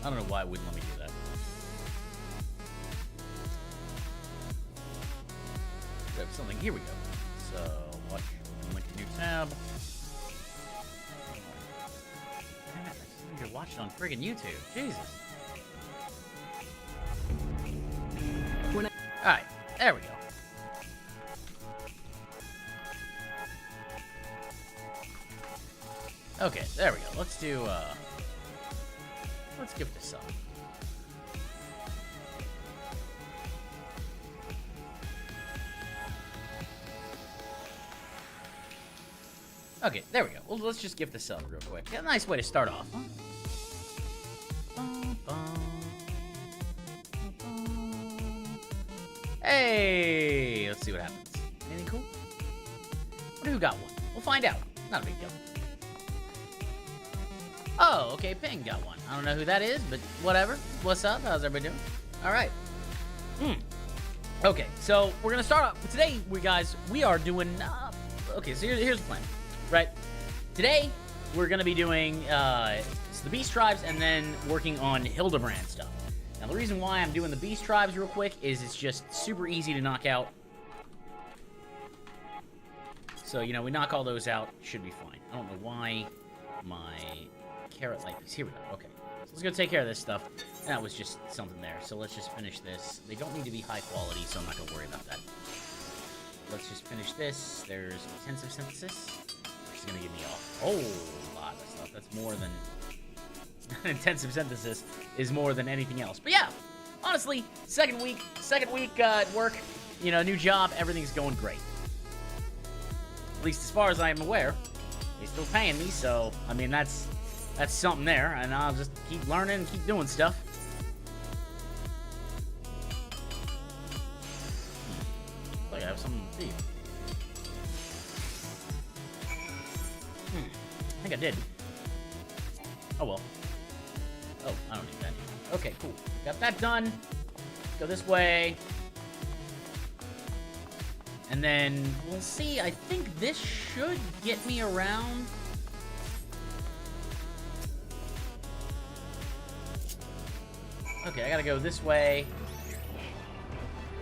I don't know why it wouldn't let me do that. We have something. Here we go. So, watch. Link a new tab. Damn it, I just need to watch it on friggin' YouTube. Jesus. Alright, there we go. Okay, there we go. Let's do, let's give this up. Okay, there we go. Well, let's just give this up real quick. A nice way to start off, huh? Hey! Let's see what happens. Anything cool? What who got one? We'll find out. Not a big deal. Oh, okay, Ping got one. I don't know who that is, but whatever. What's up? How's everybody doing? Alright. Okay, so we're gonna start off. Today, we are doing... okay, so here's the plan. Right? Today, we're gonna be doing the Beast Tribes and then working on Hildibrand stuff. Now, the reason why I'm doing the Beast Tribes real quick is it's just super easy to knock out. So, you know, we knock all those out, should be fine. I don't know why my carrot light piece. Here we go. Okay. So let's go take care of this stuff. And that was just something there. So let's just finish this. They don't need to be high quality, so I'm not going to worry about that. Let's just finish this. There's intensive synthesis, which is going to give me a whole lot of stuff. That's more than... intensive synthesis is more than anything else. But yeah, honestly, second week at work, you know, new job, everything's going great. At least as far as I am aware. They're still paying me, so, I mean, that's something there, and I'll just keep learning and keep doing stuff. Like I have something to see. I think I did. Oh, well. Oh, I don't need that anymore. Okay, cool. Got that done. Go this way. And then we'll see. I think this should get me around. Okay, I gotta go this way.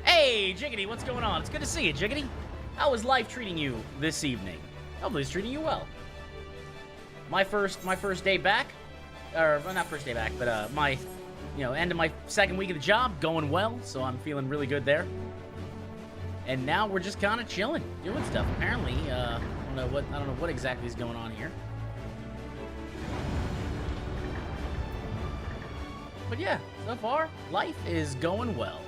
Hey, Jiggity, what's going on? It's good to see you, Jiggity. How is life treating you this evening? Hopefully it's treating you well. My first day back. Or, well, not first day back, but, my, you know, end of my second week of the job, going well, so I'm feeling really good there. And now we're just kind of chilling, doing stuff. Apparently, I don't know what exactly is going on here. But yeah, so far, life is going well.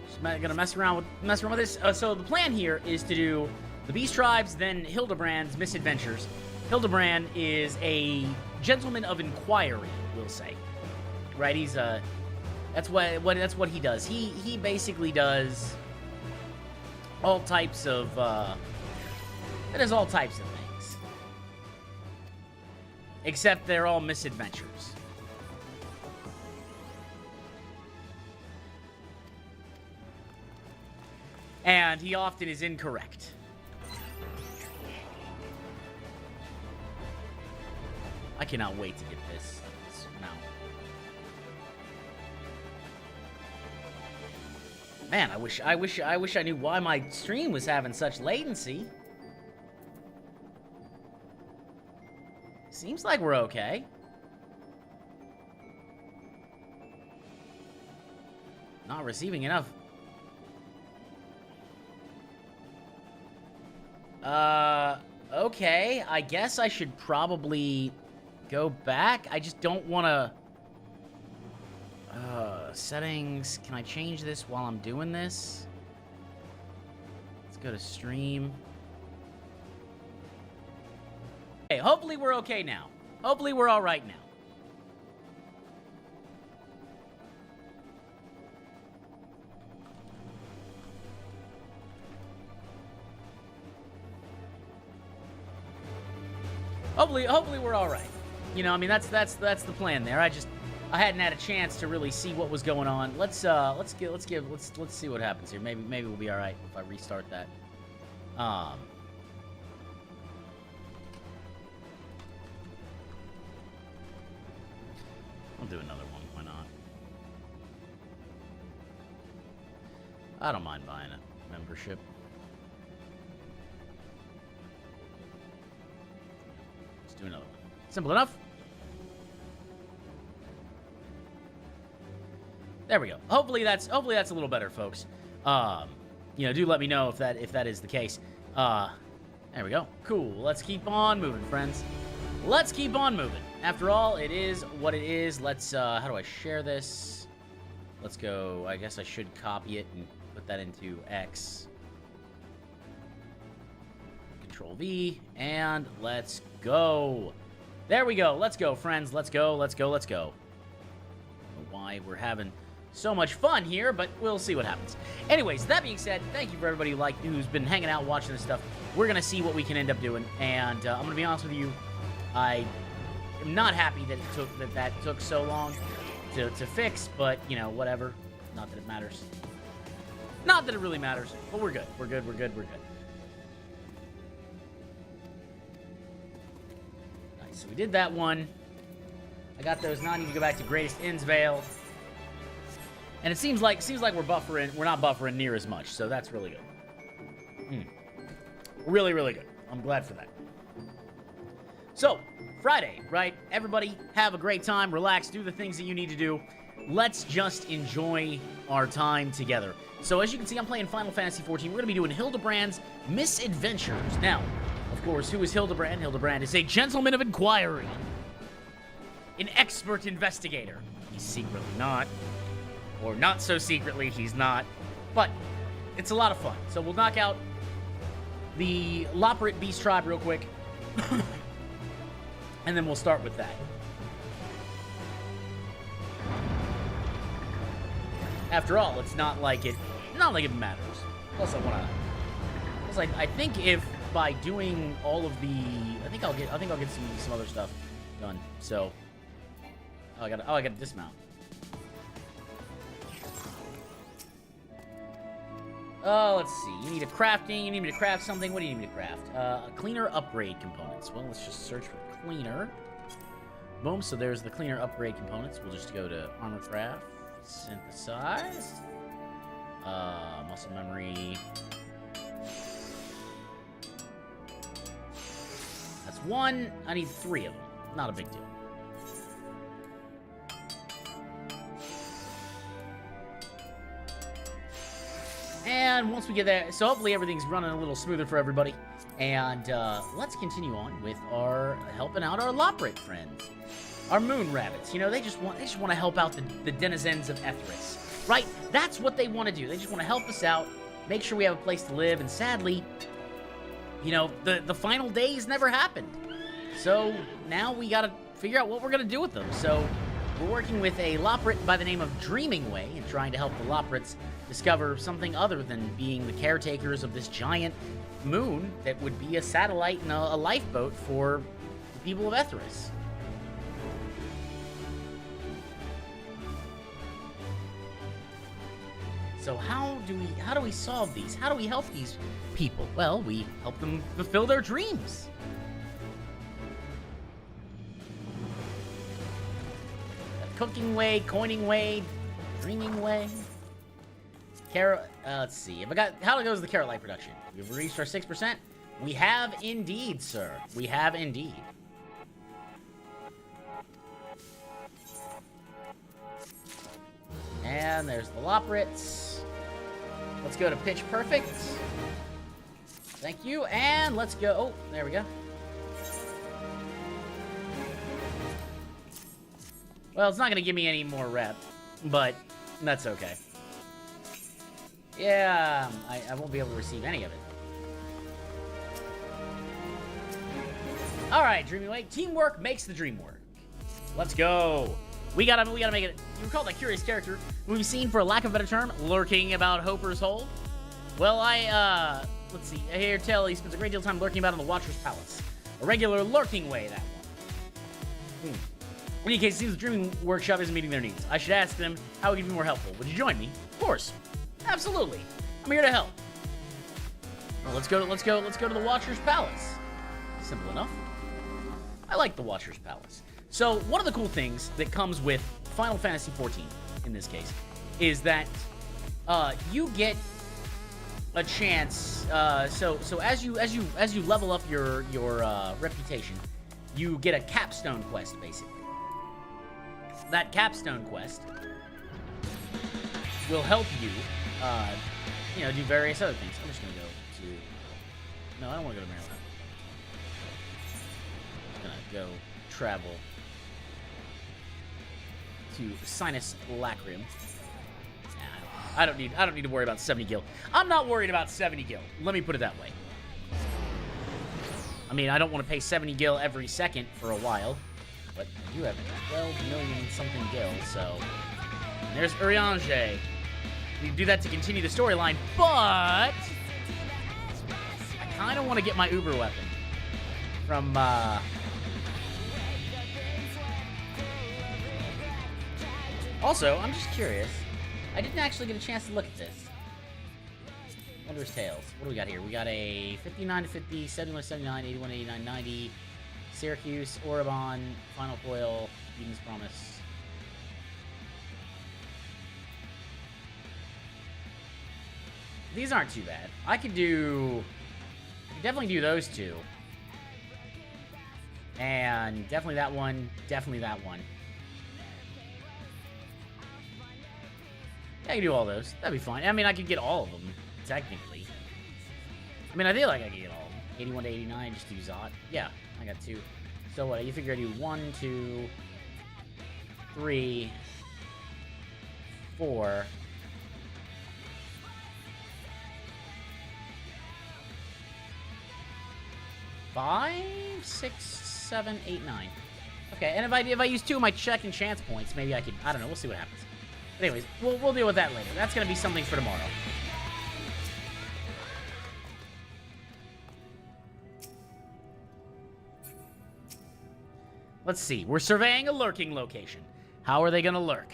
Just gonna mess around with this. So the plan here is to do the Beast Tribes, then Hildibrand's Misadventures. Hildibrand is a Gentleman of Enquiry, we'll say. Right? He's that's what he does. He basically does all types of it does all types of things. Except they're all misadventures. And he often is incorrect. I cannot wait to get this mount. Man, I wish I knew why my stream was having such latency. Seems like we're okay. Not receiving enough. Okay. I guess I should probably go back. I just don't want to... settings. Can I change this while I'm doing this? Let's go to stream. Okay, hopefully we're okay now. Hopefully we're all right now. Hopefully we're all right. You know, I mean, that's the plan there. I hadn't had a chance to really see what was going on. Let's see what happens here. Maybe we'll be all right if I restart that. I'll do another one. Why not? I don't mind buying a membership. Let's do another one. Simple enough. There we go. Hopefully that's a little better, folks. You know, do let me know if that is the case. There we go. Cool. Let's keep on moving, friends. Let's keep on moving. After all, it is what it is. Let's, how do I share this? Let's go. I guess I should copy it and put that into X. Control V, and let's go. There we go. Let's go, friends. Let's go, let's go, let's go. I don't know why we're having so much fun here, but we'll see what happens. Anyways, that being said, thank you for everybody who's been hanging out, watching this stuff. We're going to see what we can end up doing, and I'm going to be honest with you, I am not happy that that took so long to fix, but, you know, whatever. Not that it matters. Not that it really matters, but we're good. We're good, we're good, we're good. Nice, so we did that one. I got those. Now I need to go back to Greatest Innsvale. And it seems like we're buffering. We're not buffering near as much, so that's really good. Really, really good. I'm glad for that. So, Friday, right? Everybody have a great time. Relax. Do the things that you need to do. Let's just enjoy our time together. So, as you can see, I'm playing Final Fantasy XIV. We're going to be doing Hildibrand's Misadventures. Now, of course, who is Hildibrand? Hildibrand is a Gentleman of Enquiry. An expert investigator. He's secretly not. Or not so secretly, he's not. But it's a lot of fun. So we'll knock out the Loprit Beast Tribe real quick. And then we'll start with that. After all, it's not like it matters. Plus I think if by doing all of the I think I'll get some other stuff done. So I gotta dismount. Let's see. You need a crafting. You need me to craft something. What do you need me to craft? Cleaner upgrade components. Well, let's just search for cleaner. Boom. So there's the cleaner upgrade components. We'll just go to armor craft, synthesize, muscle memory. That's one. I need 3 of them. Not a big deal. And once we get there, so hopefully everything's running a little smoother for everybody. And let's continue on with our helping out our Loprit friends, our moon rabbits. You know, they just want to help out the denizens of Ethris, right? That's what they want to do. They just want to help us out, make sure we have a place to live. And sadly, you know, the final days never happened. So now we got to figure out what we're gonna do with them. So we're working with a Loprit by the name of Dreaming Way and trying to help the Loprits discover something other than being the caretakers of this giant moon that would be a satellite and a lifeboat for the people of Ethris. So how do we solve these? How do we help these people? Well, we help them fulfill their dreams. Cooking way, coining way, dreaming way. Let's see. How goes the carrot light production? We've reached our 6%. We have indeed, sir. We have indeed. And there's the Loprits. Let's go to Pitch Perfect. Thank you. And let's go. Oh, there we go. Well, it's not going to give me any more rep, but that's okay. Yeah, I won't be able to receive any of it. All right, Dreamy Way. Teamwork makes the dream work. Let's go. We gotta make it. You recall that curious character we've seen, for a lack of a better term, lurking about Hoper's Hold? Well, let's see. I hear tell he spends a great deal of time lurking about in the Watcher's Palace. A regular lurking way, that one. In any case, it seems the Dreaming Workshop isn't meeting their needs. I should ask them how we can be more helpful. Would you join me? Of course. Absolutely. I'm here to help. Well, let's go to the Watcher's Palace. Simple enough. I like the Watcher's Palace. So, one of the cool things that comes with Final Fantasy XIV, in this case, is that you get a chance. So as you level up your reputation, you get a capstone quest, basically. That capstone quest will help you, do various other things. I'm just gonna go to. No, I don't want to go to Maryland. I'm gonna go travel to Sinus Lacrium. I don't need to worry about 70 gil. I'm not worried about 70 gil. Let me put it that way. I mean, I don't want to pay 70 gil every second for a while, but you have 12 million something gil, so. And there's Urianger. We do that to continue the storyline, but I kind of want to get my Uber weapon from Also, I'm just curious. I didn't actually get a chance to look at this. Wondrous Tales. What do we got here? We got a 59 to 50, 71 to 79, 81 to 89, 90. Syracuse, Oribon, Final Foil, Eden's Promise. These aren't too bad. I could definitely do those two. And definitely that one, definitely that one. I can do all those. That'd be fine. I mean, I could get all of them, technically. I mean, I feel like I could get all of them. 81 to 89, just do Zot. Yeah, I got 2. So what, you figure I do 1, 2, 3, 4. 5, 6, 7, 8, 9. Okay, and if I use 2 of my check and chance points, maybe I could, I don't know, we'll see what happens. But anyways, we'll deal with that later. That's gonna be something for tomorrow. Let's see. We're surveying a lurking location. How are they gonna lurk?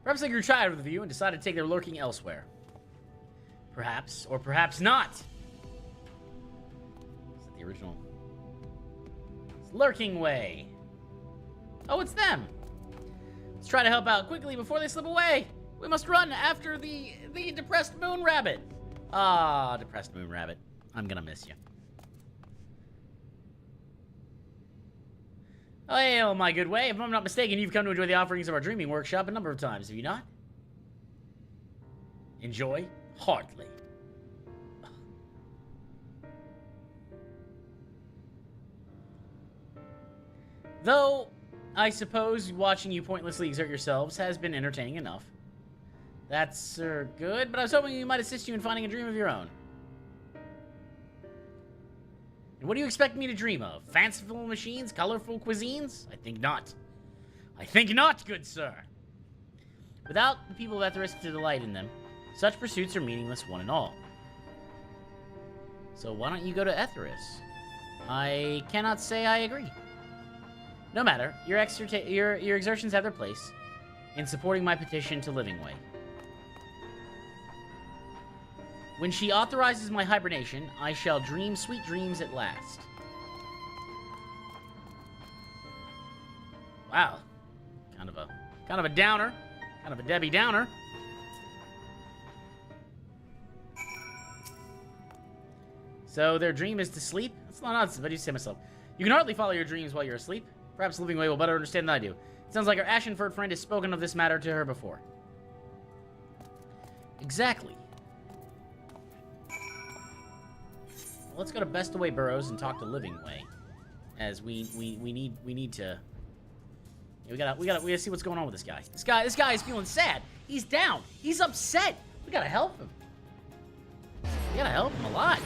Perhaps they grew tired of the view and decided to take their lurking elsewhere. Perhaps, or perhaps not. Is that the original? It's Lurking Way. Oh, it's them. Let's try to help out quickly before they slip away. We must run after the depressed moon rabbit. Ah, depressed moon rabbit. I'm gonna miss you. Oh, hail, my good way. If I'm not mistaken, you've come to enjoy the offerings of our dreaming workshop a number of times, have you not? Enjoy? Hardly. Though, I suppose watching you pointlessly exert yourselves has been entertaining enough. That's good, but I was hoping you might assist you in finding a dream of your own. And what do you expect me to dream of? Fanciful machines? Colorful cuisines? I think not. I think not, good sir. Without the people of Etheris to delight in them, such pursuits are meaningless one and all. So why don't you go to Etheris? I cannot say I agree. No matter, your exertions have their place in supporting my petition to Livingway. When she authorizes my hibernation, I shall dream sweet dreams at last. Wow. Kind of a downer. Kind of a Debbie Downer. So their dream is to sleep? That's not nonsense, but I do say myself. You can hardly follow your dreams while you're asleep. Perhaps Livingway will better understand than I do. It sounds like our Ashenford friend has spoken of this matter to her before. Exactly. Well, let's go to Bestaway Burrows and talk to Livingway, as we need to. We gotta see what's going on with this guy. This guy is feeling sad. He's down. He's upset. We gotta help him. We gotta help him a lot.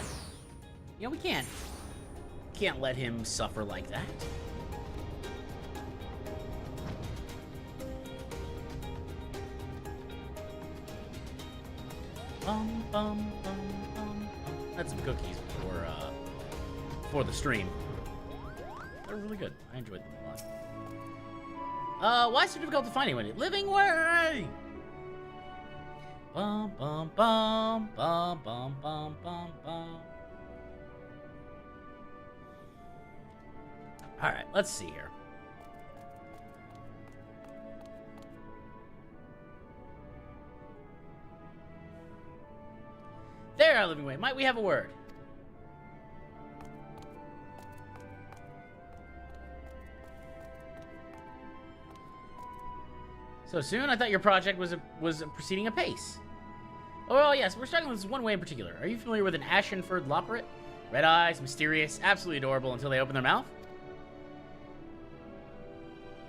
You know, we can't let him suffer like that. Bum, bum, bum, bum. Had some cookies before the stream. They're really good. I enjoyed them a lot. Why is it so difficult to find anyone? Living way! Bum, bum, bum, bum, bum, bum, bum, bum. Alright, let's see here. There, Living Way. Might we have a word? So soon? I thought your project was proceeding apace. Oh, well, yes, we're starting with this one way in particular. Are you familiar with an ashen-furred lopperet? Red eyes, mysterious, absolutely adorable until they open their mouth.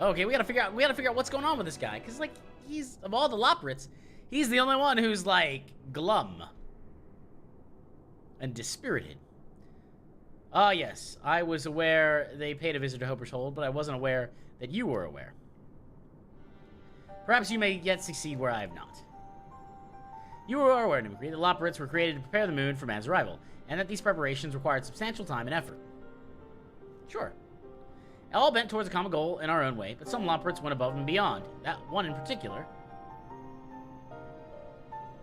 Okay, we gotta figure out what's going on with this guy, because like he's of all the lopperets, he's the only one who's like glum and dispirited. Ah, yes, I was aware they paid a visit to Hopper's Hold, but I wasn't aware that you were aware. Perhaps you may yet succeed where I have not. You are aware, to agree, that lopperets were created to prepare the moon for man's arrival, and that these preparations required substantial time and effort. Sure. All bent towards a common goal in our own way, but some lopperets went above and beyond. That one in particular.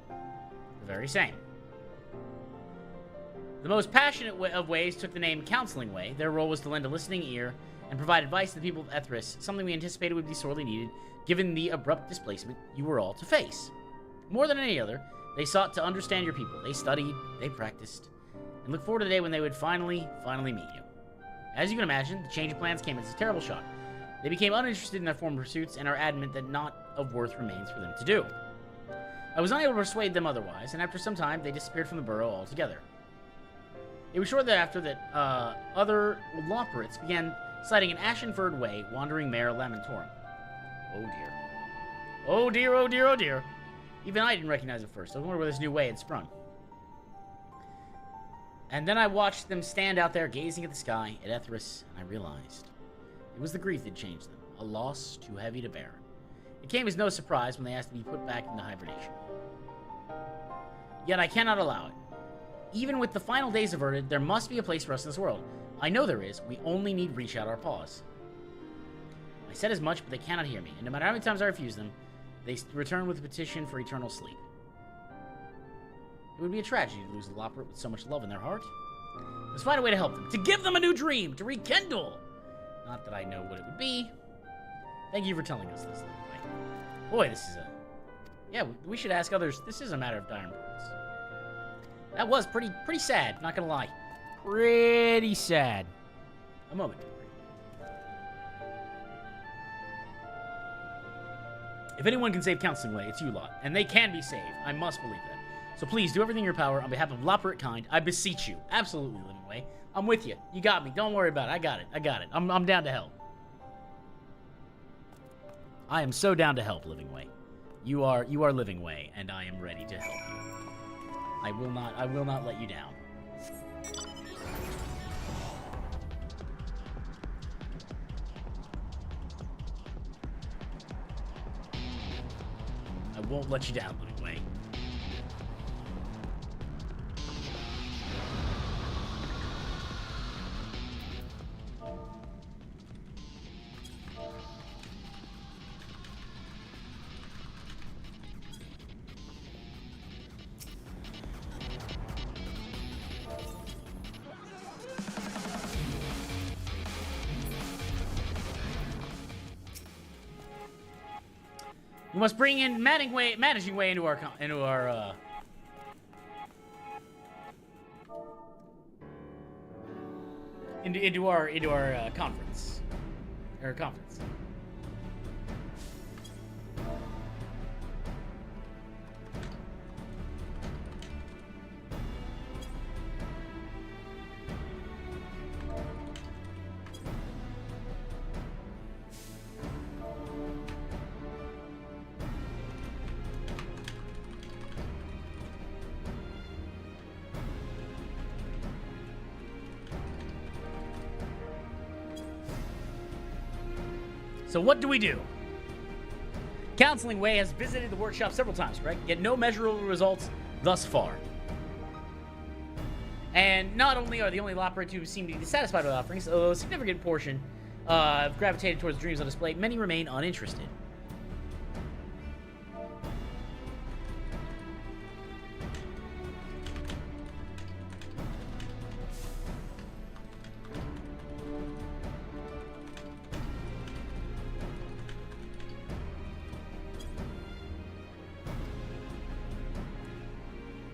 The very same. The most passionate of ways took the name Counseling Way. Their role was to lend a listening ear and provide advice to the people of Ethris, something we anticipated would be sorely needed, given the abrupt displacement you were all to face. More than any other, they sought to understand your people. They studied, they practiced, and looked forward to the day when they would finally meet you. As you can imagine, the change of plans came as a terrible shock. They became uninterested in their former pursuits and are adamant that naught of worth remains for them to do. I was unable to persuade them otherwise, and after some time, they disappeared from the burrow altogether. It was shortly after that other lopperets began sighting an ashen-furred way, wandering mare Lamentorum. Oh dear. Oh dear, oh dear, oh dear. Even I didn't recognize it first. I wonder where this new way had sprung. And then I watched them stand out there gazing at the sky, at Ethris, and I realized it was the grief that changed them, a loss too heavy to bear. It came as no surprise when they asked to be put back into hibernation. Yet I cannot allow it. Even with the final days averted, there must be a place for us in this world. I know there is. We only need reach out our paws. I said as much, but they cannot hear me, and no matter how many times I refuse them, they return with a petition for eternal sleep. It would be a tragedy to lose a lopperet with so much love in their heart. Let's find a way to help them, to give them a new dream, to rekindle. Not that I know what it would be. Thank you for telling us this, Living. Boy, this is a... Yeah, we should ask others. This is a matter of dire importance. That was pretty sad, not gonna lie. Pretty sad. A moment. If anyone can save Counseling Way, it's you lot. And they can be saved. I must believe that. So please, do everything in your power on behalf of lopperet kind. I beseech you. Absolutely, Living Way. I'm with you. You got me. Don't worry about it. I got it. I got it. I'm down to help. I am so down to help, Living Way. You are Living Way, and I am ready to help you. I will not let you down. I won't let you down, Living Way. We must bring in managing way into our conference. So what do we do? Counseling Way has visited the workshop several times, correct? Yet no measurable results thus far. And not only are the only lopperets who seem to be dissatisfied with offerings, although a significant portion have gravitated towards dreams on display. Many remain uninterested.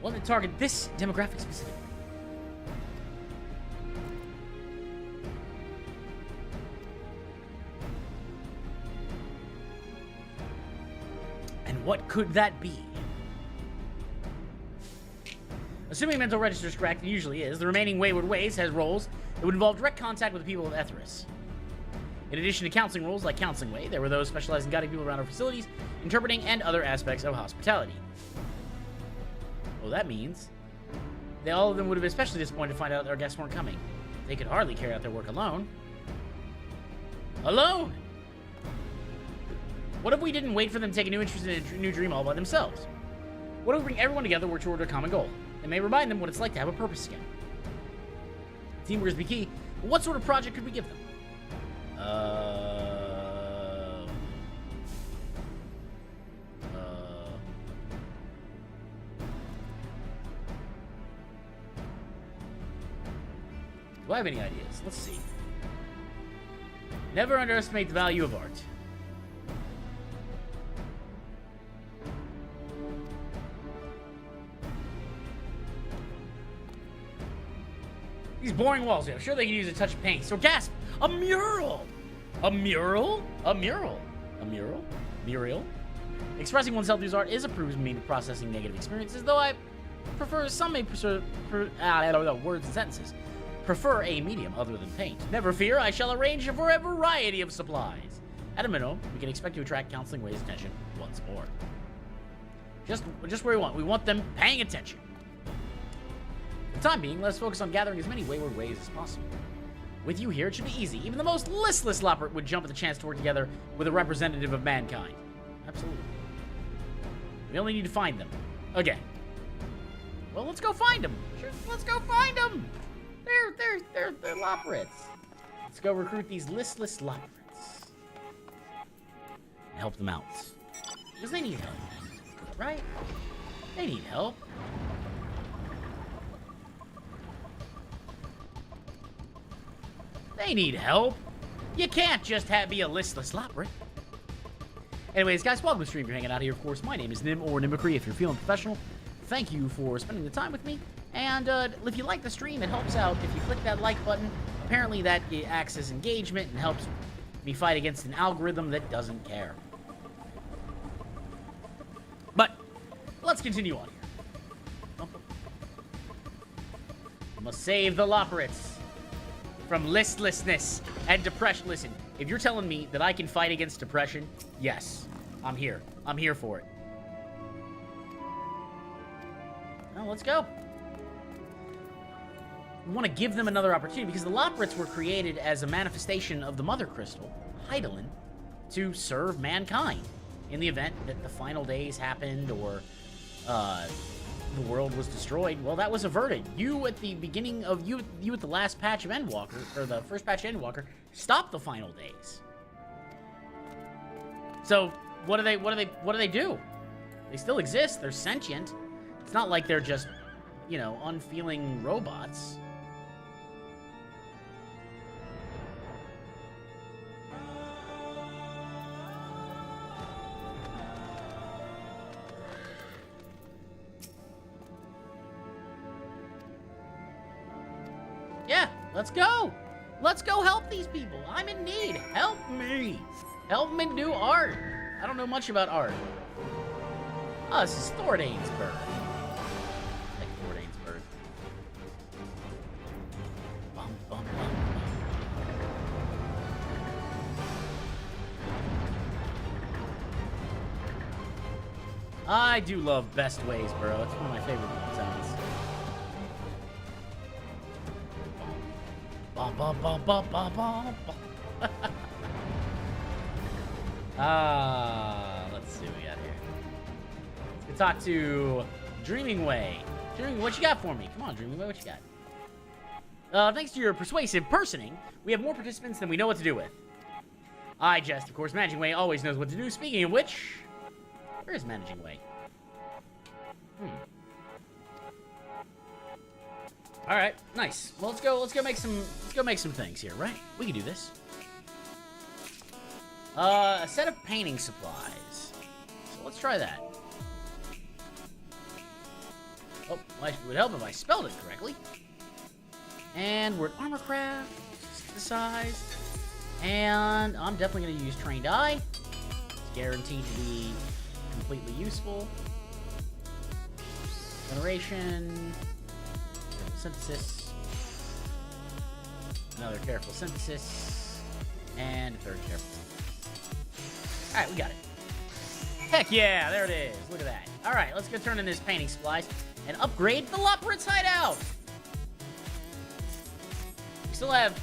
One that target this demographic specifically. And what could that be? Assuming mental register is correct, it usually is, the remaining Wayward Ways has roles that would involve direct contact with the people of Etheris. In addition to counseling roles like Counseling Way, there were those specialized in guiding people around our facilities, interpreting, and other aspects of hospitality. Well, that means all of them would have been especially disappointed to find out our guests weren't coming. They could hardly carry out their work alone. Alone! What if we didn't wait for them to take a new interest in a new dream all by themselves? What if we bring everyone together and work toward a common goal? It may remind them what it's like to have a purpose again. Teamwork is the key. What sort of project could we give them? Do I have any ideas? Let's see. Never underestimate the value of art. These boring walls, I'm sure they can use a touch of paint. So gasp! A mural! A mural? A mural? A mural? Muriel? Expressing oneself through art is a proven means of processing negative experiences, though I prefer, some may prefer, words and sentences. Prefer a medium other than paint. Never fear, I shall arrange for a variety of supplies. At a minimum, we can expect to attract Counseling Way's attention once more. Just where we want. We want them paying attention. For the time being, let's focus on gathering as many Wayward Ways as possible. With you here, it should be easy. Even the most listless leopard would jump at the chance to work together with a representative of mankind. Absolutely. We only need to find them. Again. Well, let's go find them. Sure, let's go find them. They're loporits. Let's go recruit these listless loporits. And help them out. Because they need help. Right? They need help. They need help. You can't just be a listless loporit. Anyways, guys, welcome to the stream. If you're hanging out here, of course, my name is Nim, or Mimicry if you're feeling professional. Thank you for spending the time with me. And if you like the stream, it helps out if you click that like button. Apparently that acts as engagement and helps me fight against an algorithm that doesn't care. But let's continue on here. We must save the loporits from listlessness and depression. Listen, if you're telling me that I can fight against depression, yes, I'm here. I'm here for it. Well, let's go. We want to give them another opportunity because the loporits were created as a manifestation of the Mother Crystal, Heidelin, to serve mankind in the event that the final days happened or the world was destroyed. Well, that was averted. You at the beginning of you at the last patch of Endwalker, or the first patch of Endwalker, stopped the final days. So what do they do? They still exist. They're sentient. It's not like they're just, you know, unfeeling robots. Yeah, let's go. Let's go help these people. I'm in need. Help me. Help me do art. I don't know much about art. Oh, this is Thordane's bird. I like Thordane's bird. Bum, bum, bum. I do love Best Ways, bro. It's one of my favorite sounds. Bum, bum, bum, bum, bum, bum, bum. Let's see what we got here. Let's talk to Dreaming Way. Dreaming, what you got for me? Come on, Dreaming Way, what you got? Thanks to your persuasive personing, we have more participants than we know what to do with. I jest, of course. Managing Way always knows what to do. Speaking of which, where is Managing Way? All right, nice. Well, let's go make some things here, right? We can do this. A set of painting supplies. So let's try that. Oh, well, it would help if I spelled it correctly. And we're at Armorcraft, synthesize. And I'm definitely going to use Trained Eye. It's guaranteed to be completely useful. Generation. Careful synthesis. Another careful synthesis. And a third careful synthesis. Alright, we got it. Heck yeah, there it is. Look at that. Alright, let's go turn in this painting supplies and upgrade the Lopritz hideout. We still have...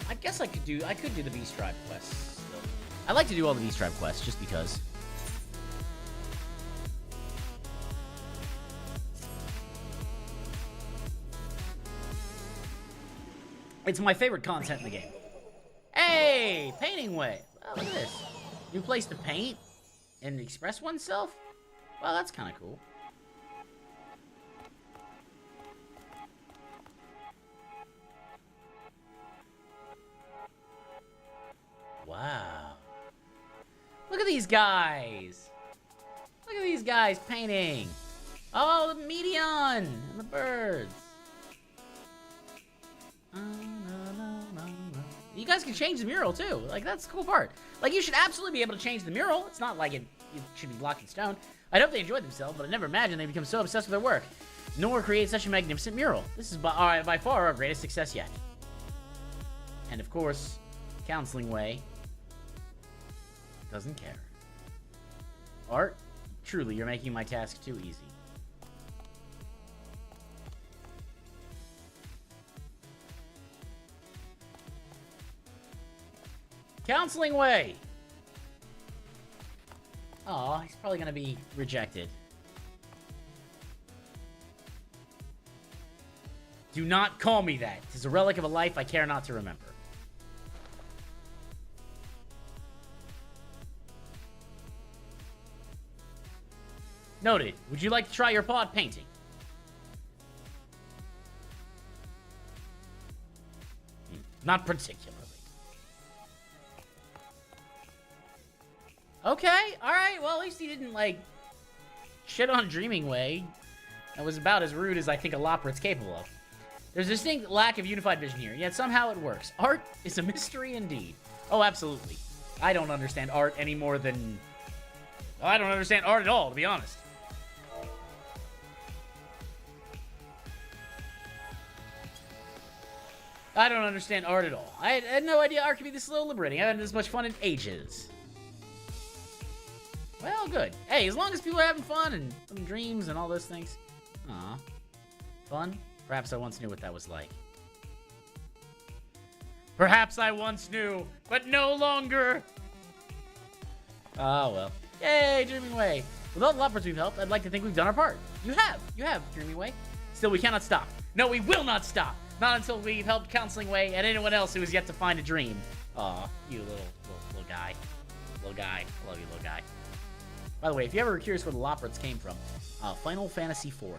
I guess I could do the Beast Tribe quests still. I like to do all the Beast Tribe quests just because. It's my favorite content in the game. Hey, Painting Way. Oh, look at this. New place to paint and express oneself? Well, that's kind of cool. Wow. Look at these guys. Look at these guys painting. Oh, the Medion and the birds. You guys can change the mural too. Like, that's the cool part. Like, you should absolutely be able to change the mural. It's not like it should be blocked in stone. I hope they enjoyed themselves, but I never imagined they become so obsessed with their work, nor create such a magnificent mural. This is by far our greatest success yet. And of course, Counseling Way doesn't care. Art, truly, you're making my task too easy. Counseling Way! Aw, he's probably gonna be rejected. Do not call me that. It is a relic of a life I care not to remember. Noted. Would you like to try your pod painting? Not particularly. Okay, alright, well, at least he didn't, like, shit on Dreaming Way. That was about as rude as I think a Loprit's capable of. There's a distinct lack of unified vision here, yet somehow it works. Art is a mystery indeed. Oh, absolutely. I don't understand art any more than... Well, I don't understand art at all, to be honest. I don't understand art at all. I had no idea art could be this slow liberating. I haven't had this much fun in ages. Well, good. Hey, as long as people are having fun and having dreams and all those things. Aw. Fun? Perhaps I once knew what that was like. Perhaps I once knew, but no longer. Oh, well. Yay, Dreaming Way. With all the Lopritz we've helped, I'd like to think we've done our part. You have, Dreaming Way. Still, we cannot stop. No, we will not stop. Not until we've helped Counseling Way and anyone else who has yet to find a dream. Aw, you little guy. Little guy. I love you, little guy. By the way, if you ever were curious where the Lopritz came from, Final Fantasy IV.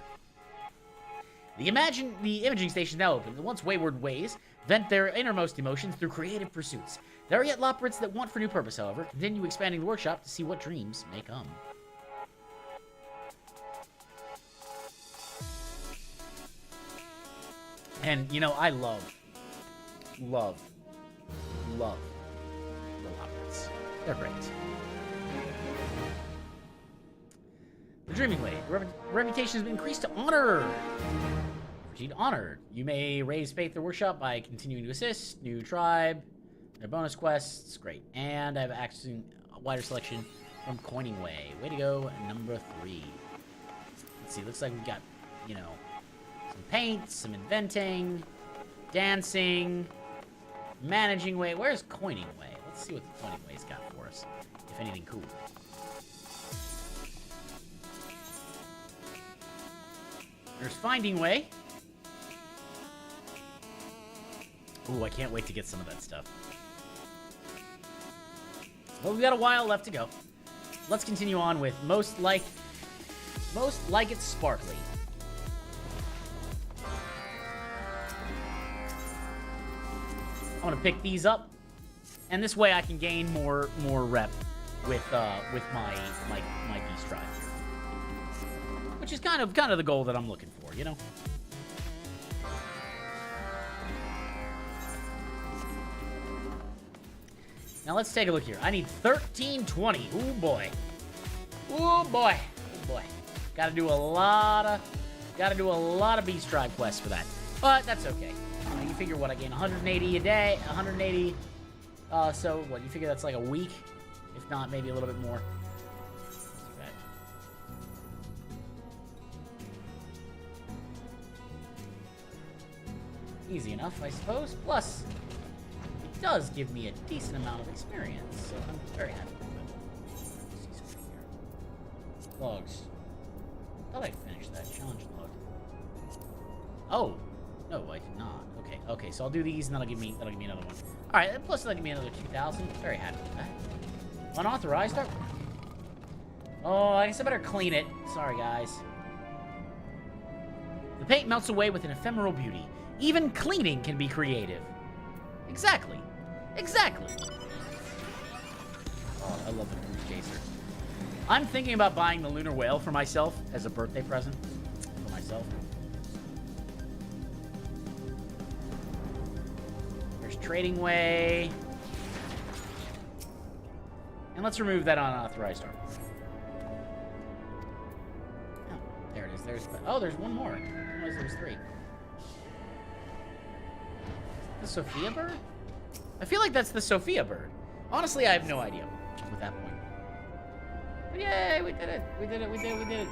The imaging station is now open. The once wayward ways vent their innermost emotions through creative pursuits. There are yet Lopritz that want for new purpose, however. Continue expanding the workshop to see what dreams may come. And, you know, I love the Lopritz. They're great. The Dreaming Way. Reputation has been increased to honor. Proceed honored. You may raise faith in the workshop by continuing to assist. New tribe. Their bonus quests. Great. And I have access to a wider selection from Coining Way. Way to go, number 3. Let's see. Looks like we've got, you know, some paint, some inventing, dancing, managing way. Where's Coining Way? Let's see what the Coining Way's got for us. If anything cool. There's Finding Way. Ooh, I can't wait to get some of that stuff. Well, we've got a while left to go. Let's continue on with most like it's sparkly. I'm gonna pick these up, and this way I can gain more rep with my beast drive here, which is kind of the goal that I'm looking for, you know. Now let's take a look here. I need 1320. Ooh boy. Ooh boy. Ooh boy. Gotta do a lot of beast drive quests for that, but that's okay. You figure what I gain 180 a day, 180. So what? You figure that's like a week, if not maybe a little bit more. Easy enough, I suppose. Plus, it does give me a decent amount of experience, so I'm very happy with it. Let's see something here. Logs. I thought I finished that challenge log. Oh, no, I did not. Okay, so I'll do these, and that'll give me another one. All right, plus that'll give me another 2,000. Very happy with that. Unauthorized. Oh, I guess I better clean it. Sorry, guys. The paint melts away with an ephemeral beauty. Even cleaning can be creative. Exactly. Oh, I love the Cruise Chaser. I'm thinking about buying the Lunar Whale for myself as a birthday present for myself. There's Trading Way. And let's remove that unauthorized art. Oh, there it is. There's one more. I didn't realize there was 3. The Sophia bird? I feel like that's the Sophia bird. Honestly, I have no idea at that point. But yay, we did it. We did it.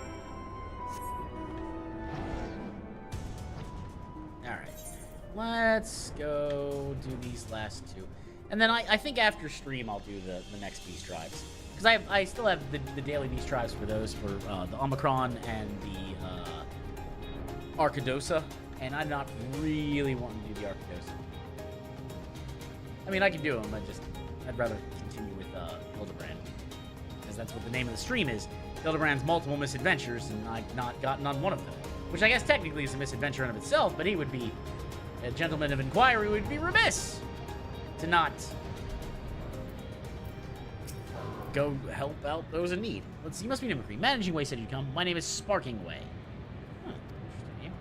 Alright. Let's go do these last 2. And then I think after stream I'll do the next beast drives. Because I still have the daily beast drives for those, for the Omicron and the Arcadosa. And I'm not really wanting to do the Arcadosa. I mean, I can do them, I'd rather continue with Hildibrand, because that's what the name of the stream is. Hildibrand's multiple misadventures, and I've not gotten on one of them. Which I guess technically is a misadventure in of itself, but he would be, a Gentleman of Enquiry would be remiss to not go help out those in need. Let's see, you must be number 3. Managing Way said you'd come. My name is Sparking Way. Huh, interesting name.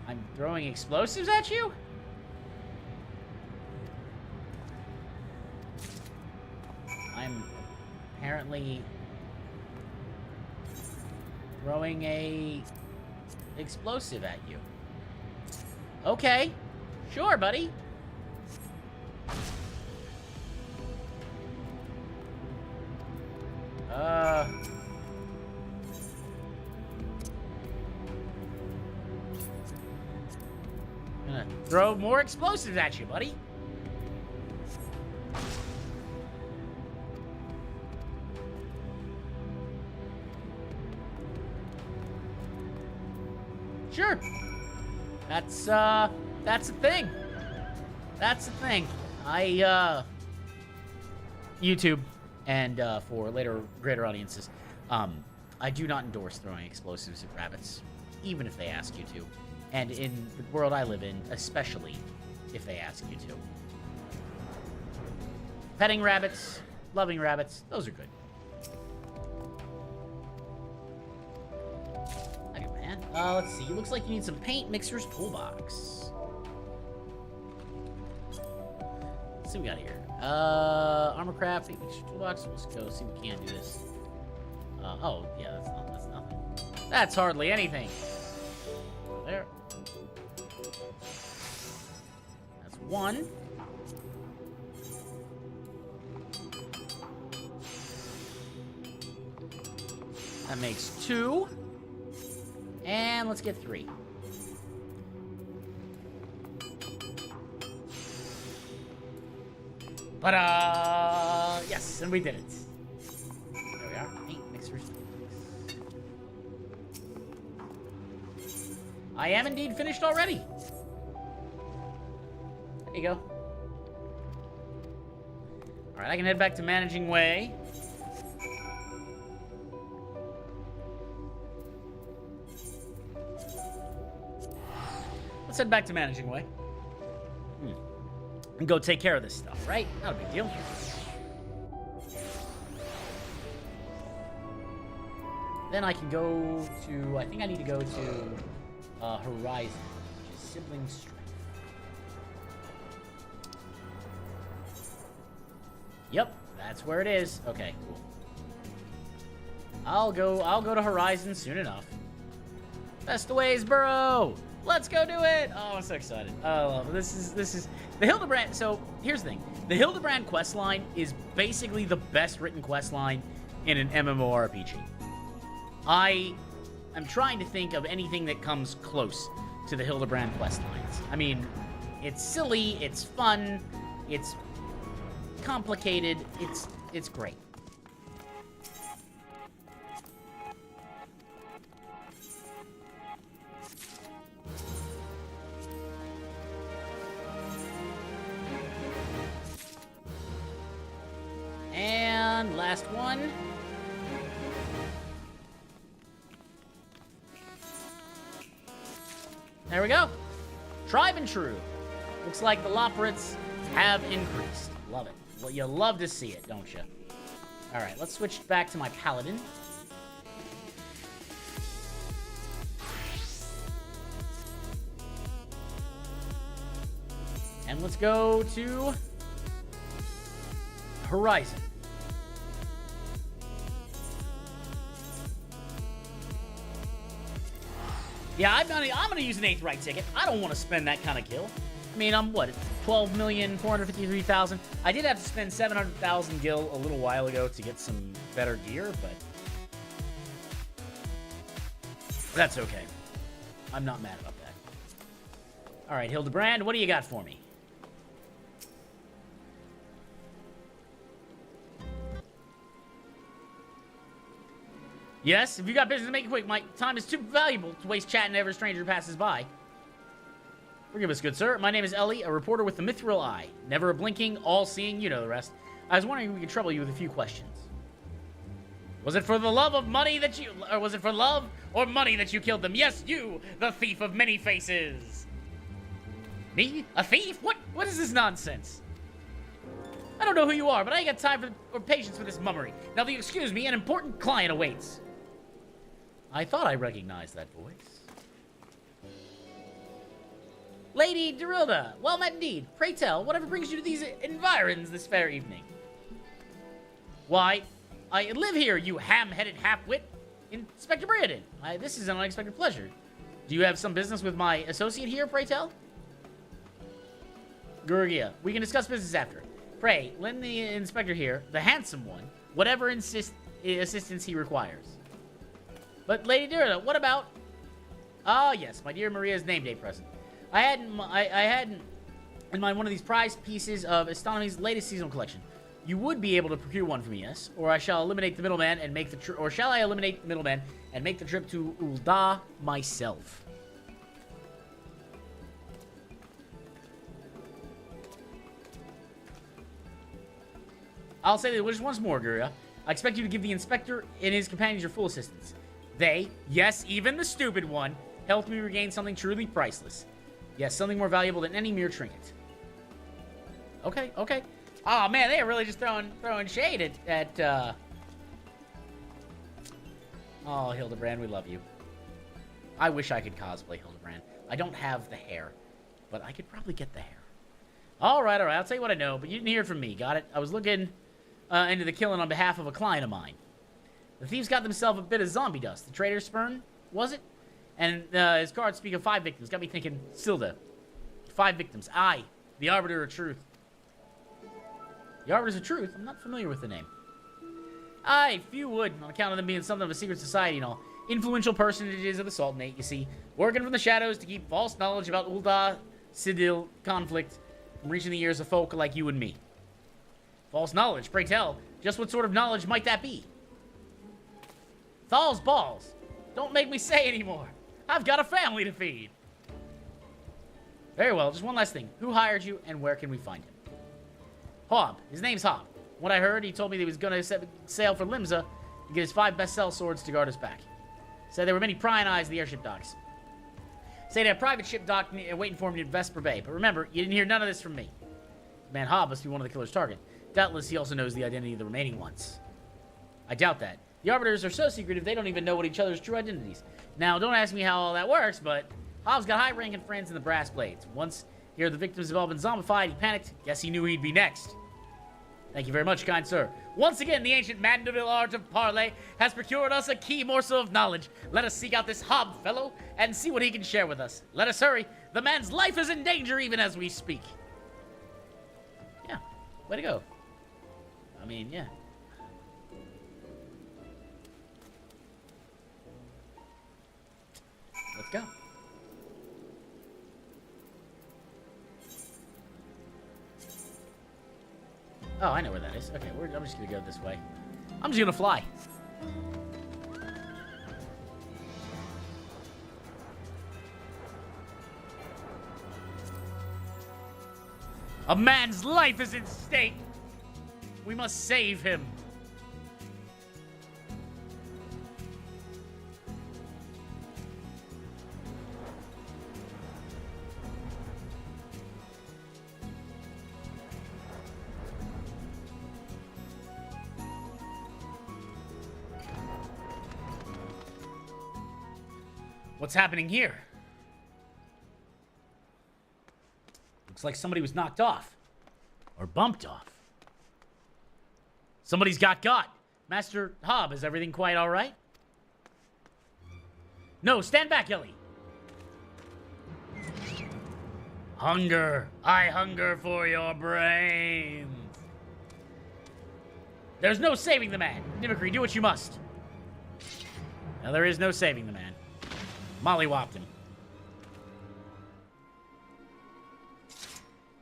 I'm throwing explosives at you? I'm apparently throwing a explosive at you. Okay. Sure, buddy. Gonna throw more explosives at you, buddy. Sure. That's a thing. That's a thing. YouTube, and for greater audiences, I do not endorse throwing explosives at rabbits, even if they ask you to. And in the world I live in, especially if they ask you to. Petting rabbits, loving rabbits, those are good. Let's see. Looks like you need some paint mixers toolbox. Let's see what we got here. Armor craft, paint mixer toolbox. Let's go see if we can do this. Oh, yeah, that's nothing. That's hardly anything. There. That's 1. That makes 2. And let's get 3. But, yes, and we did it. There we are. Paint mixers. I am indeed finished already. There you go. Alright, I can head back to Managing Way. Let's head back to Managing Way. And go take care of this stuff, right? Not a big deal. Then I can go to... I think I need to go to Horizon, which is Sibling Strength. Yep, that's where it is. Okay, cool. I'll go to Horizon soon enough. Best of ways, Burrow! Let's go do it! Oh, I'm so excited. Oh, this is the Hildibrand. So here's the thing: the Hildibrand questline is basically the best written questline in an MMORPG. I am trying to think of anything that comes close to the Hildibrand questlines. I mean, it's silly, it's fun, it's complicated, it's great. And last one. There we go. Tribe and true. Looks like the Loporrits have increased. Love it. Well, you love to see it, don't you? Alright, let's switch back to my Paladin. And let's go to Horizon. Yeah, I'm gonna use an 8th right ticket. I don't want to spend that kind of kill. I mean, I'm what, 12,453,000. I did have to spend 700,000 gil a little while ago to get some better gear, but that's okay. I'm not mad about that. All right, Hildibrand, what do you got for me? Yes, if you got business, make it quick. My time is too valuable to waste chatting every stranger passes by. Forgive us, good sir. My name is Ellie, a reporter with the Mithril Eye. Never a blinking, all-seeing, you know the rest. I was wondering if we could trouble you with a few questions. Was it for the love of money that you... Or was it for love or money that you killed them? Yes, you, the thief of many faces. Me? A thief? What is this nonsense? I don't know who you are, but I ain't got time or patience for this mummery. Now, if you excuse me, an important client awaits. I thought I recognized that voice. Lady Dorilda, well met indeed. Pray tell, whatever brings you to these environs this fair evening? Why, I live here, you ham-headed half-wit. Inspector Briadin, this is an unexpected pleasure. Do you have some business with my associate here, pray tell? Gurgia, we can discuss business after. Pray, lend the inspector here, the handsome one, whatever assistance he requires. But, Lady Dorilda, what about... Ah, yes, my dear Maria's name day present. I had in mind one of these prized pieces of Astronomy's latest seasonal collection. You would be able to procure one for me, yes? Or I shall eliminate the middleman and make the trip... Or shall I eliminate the middleman and make the trip to Ul'dah myself? I'll say this once more, Guria. I expect you to give the inspector and his companions your full assistance. They, yes, even the stupid one, helped me regain something truly priceless. Yes, something more valuable than any mere trinket. Okay, okay. Oh man, they are really just throwing shade at Oh, Hildibrand, we love you. I wish I could cosplay Hildibrand. I don't have the hair, but I could probably get the hair. Alright, I'll tell you what I know, but you didn't hear it from me, got it? I was looking into the killing on behalf of a client of mine. The thieves got themselves a bit of zombie dust. The traitor's spurn, was it? And his cards speak of 5 victims. Got me thinking, Silda. 5 victims. I, the Arbiter of Truth. The Arbiters of Truth? I'm not familiar with the name. Aye, few would, on account of them being something of a secret society and all. Influential personages of the Sultanate, you see. Working from the shadows to keep false knowledge about Ul'dah Sidil conflict from reaching the ears of folk like you and me. False knowledge, pray tell. Just what sort of knowledge might that be? Thal's balls. Don't make me say anymore. I've got a family to feed. Very well, just one last thing. Who hired you, and where can we find him? Hob. His name's Hob. What I heard, he told me that he was going to set sail for Limsa to get his 5 best-sell swords to guard us back. Said there were many prying eyes in the airship docks. Said a private ship dock waiting for him near Vesper Bay. But remember, you didn't hear none of this from me. Man Hob must be one of the killer's target. Doubtless, he also knows the identity of the remaining ones. I doubt that. The Arbiters are so secretive, they don't even know what each other's true identities. Now, don't ask me how all that works, but Hob's got high-ranking friends in the Brass Blades. Once he heard the victims have all been zombified, he panicked. Guess he knew he'd be next. Thank you very much, kind sir. Once again, the ancient Mandeville art of parley has procured us a key morsel of knowledge. Let us seek out this Hob fellow and see what he can share with us. Let us hurry. The man's life is in danger even as we speak. Yeah, way to go. I mean, yeah. Let's go. Oh, I know where that is. Okay, I'm just gonna go this way. I'm just gonna fly. A man's life is at stake. We must save him. What's happening here? Looks like somebody was knocked off. Or bumped off. Somebody's got. Master Hob, is everything quite alright? No, stand back, Ellie. Hunger. I hunger for your brains. There's no saving the man. Mimicry, do what you must. Now, there is no saving the man. Mollywopped him.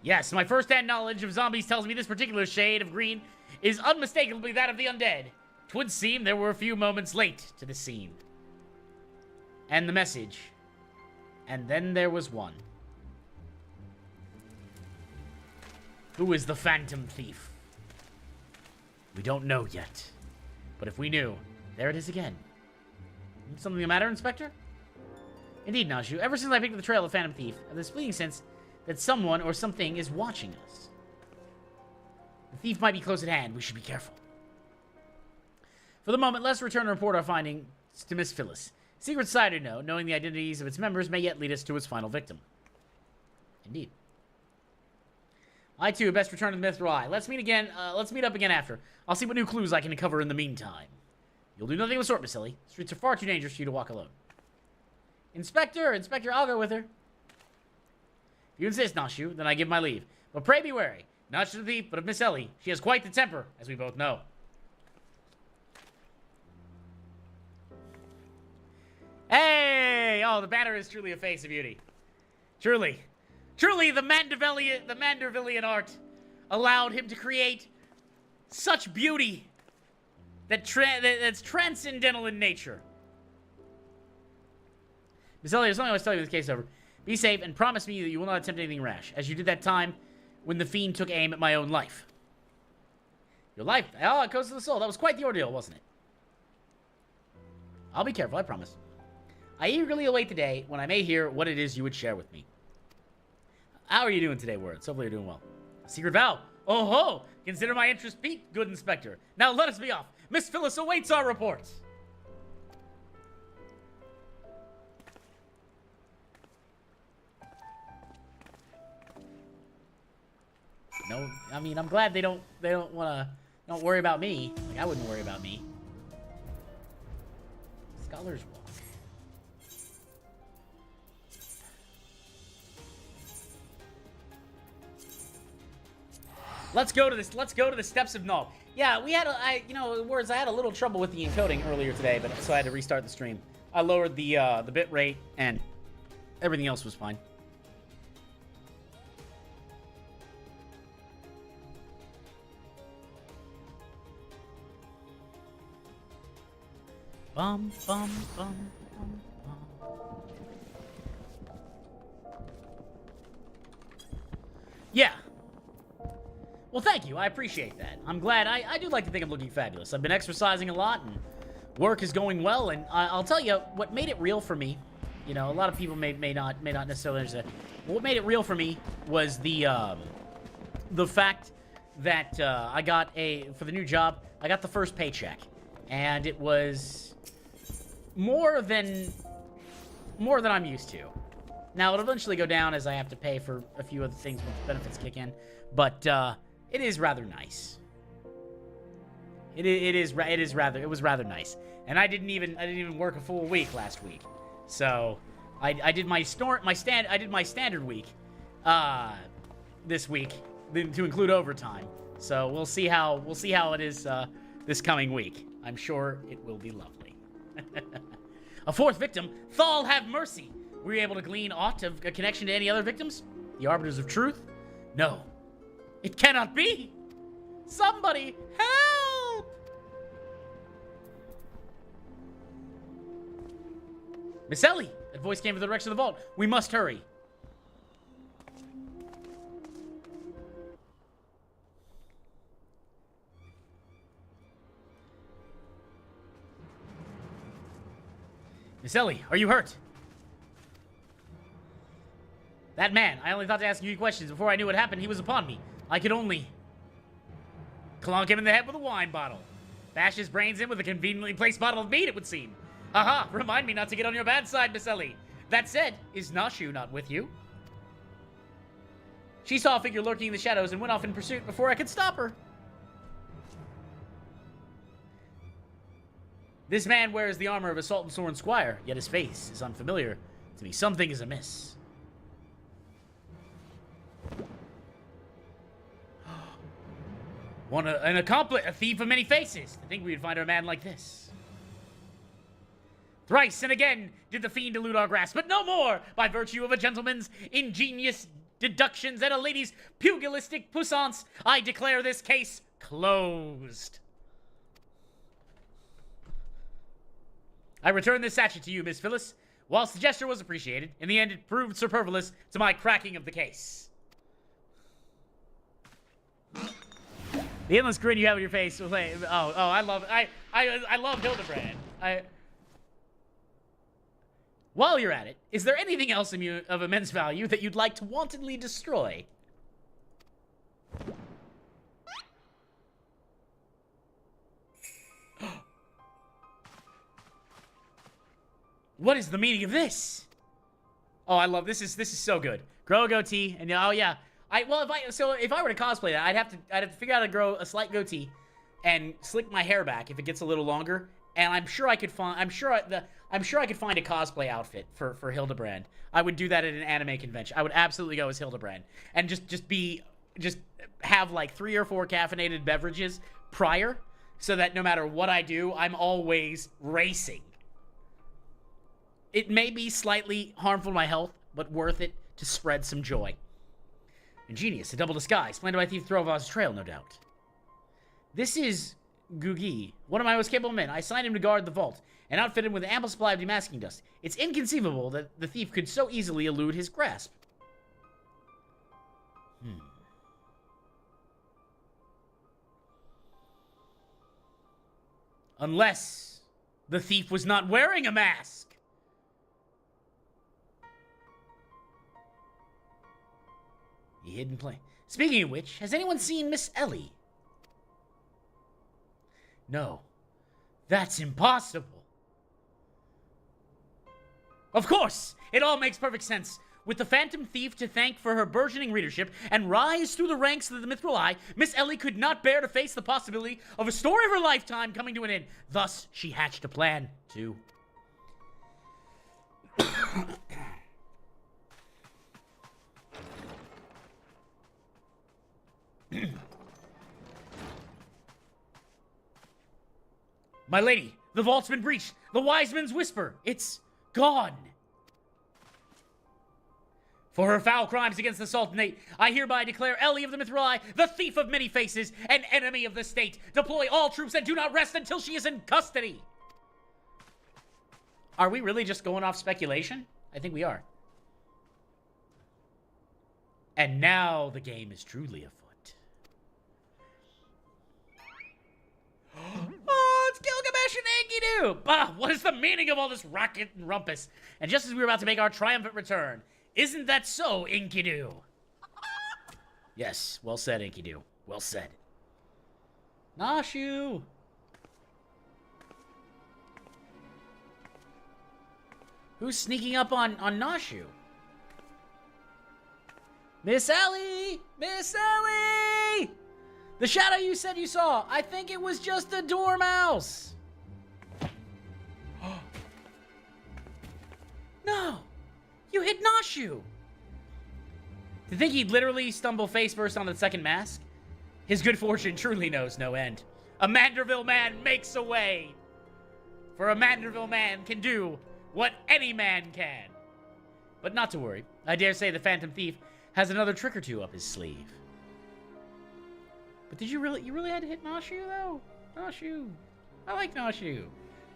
Yes, my first-hand knowledge of zombies tells me this particular shade of green is unmistakably that of the undead. 'Twould seem there were a few moments late to the scene. And the message. And then there was one. Who is the Phantom Thief? We don't know yet. But if we knew, there it is again. Something the matter, Inspector? Indeed, Nashu. Ever since I picked up the trail of Phantom Thief, I have this fleeting sense that someone or something is watching us. The thief might be close at hand. We should be careful. For the moment, let's return and report our findings to Miss Phyllis. Secret Cider Note, knowing the identities of its members, may yet lead us to its final victim. Indeed. I, too, had best return to the Mithril Eye. Let's meet up again after. I'll see what new clues I can uncover in the meantime. You'll do nothing of the sort, Miss Silly. The streets are far too dangerous for you to walk alone. Inspector, I'll go with her. If you insist, Nashu, then I give my leave. But pray be wary. Not just of the thief, but of Miss Ellie. She has quite the temper, as we both know. Hey! Oh, the banner is truly a face of beauty. Truly. Truly, the Mandervillian art allowed him to create such beauty that's transcendental in nature. Miss Ellie, there's something I must tell you when this case is over. Be safe and promise me that you will not attempt anything rash, as you did that time when the fiend took aim at my own life. Your life? Oh, it goes to the soul. That was quite the ordeal, wasn't it? I'll be careful, I promise. I eagerly await the day when I may hear what it is you would share with me. How are you doing today, Words? Hopefully you're doing well. Secret vow. Oh ho! Consider my interest piqued, good Inspector. Now let us be off. Miss Phyllis awaits our reports. No, I mean, I'm glad they don't worry about me. Like, I wouldn't worry about me. Scholar's Walk. Let's go to this. Let's go to the Steps of Null. Yeah, we had Words. I had a little trouble with the encoding earlier today, but so I had to restart the stream. I lowered the bit rate, and everything else was fine. Bum, bum, bum, bum, bum. Yeah. Well, thank you. I appreciate that. I'm glad. I do like to think I'm looking fabulous. I've been exercising a lot, and work is going well. And I'll tell you what made it real for me. You know, a lot of people may not necessarily understand. What made it real for me was the fact that I got for the new job, I got the first paycheck, and it was more than I'm used to. Now it'll eventually go down as I have to pay for a few other things when the benefits kick in, but it is rather nice. It was rather nice, and I didn't even work a full week last week, so I did my standard week this week to include overtime. So we'll see how it is this coming week. I'm sure it will be lovely. A fourth victim, Thal have mercy. Were you able to glean aught of a connection to any other victims? The arbiters of truth? No. It cannot be! Somebody help! Miss Ellie! That voice came from the direction of the vault. We must hurry. Miss Ellie, are you hurt? That man, I only thought to ask you questions. Before I knew what happened, he was upon me. I could only clonk him in the head with a wine bottle. Bash his brains in with a conveniently placed bottle of meat, it would seem. Aha, remind me not to get on your bad side, Miss Ellie. That said, is Nashu not with you? She saw a figure lurking in the shadows and went off in pursuit before I could stop her. This man wears the armor of a Salt and Sword squire, yet his face is unfamiliar to me. Something is amiss. An accomplice, a thief of many faces. I think we would find a man like this. Thrice and again did the fiend elude our grasp, but no more by virtue of a gentleman's ingenious deductions and a lady's pugilistic puissance. I declare this case closed. I return this sachet to you, Miss Phyllis. Whilst the gesture was appreciated, in the end it proved superfluous to my cracking of the case. The endless grin you have on your face. I love Hildibrand. While you're at it, is there anything else of immense value that you'd like to wantonly destroy? What is the meaning of this? Oh, I love this. Is so good. Grow a goatee, and oh yeah. If I were to cosplay that, I'd have to figure out how to grow a slight goatee and slick my hair back if it gets a little longer. And I'm sure I could find a cosplay outfit for Hildibrand. I would do that at an anime convention. I would absolutely go as Hildibrand and just have like 3 or 4 caffeinated beverages prior, so that no matter what I do, I'm always racing. It may be slightly harmful to my health, but worth it to spread some joy. Ingenious, a double disguise, planned by thief Throvaz's trail, no doubt. This is Gugi, one of my most capable men. I assigned him to guard the vault, and outfitted him with an ample supply of demasking dust. It's inconceivable that the thief could so easily elude his grasp. Unless the thief was not wearing a mask. The hidden plane. Speaking of which, has anyone seen Miss Ellie? No. That's impossible. Of course! It all makes perfect sense. With the Phantom Thief to thank for her burgeoning readership and rise through the ranks of the Mithril Eye, Miss Ellie could not bear to face the possibility of a story of her lifetime coming to an end. Thus, she hatched a plan to... My lady, the vault's been breached. The wise man's whisper. It's gone. For her foul crimes against the Sultanate, I hereby declare Ellie of the Mithril Eye the thief of many faces, an enemy of the state. Deploy all troops and do not rest until she is in custody. Are we really just going off speculation? I think we are. And now the game is truly afoot. Oh, it's Gilgamesh and Enkidu! Bah, what is the meaning of all this racket and rumpus? And just as we were about to make our triumphant return, isn't that so, Enkidu? Yes, well said, Enkidu. Well said. Nashu! Who's sneaking up on Nashu? Miss Ellie! Miss Ellie! The shadow you said you saw, I think it was just a dormouse. No! You hit Nashu! To think he'd literally stumble face first on the second mask? His good fortune truly knows no end. A Manderville man makes a way! For a Manderville man can do what any man can. But not to worry. I dare say the Phantom Thief has another trick or two up his sleeve. But you really had to hit Nashu, though? Nashu. I like Nashu.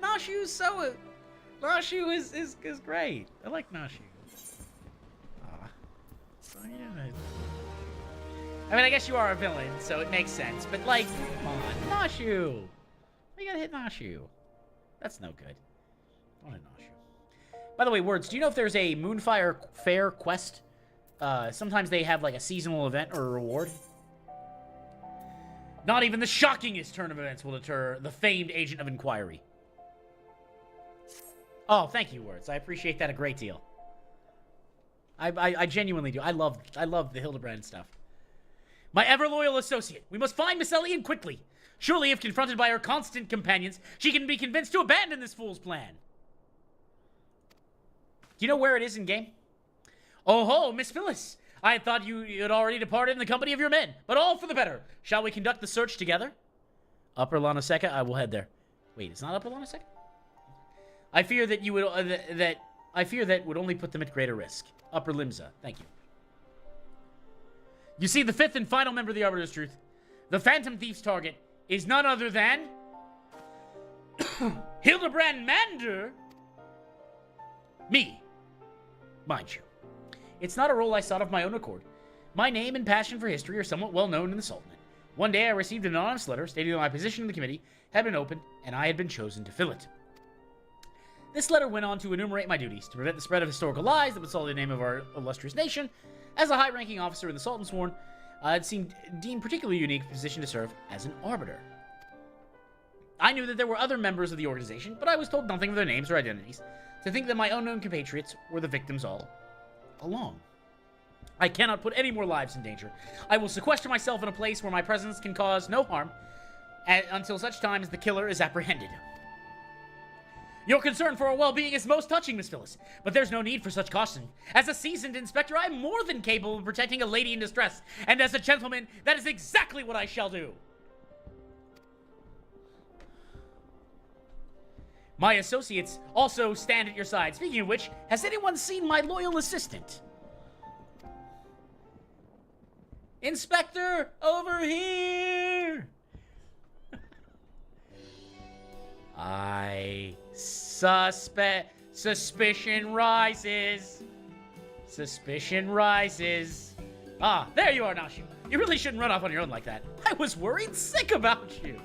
Nashu is great. I like Nashu. So, yeah. I mean, I guess you are a villain, so it makes sense. But, like, come on. Nashu. Why you gotta hit Nashu? That's no good. Don't hit Nashu. By the way, Words, do you know if there's a Moonfire Fair quest? Sometimes they have, like, a seasonal event or a reward. Not even the shockingest turn of events will deter the famed agent of inquiry. Oh, thank you, Words. I appreciate that a great deal. I genuinely do. I love the Hildibrand stuff. My ever-loyal associate. We must find Miss Ellie quickly. Surely, if confronted by her constant companions, she can be convinced to abandon this fool's plan. Do you know where it is in game? Oh ho, Miss Phyllis. I thought you had already departed in the company of your men, but all for the better. Shall we conduct the search together? Upper Lanoseca, I will head there. Wait, it's not Upper Lanoseca? I fear that you would I fear that would only put them at greater risk. Upper Limsa, thank you. You see, the fifth and final member of the Arbiter's Truth, the Phantom Thief's target, is none other than Hildibrand Mander. Me, mind you. It's not a role I sought of my own accord. My name and passion for history are somewhat well known in the Sultanate. One day I received an anonymous letter stating that my position in the committee had been opened and I had been chosen to fill it. This letter went on to enumerate my duties to prevent the spread of historical lies that would sully the name of our illustrious nation. As a high-ranking officer in the Sultan Sworn, I had seemed deemed particularly unique position to serve as an arbiter. I knew that there were other members of the organization, but I was told nothing of their names or identities, to think that my unknown compatriots were the victims all along. I cannot put any more lives in danger. I will sequester myself in a place where my presence can cause no harm until such time as the killer is apprehended. Your concern for our well-being is most touching, Miss Phyllis, but there's no need for such caution. As a seasoned inspector, I am more than capable of protecting a lady in distress, and as a gentleman, that is exactly what I shall do. My associates also stand at your side. Speaking of which, has anyone seen my loyal assistant? Inspector, over here! Suspicion rises. Suspicion rises. Ah, there you are, Nashu. You really shouldn't run off on your own like that. I was worried sick about you.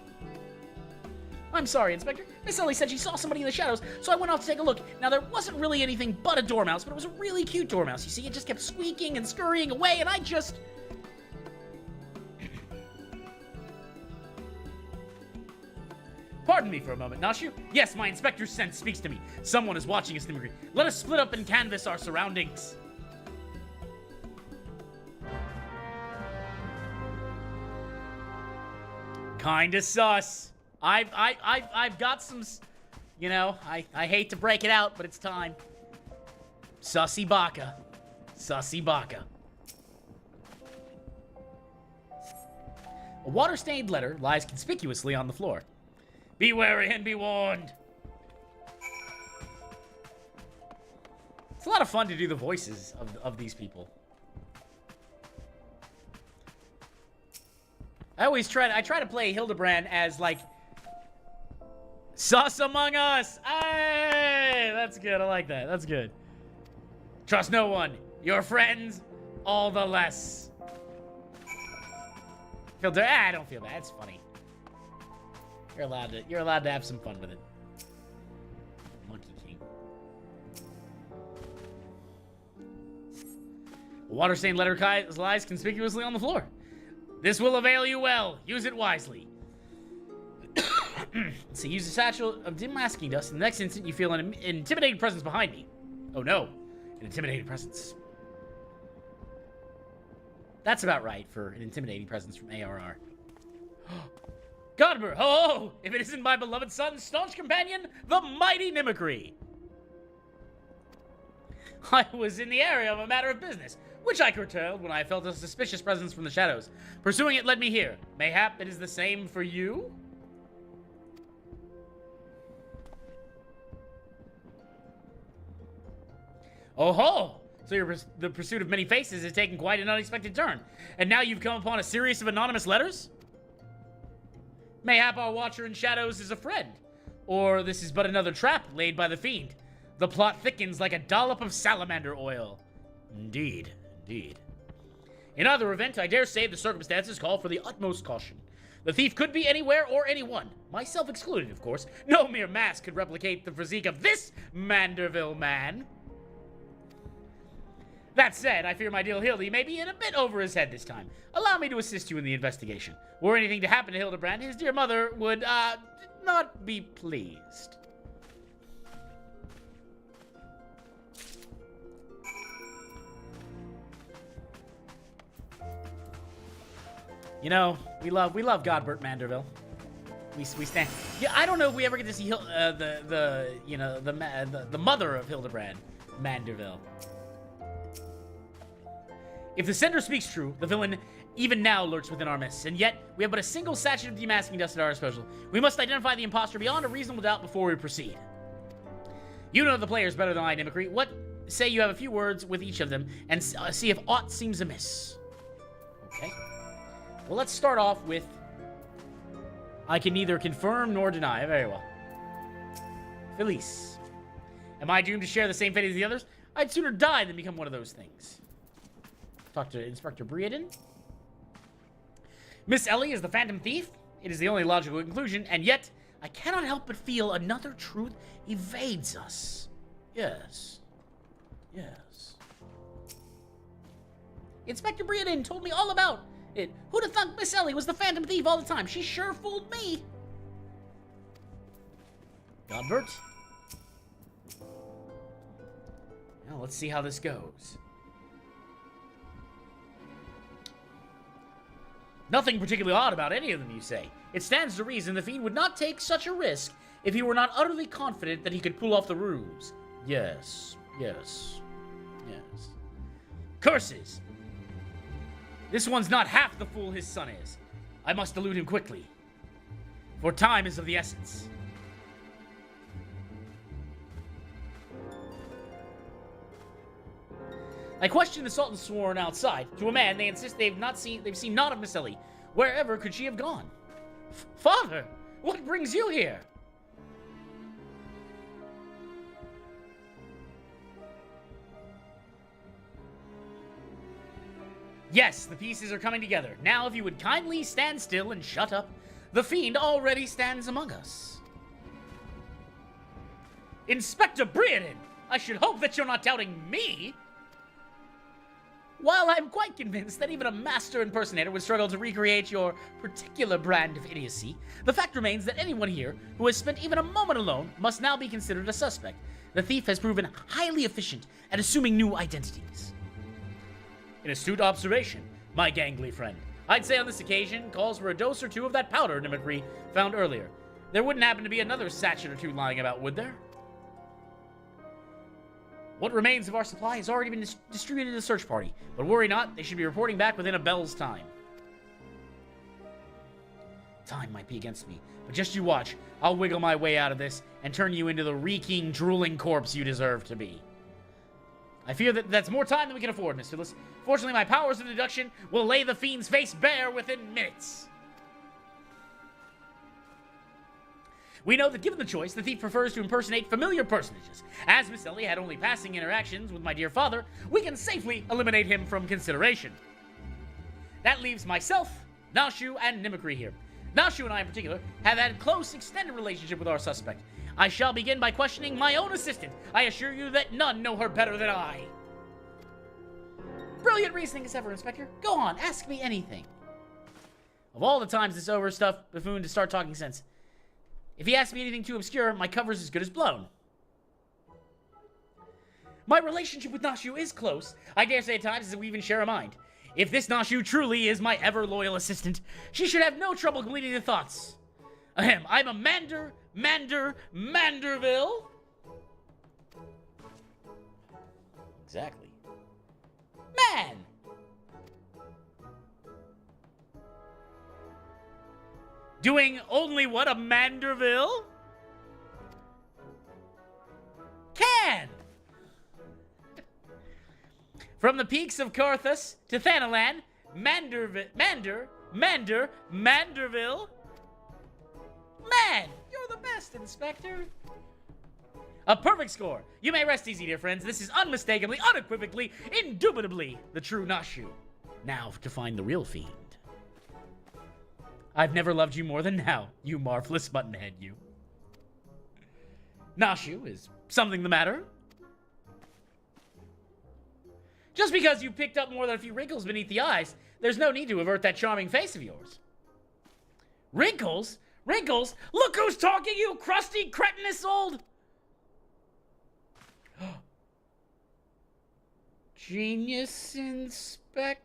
I'm sorry, Inspector. Miss Ellie said she saw somebody in the shadows, so I went off to take a look. Now, there wasn't really anything but a dormouse, but it was a really cute dormouse. You see, it just kept squeaking and scurrying away, and I just... Pardon me for a moment, Nashu. Yes, my inspector's sense speaks to me. Someone is watching us, Nimagri. Let us split up and canvass our surroundings. Kinda sus. I've got some, you know, I hate to break it out, but it's time. Sussy Baka. Sussy Baka. A water-stained letter lies conspicuously on the floor. Be wary and be warned. It's a lot of fun to do the voices of these people. I try to play Hildibrand as, like, sus among us. Hey, that's good. I like that. That's good. Trust no one. Your friends all the less. Feel dirty? I don't feel bad. It's funny. You're allowed to have some fun with it. Monkey King. A water-stained letter lies conspicuously on the floor. This will avail you well. Use it wisely. So use a satchel of dim masking dust. In the next instant, you feel an intimidating presence behind me. Oh no, an intimidating presence. That's about right for an intimidating presence from ARR. Godber, oh, if it isn't my beloved son, staunch companion, the mighty Mimicry. I was in the area of a matter of business, which I curtailed when I felt a suspicious presence from the shadows. Pursuing it led me here. Mayhap it is the same for you? Oh ho! So the pursuit of many faces has taken quite an unexpected turn. And now you've come upon a series of anonymous letters? Mayhap our watcher in shadows is a friend. Or this is but another trap laid by the fiend. The plot thickens like a dollop of salamander oil. Indeed, indeed. In either event, I dare say the circumstances call for the utmost caution. The thief could be anywhere or anyone. Myself excluded, of course. No mere mask could replicate the physique of this Manderville man. That said, I fear my dear Hildy may be in a bit over his head this time. Allow me to assist you in the investigation. Were anything to happen to Hildibrand, his dear mother would, not be pleased. You know, we love Godbert Manderville. We stand. Yeah, I don't know if we ever get to see the mother of Hildibrand Manderville. If the sender speaks true, the villain even now lurks within our midst, and yet we have but a single sachet of demasking dust at our disposal. We must identify the imposter beyond a reasonable doubt before we proceed. You know the players better than I, Mimicry. What say you have a few words with each of them and see if aught seems amiss? Okay. Well, let's start off with I can neither confirm nor deny. Very well. Felice. Am I doomed to share the same fate as the others? I'd sooner die than become one of those things. Talk to Inspector Breeden. Miss Ellie is the Phantom Thief. It is the only logical conclusion, and yet I cannot help but feel another truth evades us. Yes. Yes. Inspector Breeden told me all about it. Who'd have thought Miss Ellie was the Phantom Thief all the time? She sure fooled me. Godbert. Now let's see how this goes. Nothing particularly odd about any of them, you say. It stands to reason the fiend would not take such a risk if he were not utterly confident that he could pull off the ruse. Yes, yes, yes. Curses! This one's not half the fool his son is. I must elude him quickly, for time is of the essence. I question the Sultan sworn outside. To a man, they insist they've seen naught of Miss Ellie. Wherever could she have gone? Father, what brings you here? Yes, the pieces are coming together. Now, if you would kindly stand still and shut up, the fiend already stands among us. Inspector Breeden, I should hope that you're not doubting me. While I'm quite convinced that even a master impersonator would struggle to recreate your particular brand of idiocy, the fact remains that anyone here who has spent even a moment alone must now be considered a suspect. The thief has proven highly efficient at assuming new identities. An astute observation, my gangly friend. I'd say on this occasion calls for a dose or two of that powder Mimicry found earlier. There wouldn't happen to be another sachet or two lying about, would there? What remains of our supply has already been distributed to the search party, but worry not, they should be reporting back within a bell's time. Time might be against me, but just you watch. I'll wiggle my way out of this and turn you into the reeking, drooling corpse you deserve to be. I fear that that's more time than we can afford, Mr. Liss. Fortunately, my powers of deduction will lay the fiend's face bare within minutes. We know that given the choice, the thief prefers to impersonate familiar personages. As Miss Ellie had only passing interactions with my dear father, we can safely eliminate him from consideration. That leaves myself, Nashu, and Mimicry here. Nashu and I in particular have had a close, extended relationship with our suspect. I shall begin by questioning my own assistant. I assure you that none know her better than I. Brilliant reasoning as ever, Inspector. Go on, ask me anything. Of all the times this overstuffed buffoon to start talking sense, if he asks me anything too obscure, my cover's as good as blown. My relationship with Nashu is close. I dare say at times that we even share a mind. If this Nashu truly is my ever-loyal assistant, she should have no trouble completing the thoughts. Ahem, I'm a Manderville. Exactly. Man! Doing only what a Manderville can! From the peaks of Carthus to Thanalan, Manderville. Man, you're the best, Inspector. A perfect score. You may rest easy, dear friends. This is unmistakably, unequivocally, indubitably the true Nashu. Now to find the real fiend. I've never loved you more than now, you marvelous buttonhead, you. Nashu, is something the matter? Just because you picked up more than a few wrinkles beneath the eyes, there's no need to avert that charming face of yours. Wrinkles? Wrinkles? Look who's talking, you crusty, cretinous old... Genius Inspector?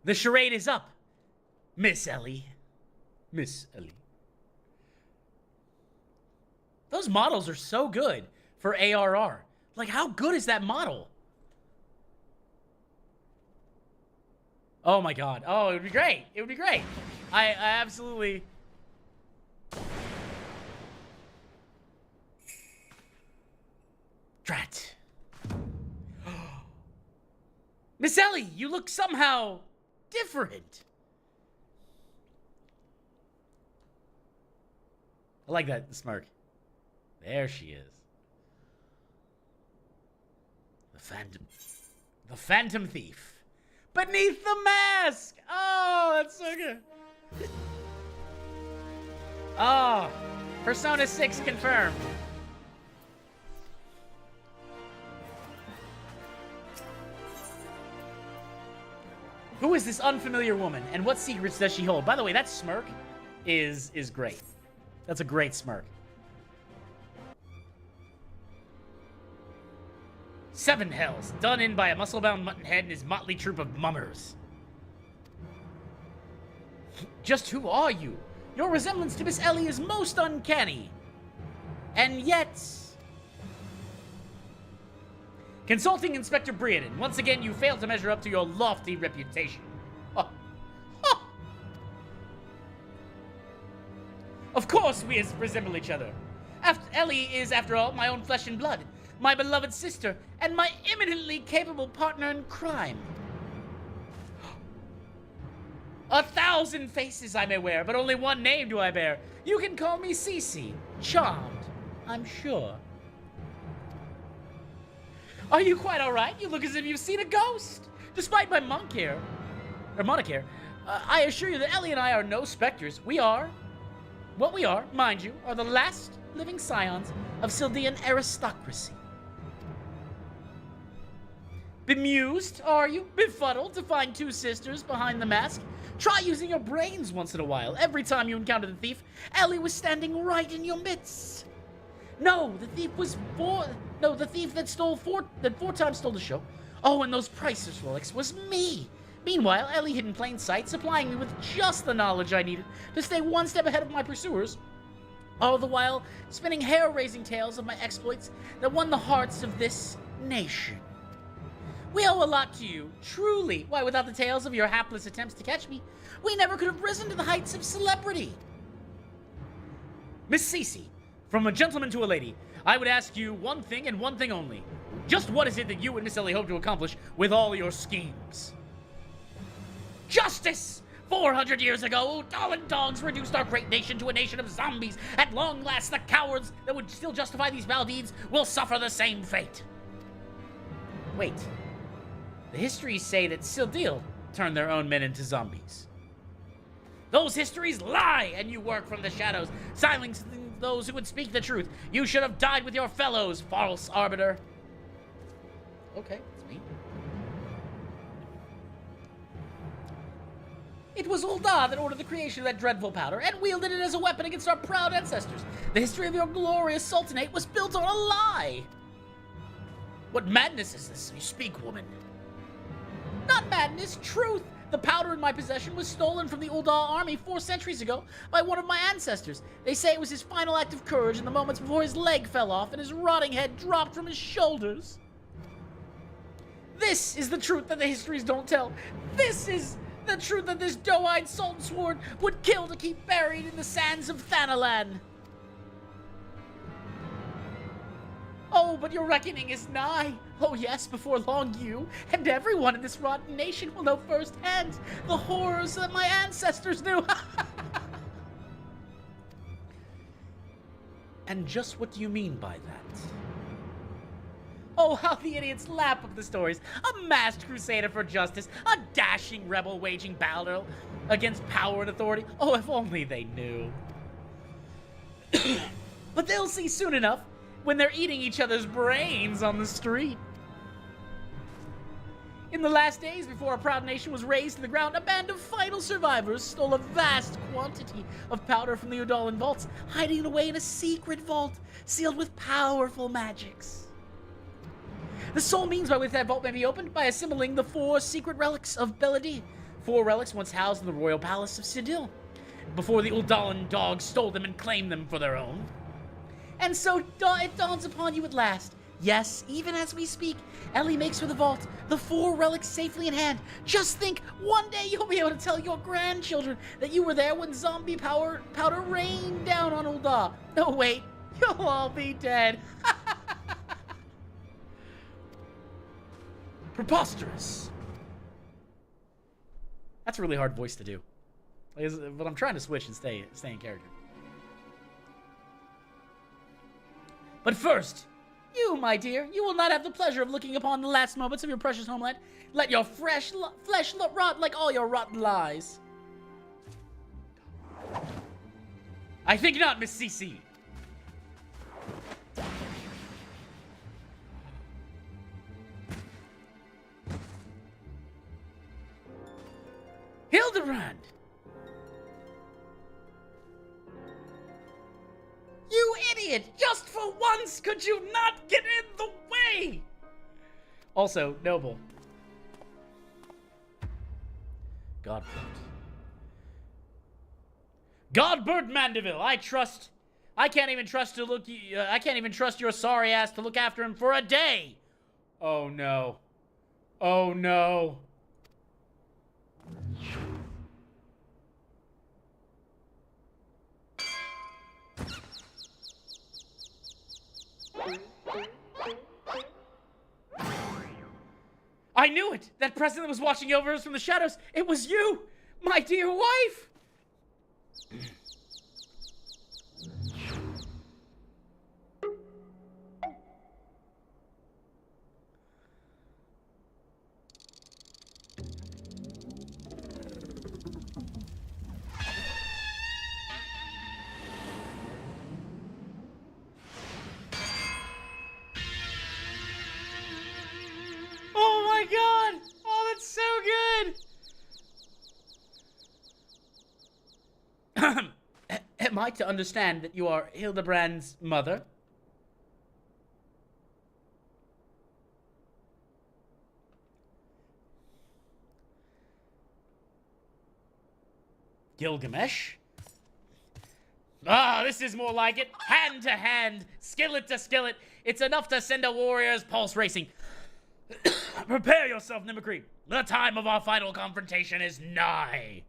The charade is up, Miss Ellie. Miss Ellie. Those models are so good for ARR. Like, how good is that model? Oh my god. Oh, it would be great. It would be great. I absolutely... Drat. Miss Ellie, you look somehow different. I like that smirk. There she is. The Phantom Thief. Beneath the mask! Oh, that's so good. Oh, Persona 6 confirmed. Who is this unfamiliar woman, and what secrets does she hold? By the way, that smirk is great. That's a great smirk. 7 hells, done in by a muscle-bound muttonhead and his motley troop of mummers. Just who are you? Your resemblance to Miss Ellie is most uncanny. And yet... Consulting Inspector Briaden, once again you failed to measure up to your lofty reputation. Oh. Oh. Of course we resemble each other. Ellie is, after all, my own flesh and blood, my beloved sister, and my eminently capable partner in crime. 1,000 faces I may wear, but only one name do I bear. You can call me Cece. Charmed, I'm sure. Are you quite all right? You look as if you've seen a ghost. Despite my monk hair, I assure you that Ellie and I are no specters. What we are, mind you, are the last living scions of Sildian aristocracy. Bemused, are you? Befuddled to find 2 sisters behind the mask? Try using your brains once in a while. Every time you encountered the thief, Ellie was standing right in your midst. No, the thief that 4 times stole the show. Oh, and those priceless relics was me. Meanwhile, Ellie hid in plain sight, supplying me with just the knowledge I needed to stay one step ahead of my pursuers. All the while, spinning hair-raising tales of my exploits that won the hearts of this nation. We owe a lot to you, truly. Why, without the tales of your hapless attempts to catch me, we never could have risen to the heights of celebrity. Miss Cece, from a gentleman to a lady, I would ask you one thing and one thing only. Just what is it that you and Miss Ellie hope to accomplish with all your schemes? Justice! 400 years ago, Udallan dogs reduced our great nation to a nation of zombies. At long last, the cowards that would still justify these foul deeds will suffer the same fate. Wait. The histories say that Sildil turned their own men into zombies. Those histories lie, and you work from the shadows, silencing those who would speak the truth. You should have died with your fellows, false arbiter. Okay, it's me. It was Ul'dah that ordered the creation of that dreadful powder and wielded it as a weapon against our proud ancestors. The history of your glorious sultanate was built on a lie. What madness is this you speak, woman? Not madness, truth. The powder in my possession was stolen from the Ul'dah army 4 centuries ago by one of my ancestors. They say it was his final act of courage in the moments before his leg fell off and his rotting head dropped from his shoulders. This is the truth that the histories don't tell. This is the truth that this doe-eyed sultan sword would kill to keep buried in the sands of Thanalan. Oh, but your reckoning is nigh. Oh yes, before long you and everyone in this rotten nation will know firsthand the horrors that my ancestors knew. And just what do you mean by that? Oh, how the idiots lap up the stories. A masked crusader for justice, a dashing rebel waging battle against power and authority. Oh, if only they knew. But they'll see soon enough when they're eating each other's brains on the street. In the last days before our proud nation was razed to the ground, a band of final survivors stole a vast quantity of powder from the Udallan vaults, hiding it away in a secret vault sealed with powerful magics. The sole means by which that vault may be opened by assimilating the 4 secret relics of Beladi. 4 relics once housed in the royal palace of Sidil, before the Udallan dogs stole them and claimed them for their own. And so it dawns upon you at last. Yes, even as we speak, Ellie makes for the vault, the 4 relics safely in hand. Just think, one day you'll be able to tell your grandchildren that you were there when zombie powder rained down on Ul'dah. No, wait, you'll all be dead. Preposterous. That's a really hard voice to do. But I'm trying to switch and stay in character. But first, you, my dear, you will not have the pleasure of looking upon the last moments of your precious homeland. Let your flesh rot like all your rotten lies. I think not, Miss Cece. Hildibrand! You idiot! Just for once, could you not get in the way? Also, noble. Godbert. Godbert Mandeville, I can't even trust your sorry ass to look after him for a day. Oh no. Oh no. I knew it! That presence that was watching over us from the shadows! It was you! My dear wife! Oh my god! Oh, that's so good! Am I to understand that you are Hildibrand's mother? Gilgamesh? Ah, this is more like it. Hand to hand, skillet to skillet. It's enough to send a warrior's pulse racing. Prepare yourself, Nimicree. The time of our final confrontation is nigh.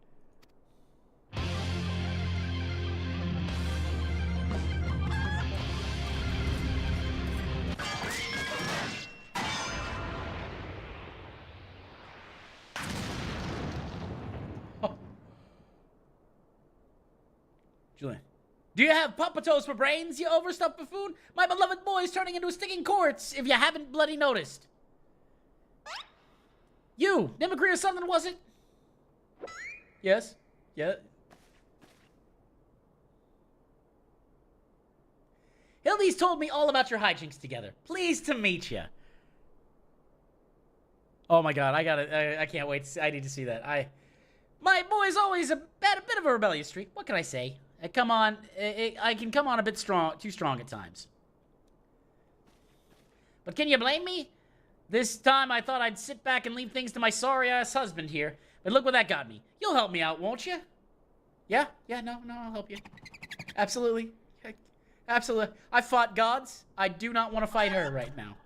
Julian. Do you have puppetos for brains, you overstuffed buffoon? My beloved boy is turning into a sticking corpse, if you haven't bloody noticed. You, Nimagri or something, was it? Yes. Yeah. Hildy's told me all about your hijinks together. Pleased to meet you. Oh my god, I can't wait. I need to see that. My boy's always a bit of a rebellious streak. What can I say? I can come on a bit too strong at times. But can you blame me? This time I thought I'd sit back and leave things to my sorry-ass husband here. But look what that got me. You'll help me out, won't you? Yeah, no, I'll help you. Absolutely. Absolutely. I fought gods. I do not want to fight her right now.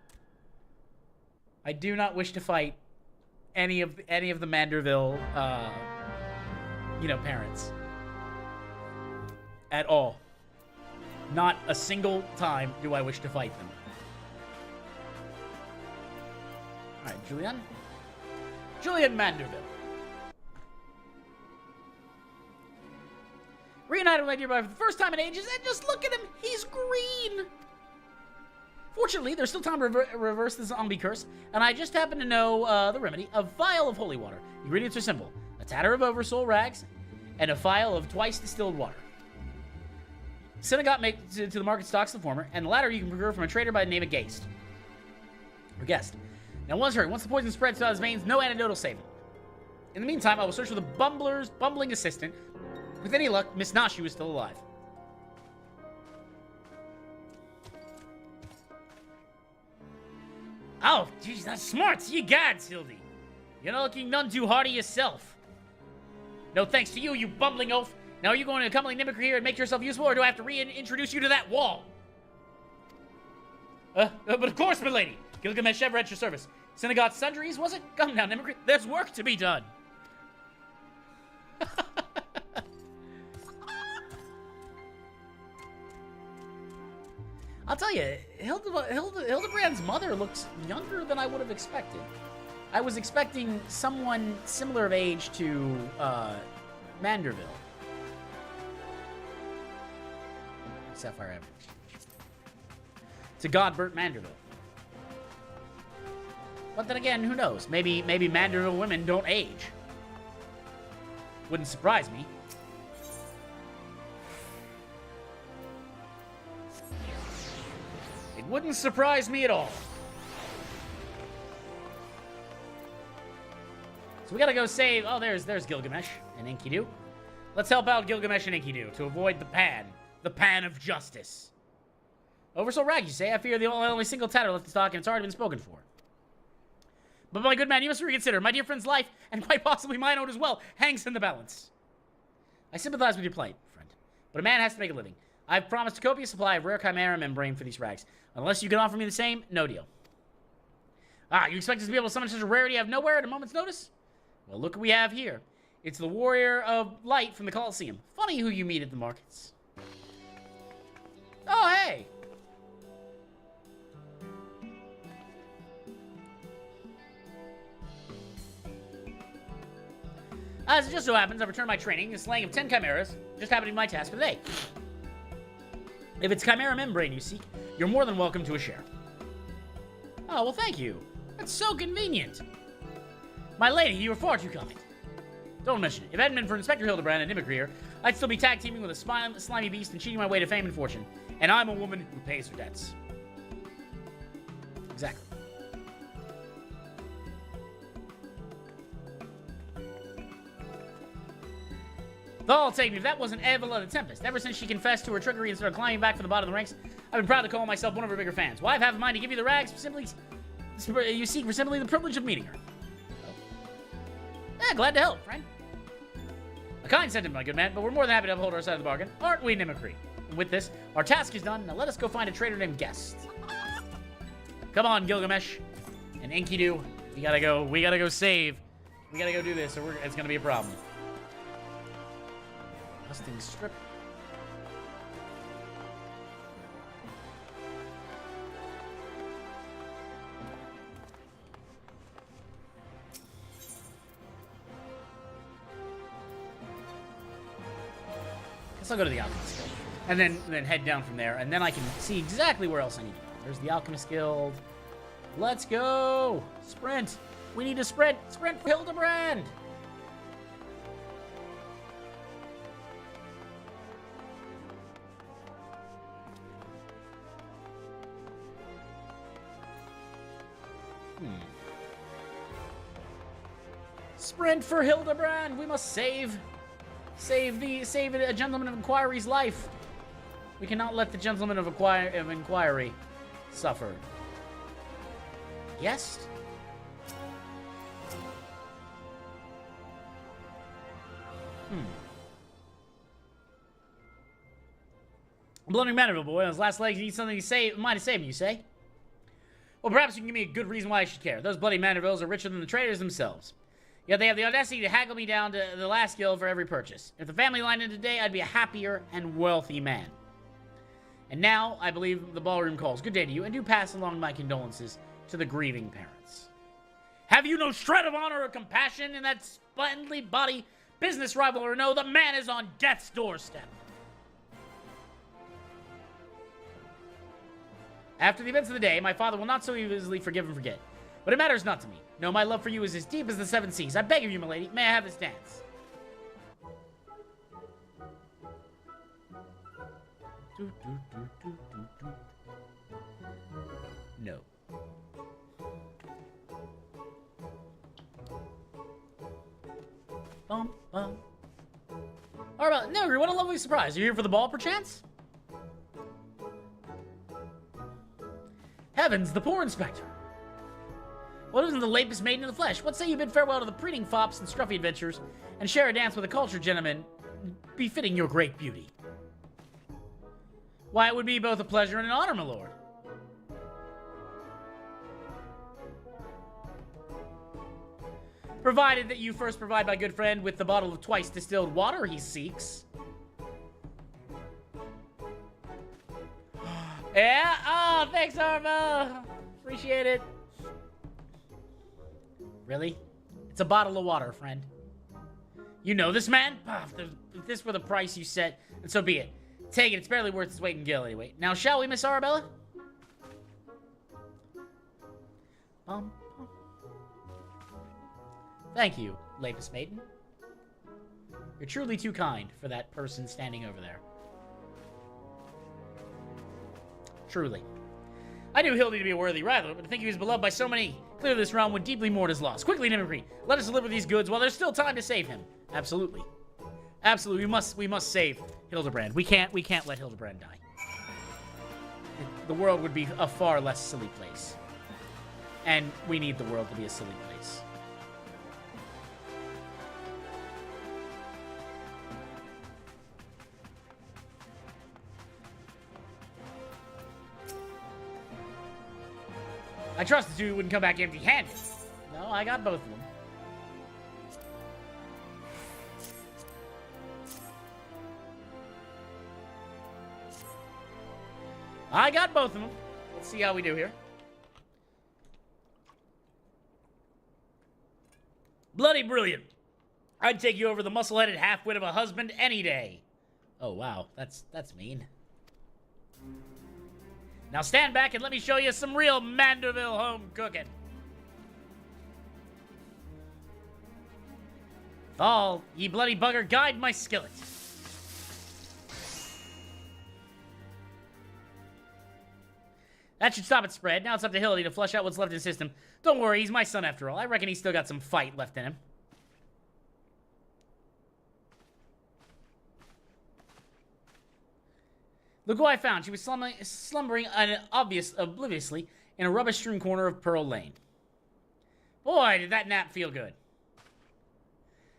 I do not wish to fight any of the Manderville, parents. At all. Not a single time do I wish to fight them. Alright, Julian. Julian Manderville. Reunited with my dear boy for the first time in ages, and just look at him, he's green! Fortunately, there's still time to reverse the zombie curse, and I just happen to know the remedy. A vial of holy water. The ingredients are simple. A tatter of oversoul rags, and a vial of twice distilled water. Synagogue make to the market stocks the former, and the latter you can procure from a trader by the name of Geist. Or Guest. Now, once the poison spreads throughout his veins, no antidote will save him. In the meantime, I will search for the bumbling assistant. With any luck, Miss Nashu is still alive. Oh, geez, that's smart. Ye gods, Hildy. You're not looking none too hardy yourself. No thanks to you, you bumbling oaf. Now are you going to accompany Nimicry here and make yourself useful, or do I have to reintroduce you to that wall? But of course, milady. Gilgamesh ever at your service. Synagogue sundries, was it? Come now, Nimicry. There's work to be done. I'll tell you, Hildibrand's mother looks younger than I would have expected. I was expecting someone similar of age to Manderville. Sapphire Avenue. To Godbert Manderville. But then again, who knows? Maybe Manderville women don't age. Wouldn't surprise me. It wouldn't surprise me at all. So we gotta go save... Oh, there's Gilgamesh and Enkidu. Let's help out Gilgamesh and Enkidu to avoid the pan. The pan of justice. Oversoul rag, you say? I fear the only single tatter left in stock, and it's already been spoken for. But my good man, you must reconsider. My dear friend's life, and quite possibly mine own as well, hangs in the balance. I sympathize with your plight, friend. But a man has to make a living. I've promised a copious supply of rare chimera membrane for these rags. Unless you can offer me the same, no deal. Ah, you expect us to be able to summon such a rarity out of nowhere at a moment's notice? Well, look what we have here. It's the warrior of light from the Colosseum. Funny who you meet at the markets. Oh, hey! As it just so happens, I've returned my training. The slaying of 10 chimeras just happened to be my task for the day. If it's chimera membrane you seek, you're more than welcome to a share. Oh, well, thank you. That's so convenient. My lady, you were far too kind. Don't mention it. If it hadn't been for Inspector Hildibrand and Nimicry here, I'd still be tag teaming with a slimy beast and cheating my way to fame and fortune. And I'm a woman who pays her debts. Exactly. Though I'll take me, if that wasn't Evelyn the Tempest. Ever since she confessed to her trickery and started climbing back from the bottom of the ranks, I've been proud to call myself one of her bigger fans. Well, I've had in mind to give you the rags simply you seek for simply the privilege of meeting her. Yeah, glad to help, friend. A kind sentiment, my good man, but we're more than happy to uphold our side of the bargain. Aren't we, Nimicry? And with this, our task is done. Now let us go find a trader named Guest. Come on, Gilgamesh. And Enkidu, we gotta go save. We gotta go do this, or it's gonna be a problem. Rusting strip. Guess I'll go to the Alchemist Guild. And then head down from there, and then I can see exactly where else I need to go. There's the Alchemist Guild. Let's go! Sprint! We need to sprint! Sprint for Hildibrand! Sprint for Hildibrand! We must save a Gentleman of Enquiry's life. We cannot let the Gentleman of Enquiry suffer. Yes? Bloody Manderville boy, on his last legs, needs something to say. Might have saved him, you say? Well, perhaps you can give me a good reason why I should care. Those bloody Mandervilles are richer than the traders themselves. Yet they have the audacity to haggle me down to the last guild for every purchase. If the family line ended today, I'd be a happier and wealthy man. And now, I believe the ballroom calls. Good day to you, and do pass along my condolences to the grieving parents. Have you no shred of honor or compassion in that splendidly body business rival, or no, the man is on death's doorstep. After the events of the day, my father will not so easily forgive and forget. But it matters not to me. No, my love for you is as deep as the seven seas. I beg of you, milady, may I have this dance? No. Bum, bum. Alright, no, what a lovely surprise. Are you here for the ball, perchance? Heavens, the poor inspector. What isn't the lapis maiden in the flesh? What say you bid farewell to the preening fops and scruffy adventures, and share a dance with a cultured gentleman befitting your great beauty? Why, it would be both a pleasure and an honor, my lord. Provided that you first provide my good friend with the bottle of twice distilled water he seeks. Yeah? Oh, thanks, Arma. Appreciate it. Really? It's a bottle of water, friend. You know this man? If this were the price you set, then so be it. Take it. It's barely worth its weight in gill anyway. Now, shall we, Miss Arabella? Thank you, Lapis Maiden. You're truly too kind for that person standing over there. Truly. I knew Hildy to be a worthy rival, but to think he was beloved by so many, clearly this realm would deeply mourn his loss. Quickly, Nimicry, let us deliver these goods while there's still time to save him. Absolutely. Absolutely, we must save Hildibrand. We can't let Hildibrand die. The world would be a far less silly place. And we need the world to be a silly place. I trusted you wouldn't come back empty-handed. No, I got both of them. I got both of them. Let's see how we do here. Bloody brilliant. I'd take you over the muscle-headed half-wit of a husband any day. Oh, wow. That's mean. Now stand back and let me show you some real Manderville home cooking. Thal, ye bloody bugger, guide my skillet. That should stop it, spread. Now it's up to Hildy to flush out what's left in his system. Don't worry, he's my son after all. I reckon he's still got some fight left in him. Look who I found. She was slumbering obliviously in a rubbish-strewn corner of Pearl Lane. Boy, did that nap feel good.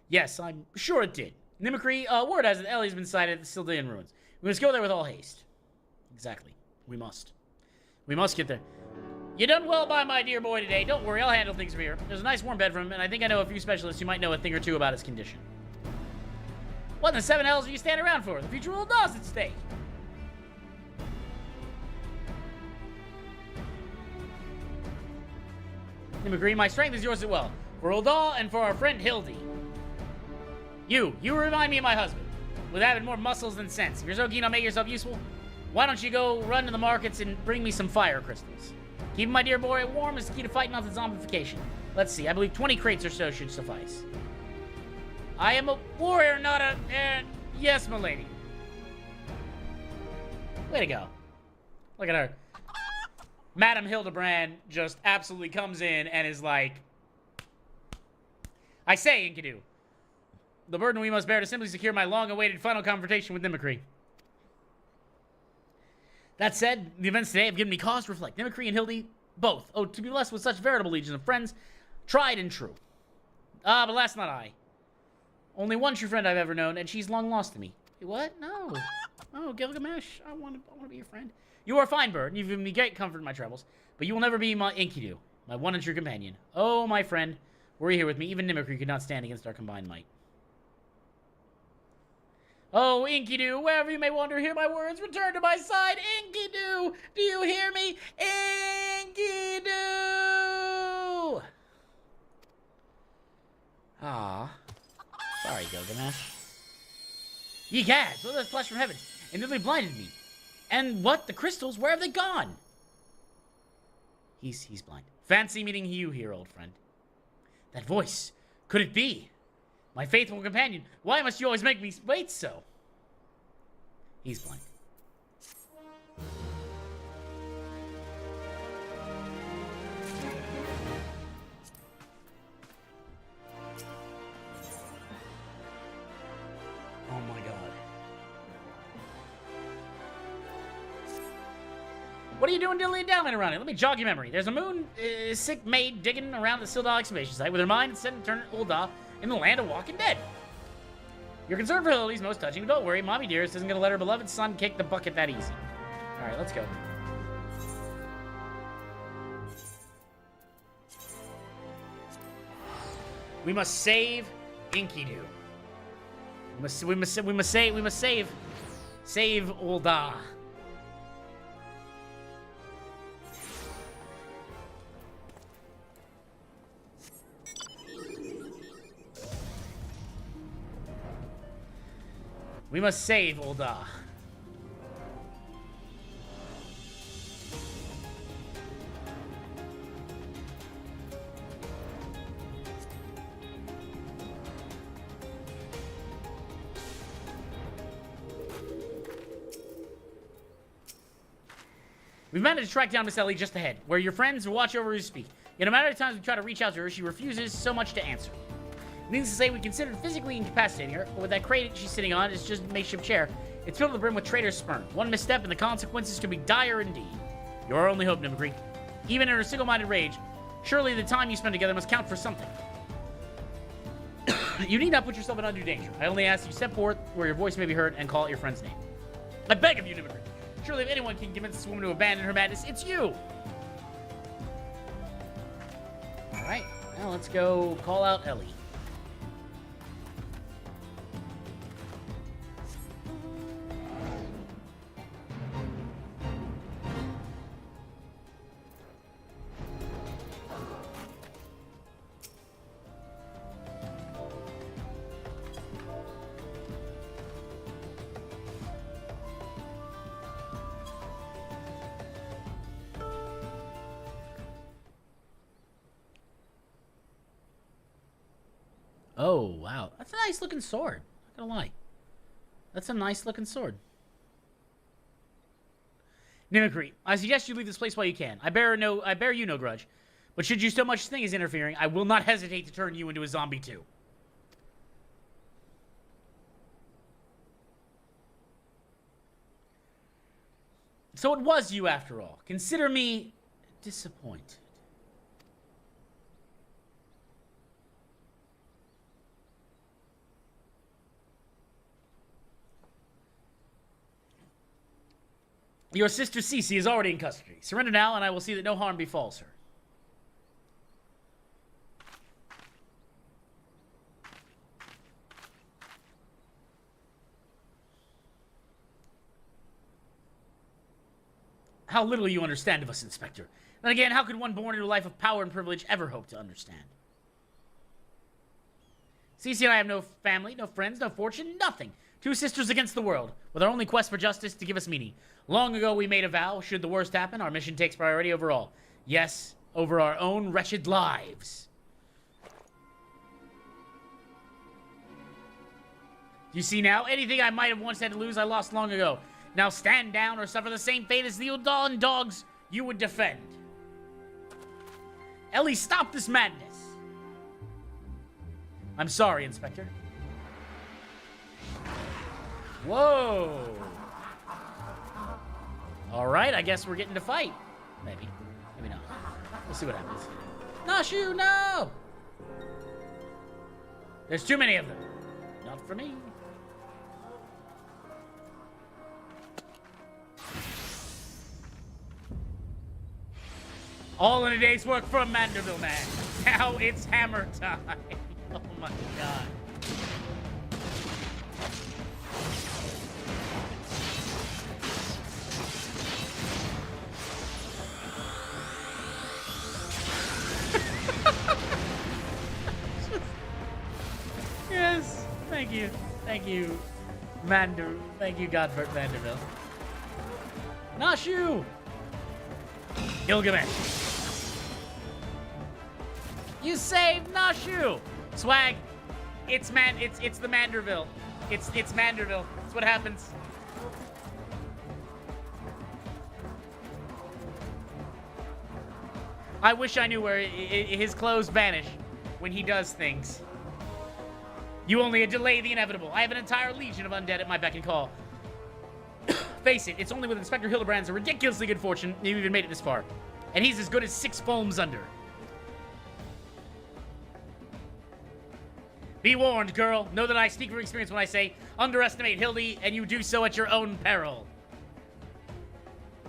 Yes, I'm sure it did. Nimicry, word has it Ellie's been sighted at the Sildian ruins. We must go there with all haste. Exactly. We must. We must get there. You done well by my dear boy today. Don't worry, I'll handle things from here. There's a nice warm bed for him, and I think I know a few specialists who might know a thing or two about his condition. What in the seven hells are you standing around for? The future will does at stake. Nimicry, my strength is yours as well. For Uldaw and for our friend Hildy. You remind me of my husband. with having more muscles than sense. If you're so keen on making yourself useful, why don't you go run to the markets and bring me some fire crystals? Keeping my dear boy warm is the key to fighting off the zombification. Let's see, I believe 20 crates or so should suffice. I am a warrior, not a... yes, milady. Way to go. Look at her. Madam Hildibrand just absolutely comes in and is like... I say, Enkidu, the burden we must bear to simply secure my long-awaited final confrontation with Mimicry. That said, the events today have given me cause to reflect. Mimicry and Hildy, both, oh, to be blessed with such veritable legions of friends, tried and true. But last not I. Only one true friend I've ever known, and she's long lost to me. What? No. Oh, Gilgamesh, I want to be your friend. You are a fine bird, and you've given me great comfort in my troubles, but you will never be my Enkidu, my one and true companion. Oh, my friend, were you here with me, even Mimicry could not stand against our combined might. Oh, Enkidu, wherever you may wander, hear my words, return to my side. Enkidu, do you hear me? Enkidu! Ah, sorry, Gilgamesh. Ye gads, what is flesh from heaven? And nearly blinded me. And what? The crystals? Where have they gone? He's blind. Fancy meeting you here, old friend. That voice. Could it be? My faithful companion. Why must you always make me wait so? He's blind. Oh my god. What are you doing dilly-dallying around here? Let me jog your memory. There's a moon sick maid digging around the Sildar excavation site with her mind set and turned Ulda in the land of walking dead. Your concern for Lily's most touching. Don't worry, Mommy Dearest isn't going to let her beloved son kick the bucket that easy. Alright, let's go. We must save Enkidu. We must save Ulda. We must save Ulda. We've managed to track down Miss Ellie just ahead, where your friends will watch over her speak. Yet no matter the times we try to reach out to her, she refuses so much to answer. Needless to say, we considered physically incapacitating her, but with that crate she's sitting on, it's just a makeshift chair. It's filled to the brim with traitor's sperm. One misstep and the consequences could be dire indeed. You're our only hope, Mimicry. Even in her single-minded rage, surely the time you spend together must count for something. You need not put yourself in undue danger. I only ask you step forth where your voice may be heard and call out your friend's name. I beg of you, Mimicry. Surely if anyone can convince this woman to abandon her madness, it's you! Alright, now let's go call out Ellie. Oh, wow. That's a nice looking sword. Not gonna lie. That's a nice looking sword. Mimicry, I suggest you leave this place while you can. I bear you no grudge. But should you so much think as interfering, I will not hesitate to turn you into a zombie too. So it was you after all. Consider me disappointed. Your sister Cece is already in custody. Surrender now, and I will see that no harm befalls her. How little you understand of us, Inspector. Then again, how could one born into a life of power and privilege ever hope to understand? Cece and I have no family, no friends, no fortune, nothing. Two sisters against the world, with our only quest for justice to give us meaning. Long ago we made a vow, should the worst happen, our mission takes priority over all. Yes, over our own wretched lives. You see now, anything I might have once had to lose, I lost long ago. Now stand down or suffer the same fate as the Udon dogs you would defend. Ellie, stop this madness. I'm sorry, Inspector. Whoa. Alright, I guess we're getting to fight. Maybe. Maybe not. We'll see what happens. Nashu, no! There's too many of them. Not for me. All in a day's work for a Manderville man. Now it's hammer time. Oh my god. Yes. Thank you. Thank you, Thank you, Godford Vanderbilt. Nashu! Gilgamesh. You saved Nashu! Swag, it's the Manderville. It's Manderville. That's what happens. I wish I knew where his clothes vanish when he does things. You only delay the inevitable. I have an entire legion of undead at my beck and call. Face it, it's only with Inspector Hildibrand's ridiculously good fortune you even made it this far. And he's as good as 6 foams under. Be warned, girl. Know that I speak from experience when I say, underestimate Hildy, and you do so at your own peril.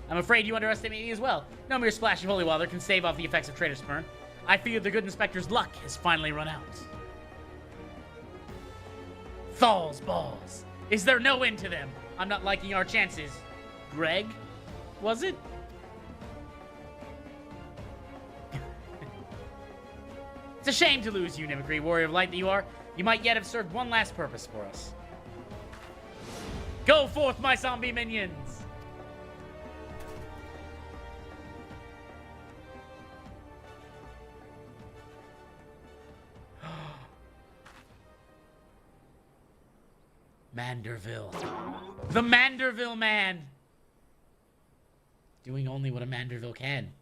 I'm afraid you underestimate me as well. No mere splash of holy water can stave off the effects of traitor spurn. I fear the good inspector's luck has finally run out. Thal's balls. Is there no end to them? I'm not liking our chances. Greg? Was it? It's a shame to lose you, Mimicry, warrior of light that you are. You might yet have served one last purpose for us. Go forth, my zombie minions! Manderville. The Manderville man! Doing only what a Manderville can.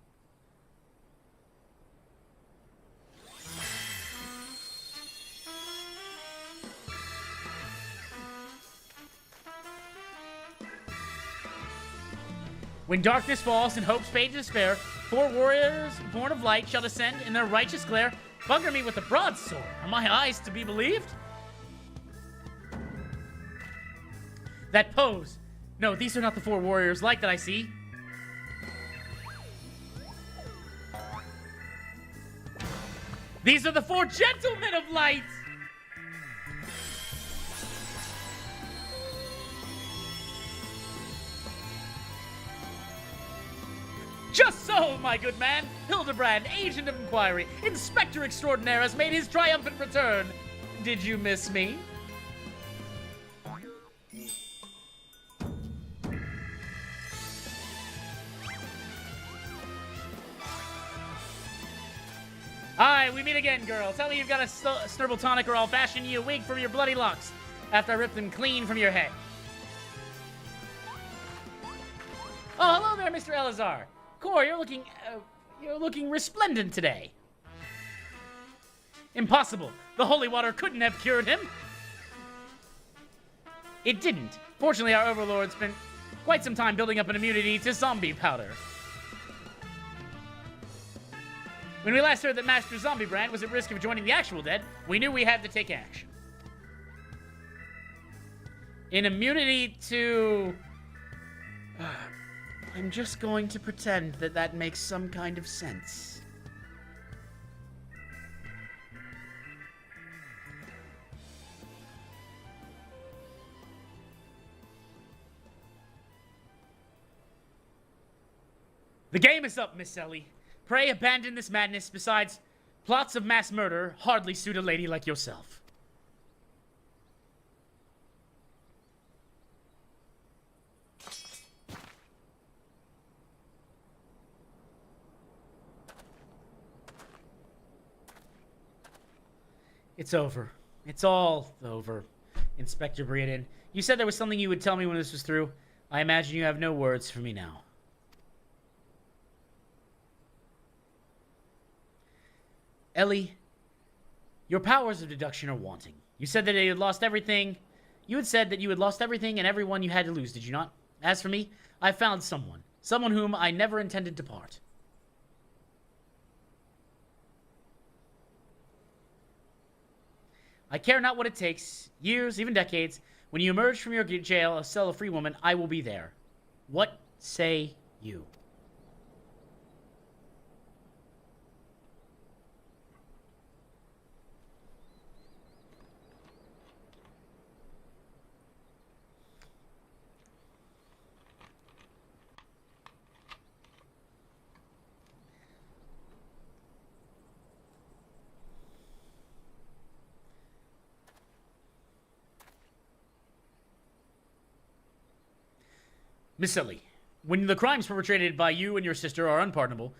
When darkness falls and hope's fade to despair, 4 warriors born of light shall descend in their righteous glare. Bugger me with a broadsword. Are my eyes to be believed? That pose. No, these are not the 4 warriors light that I see. These are the 4 gentlemen of light. Just so, my good man. Hildibrand, agent of Enquiry, Inspector Extraordinaire, has made his triumphant return. Did you miss me? Aye, we meet again, girl. Tell me you've got a snurble tonic or I'll fashion you a wig from your bloody locks after I rip them clean from your head. Oh, hello there, Mr. Elazar. Cor, you're looking resplendent today. Impossible. The holy water couldn't have cured him. It didn't. Fortunately, our overlord spent quite some time building up an immunity to zombie powder. When we last heard that Master Zombiebrand was at risk of joining the actual dead, we knew we had to take action. An immunity to... I'm just going to pretend that that makes some kind of sense. The game is up, Miss Ellie. Pray abandon this madness. Besides, plots of mass murder hardly suit a lady like yourself. It's over. It's all over. Inspector Breeden, you said there was something you would tell me when this was through. I imagine you have no words for me now. Ellie, your powers of deduction are wanting. You said that you had lost everything. You had said that you had lost everything and everyone you had to lose, did you not? As for me, I found someone. Someone whom I never intended to part. I care not what it takes, years, even decades. When you emerge from your jail, a cell, a free woman, I will be there. What say you? Miss Ellie, when the crimes perpetrated by you and your sister are unpardonable,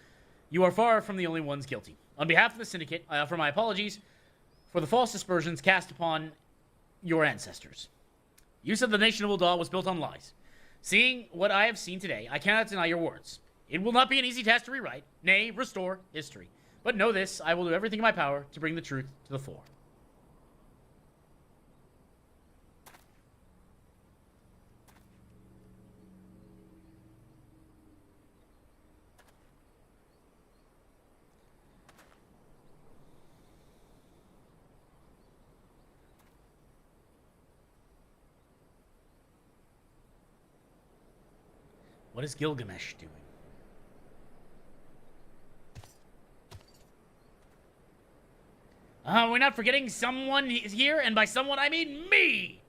you are far from the only ones guilty. On behalf of the Syndicate, I offer my apologies for the false aspersions cast upon your ancestors. You said the nation of Ul'dah was built on lies. Seeing what I have seen today, I cannot deny your words. It will not be an easy task to rewrite, nay, restore history. But know this, I will do everything in my power to bring the truth to the fore. What is Gilgamesh doing? We're not forgetting someone is here, and by someone I mean me!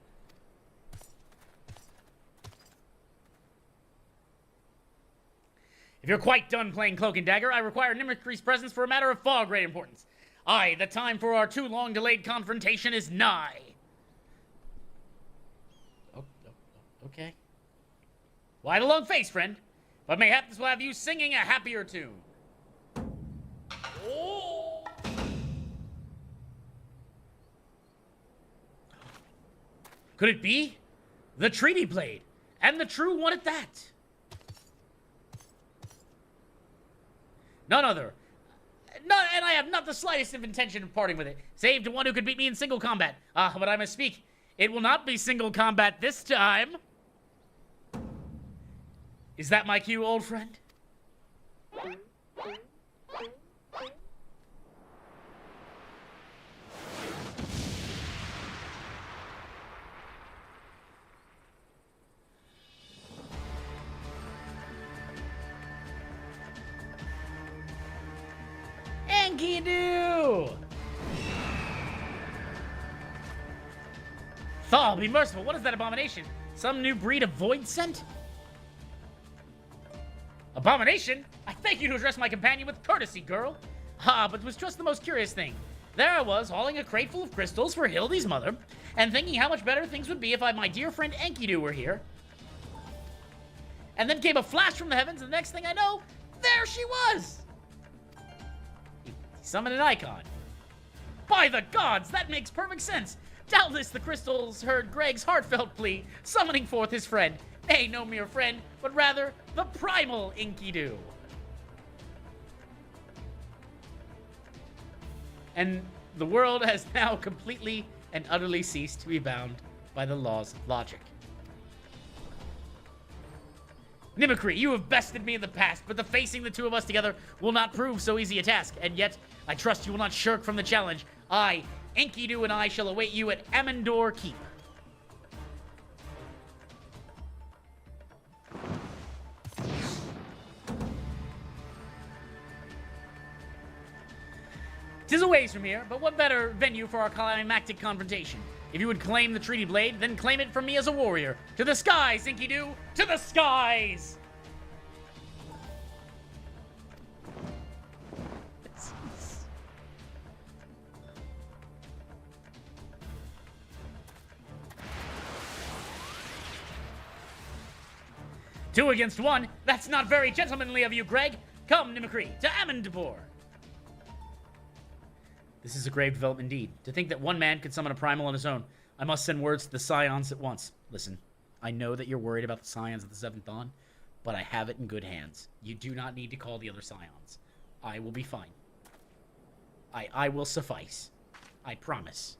If you're quite done playing Cloak and Dagger, I require Nimmerkree's presence for a matter of far great importance. Aye, the time for our too long delayed confrontation is nigh. Okay. Why the long face, friend? But mayhap this will have you singing a happier tune. Oh. Could it be? The treaty blade. And the true one at that. None other. And I have not the slightest of intention of parting with it, save to one who could beat me in single combat. But I must speak. It will not be single combat this time. Is that my cue, old friend? Enkidu! Thal, be merciful. What is that abomination? Some new breed of void scent? Abomination? I thank you to address my companion with courtesy, girl. But it was just the most curious thing. There I was, hauling a crate full of crystals for Hildy's mother, and thinking how much better things would be if my dear friend Enkidu were here. And then came a flash from the heavens, and the next thing I know, there she was! He summoned an icon. By the gods, that makes perfect sense. Doubtless the crystals heard Greg's heartfelt plea, summoning forth his friend. Nay, no mere friend, but rather the primal Enkidu. And the world has now completely and utterly ceased to be bound by the laws of logic. Nimmerkree, you have bested me in the past, but the facing the two of us together will not prove so easy a task, and yet I trust you will not shirk from the challenge. I, Enkidu, and I shall await you at Amendor Keep. 'Tis a ways from here, but what better venue for our climactic confrontation? If you would claim the treaty blade, then claim it from me as a warrior. To the skies, Enkidu! To the skies! Two against one? That's not very gentlemanly of you, Greg. Come, Nimmerkree, to Amendor. This is a grave development indeed. To think that one man could summon a primal on his own. I must send words to the Scions at once. Listen, I know that you're worried about the Scions of the Seventh Dawn, but I have it in good hands. You do not need to call the other Scions. I will be fine. I will suffice. I promise.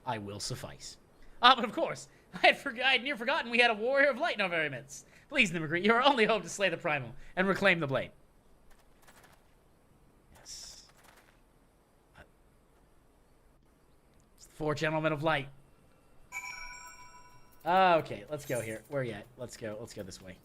I will suffice. Ah, but of course, I had near forgotten we had a warrior of light in our very midst. Please, Nimagri, your only hope to slay the primal and reclaim the blade. Yes. It's the 4 Gentlemen of Light. Okay, let's go here. Where are you at? Let's go this way.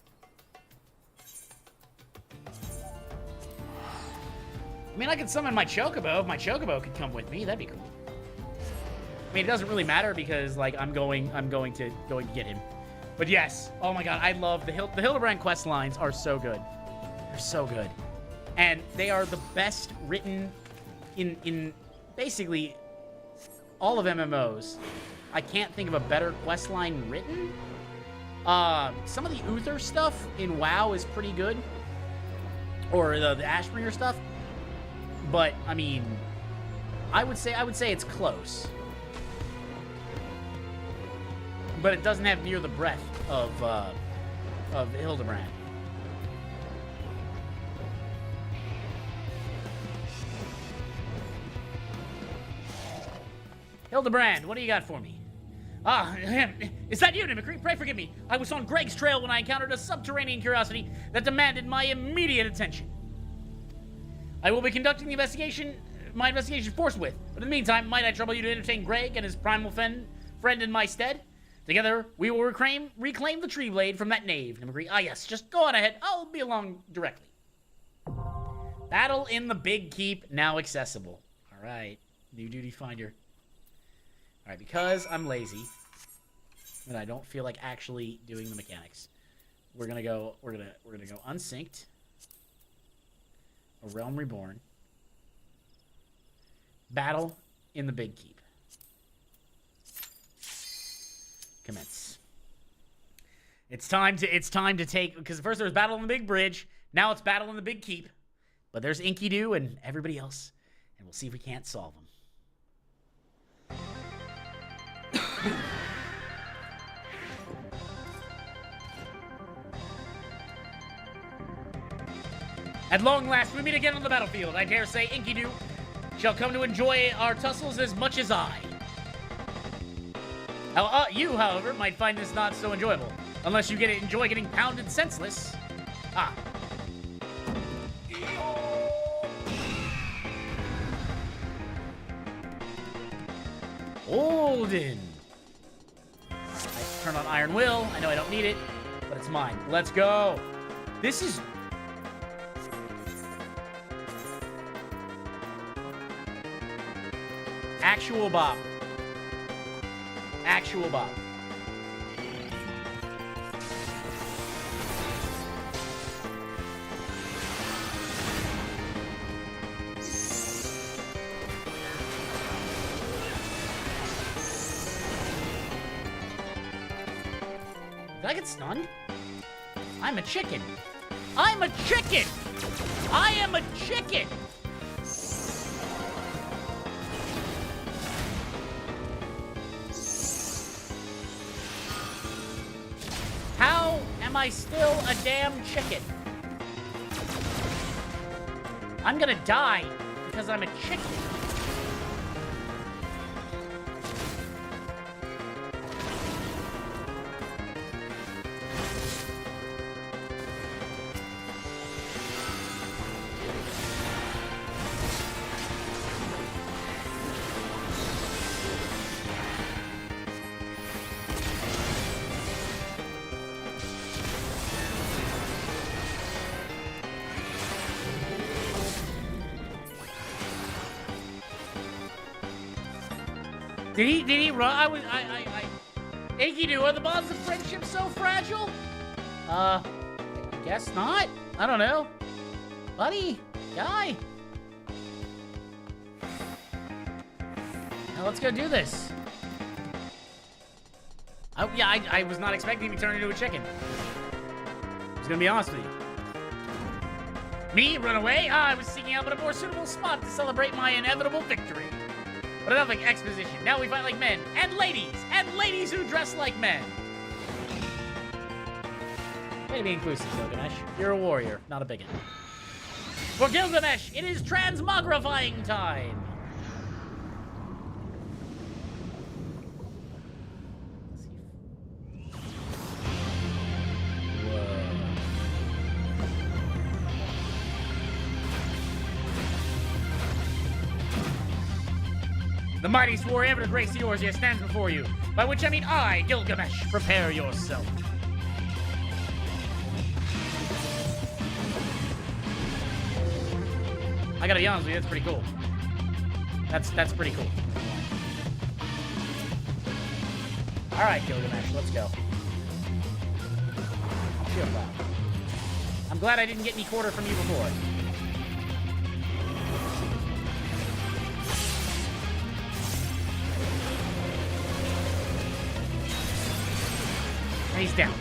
I mean, I could summon my Chocobo. If my Chocobo could come with me, that'd be cool. I mean, it doesn't really matter because, like, I'm going to get him. But yes, oh my god, I love the Hildibrand quest lines are so good. They're so good, and they are the best written in basically all of MMOs. I can't think of a better quest line written. Some of the Uther stuff in WoW is pretty good, or the Ashbringer stuff. But I mean, I would say it's close. But it doesn't have near the breadth of Hildibrand. Hildibrand, what do you got for me? Ah, is that you, Nimagri? Pray forgive me. I was on Greg's trail when I encountered a subterranean curiosity that demanded my immediate attention. I will be conducting my investigation forthwith. But in the meantime, might I trouble you to entertain Greg and his primal friend in my stead? Together, we will reclaim the tree blade from that knave, Nimagri. Ah, yes, just go on ahead. I'll be along directly. Battle in the Big Keep, now accessible. All right, new duty finder. All right, because I'm lazy and I don't feel like actually doing the mechanics, we're gonna go unsynced. A Realm Reborn. Battle in the Big Keep. Commence. It's time to take, because first there was Battle in the Big Bridge, now it's Battle in the Big Keep. But there's Enkidu and everybody else, and we'll see if we can't solve them. At long last, we meet again on the battlefield. I dare say Enkidu shall come to enjoy our tussles as much as I. You, however, might find this not so enjoyable, unless you enjoy getting pounded senseless. Ah. Olden. I turn on Iron Will. I know I don't need it, but it's mine. Let's go. This is... Actual Bob. Actual Bob. Did I get stunned? I'm a chicken. I'm a chicken! I am a chicken! How am I still a damn chicken? I'm gonna die because I'm a chicken. Did he run? Enkidu, are the bonds of friendship so fragile? I guess not. I don't know. Buddy, guy. Now let's go do this. I was not expecting to be turned into a chicken. I was gonna be honest with you. Me? Run away? Ah, I was seeking out but a more suitable spot to celebrate my inevitable victory. But enough like exposition. Now we fight like men. And ladies who dress like men. Way to be inclusive, Gilgamesh. You're a warrior, not a bigot. For Gilgamesh, it is transmogrifying time. The mighty swore ever to grace the Eorzea stands before you, by which I mean I, Gilgamesh. Prepare yourself. I gotta be honest with you, that's pretty cool. That's pretty cool. Alright, Gilgamesh, let's go. I'm glad I didn't get any quarter from you before. He's down.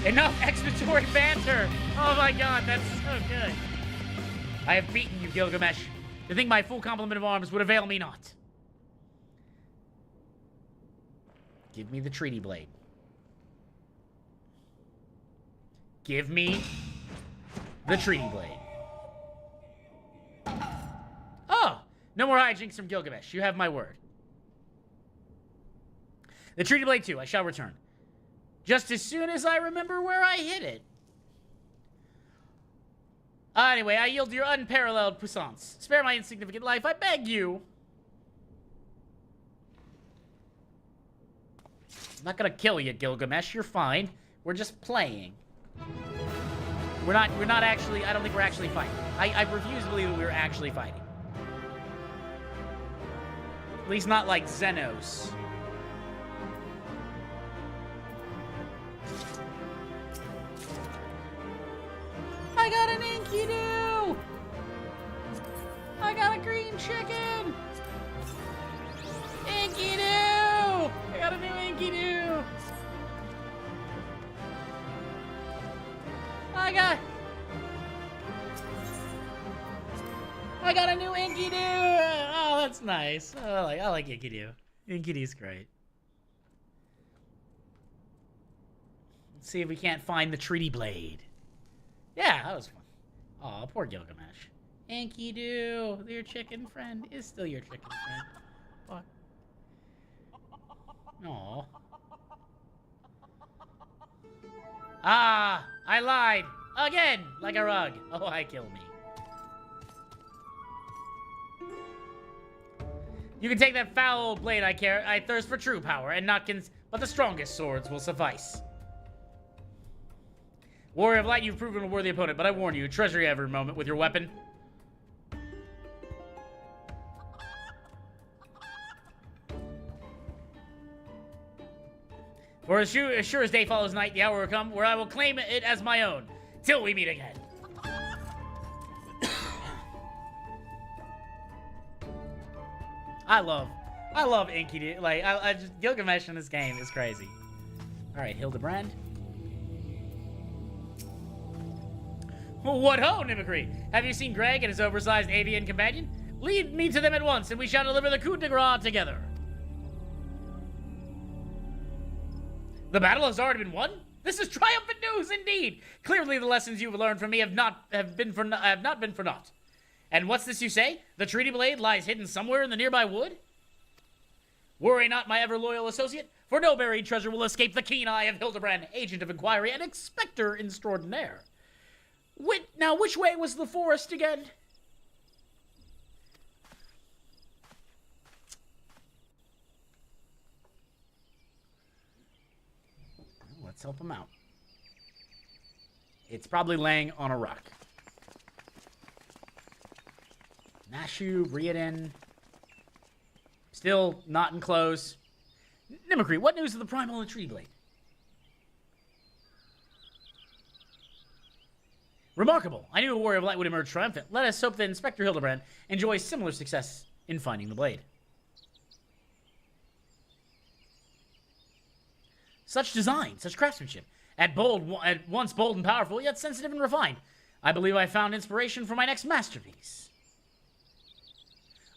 Enough explanatory banter! Oh my god, that's so good. I have beaten you, Gilgamesh. To think my full complement of arms would avail me not. Give me the treaty blade. Give me the treaty blade. Oh! No more hijinks from Gilgamesh. You have my word. The treaty blade too, I shall return. Just as soon as I remember where I hid it. Anyway, I yield to your unparalleled puissance. Spare my insignificant life, I beg you. I'm not gonna kill you, Gilgamesh. You're fine. We're just playing. We're not actually, I don't think we're actually fighting. I refuse to believe that we're actually fighting. At least not like Xenos. I got an Enkidu! I got a green chicken! Enkidu! I got a new Enkidu! I got a new Enkidu! Oh, that's nice. I like Enkidu. Enkidu's great. Let's see if we can't find the treaty blade. Yeah, that was fun. Aw, poor Gilgamesh. Enkidu, your chicken friend is still your chicken friend. Fuck. Aw. Ah, I lied. Again, like a rug. Oh, I kill me. You can take that foul old blade I carry. I thirst for true power, and not but the strongest swords will suffice. Warrior of Light, you've proven a worthy opponent, but I warn you, treasure every moment with your weapon. For as sure as day follows night, the hour will come where I will claim it as my own, till we meet again. I love Enkidu. Like, I just, Gilgamesh in this game is crazy. Alright, Hildibrand. What ho, Mimicry! Have you seen Greg and his oversized avian companion? Lead me to them at once, and we shall deliver the coup de grace together. The battle has already been won? This is triumphant news indeed! Clearly the lessons you've learned from me have not been for naught. And what's this you say? The treaty blade lies hidden somewhere in the nearby wood? Worry not, my ever-loyal associate, for no buried treasure will escape the keen eye of Hildibrand, agent of Enquiry and Inspector Extraordinaire. Now, which way was the forest again? Well, let's help him out. It's probably laying on a rock. Nashu, Riordan. Still not enclosed. Mimicry, what news of the primal and tree blade? Remarkable. I knew a warrior of light would emerge triumphant. Let us hope that Inspector Hildibrand enjoys similar success in finding the blade. Such design, such craftsmanship. At once bold and powerful, yet sensitive and refined. I believe I found inspiration for my next masterpiece.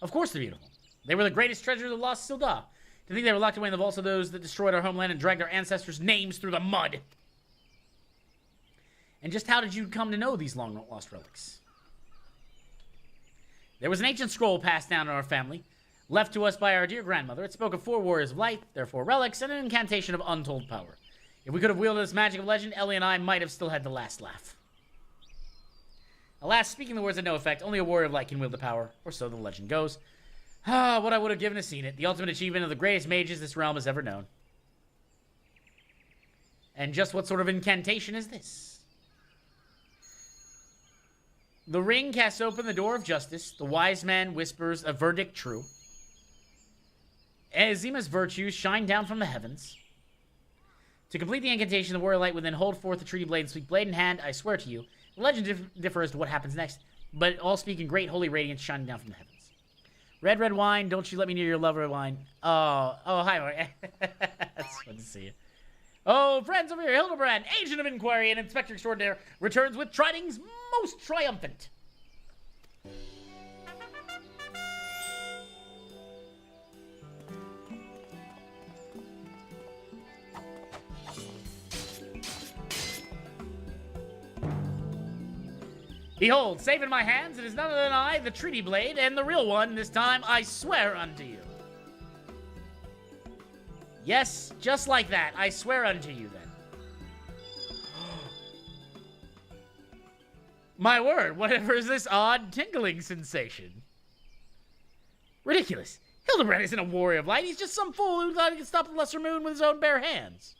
Of course they're beautiful. They were the greatest treasures of the lost Silda. To think they were locked away in the vaults of those that destroyed our homeland and dragged our ancestors' names through the mud. And just how did you come to know these long-lost relics? There was an ancient scroll passed down in our family, left to us by our dear grandmother. It spoke of 4 warriors of light, their 4 relics, and an incantation of untold power. If we could have wielded this magic of legend, Ellie and I might have still had the last laugh. Alas, speaking the words had no effect. Only a warrior of light can wield the power, or so the legend goes. Ah, what I would have given to seen it. The ultimate achievement of the greatest mages this realm has ever known. And just what sort of incantation is this? The ring casts open the door of justice. The wise man whispers a verdict true. Azima's virtues shine down from the heavens. To complete the incantation, the warrior light would then hold forth the treaty blade and speak blade in hand. I swear to you, the legend differs as to what happens next, but all speak in great holy radiance shining down from the heavens. Red, red wine, don't you let me near your love, red wine. Oh, hi. That's fun to see you. Oh, friends over here, Hildibrand, agent of Enquiry and Inspector Extraordinaire, returns with tidings most triumphant. Behold, safe in my hands, it is none other than I, the treaty blade, and the real one, this time I swear unto you. Yes, just like that, I swear unto you then. My word, whatever is this odd tingling sensation? Ridiculous. Hildibrand isn't a warrior of light, he's just some fool who thought he could stop the lesser moon with his own bare hands.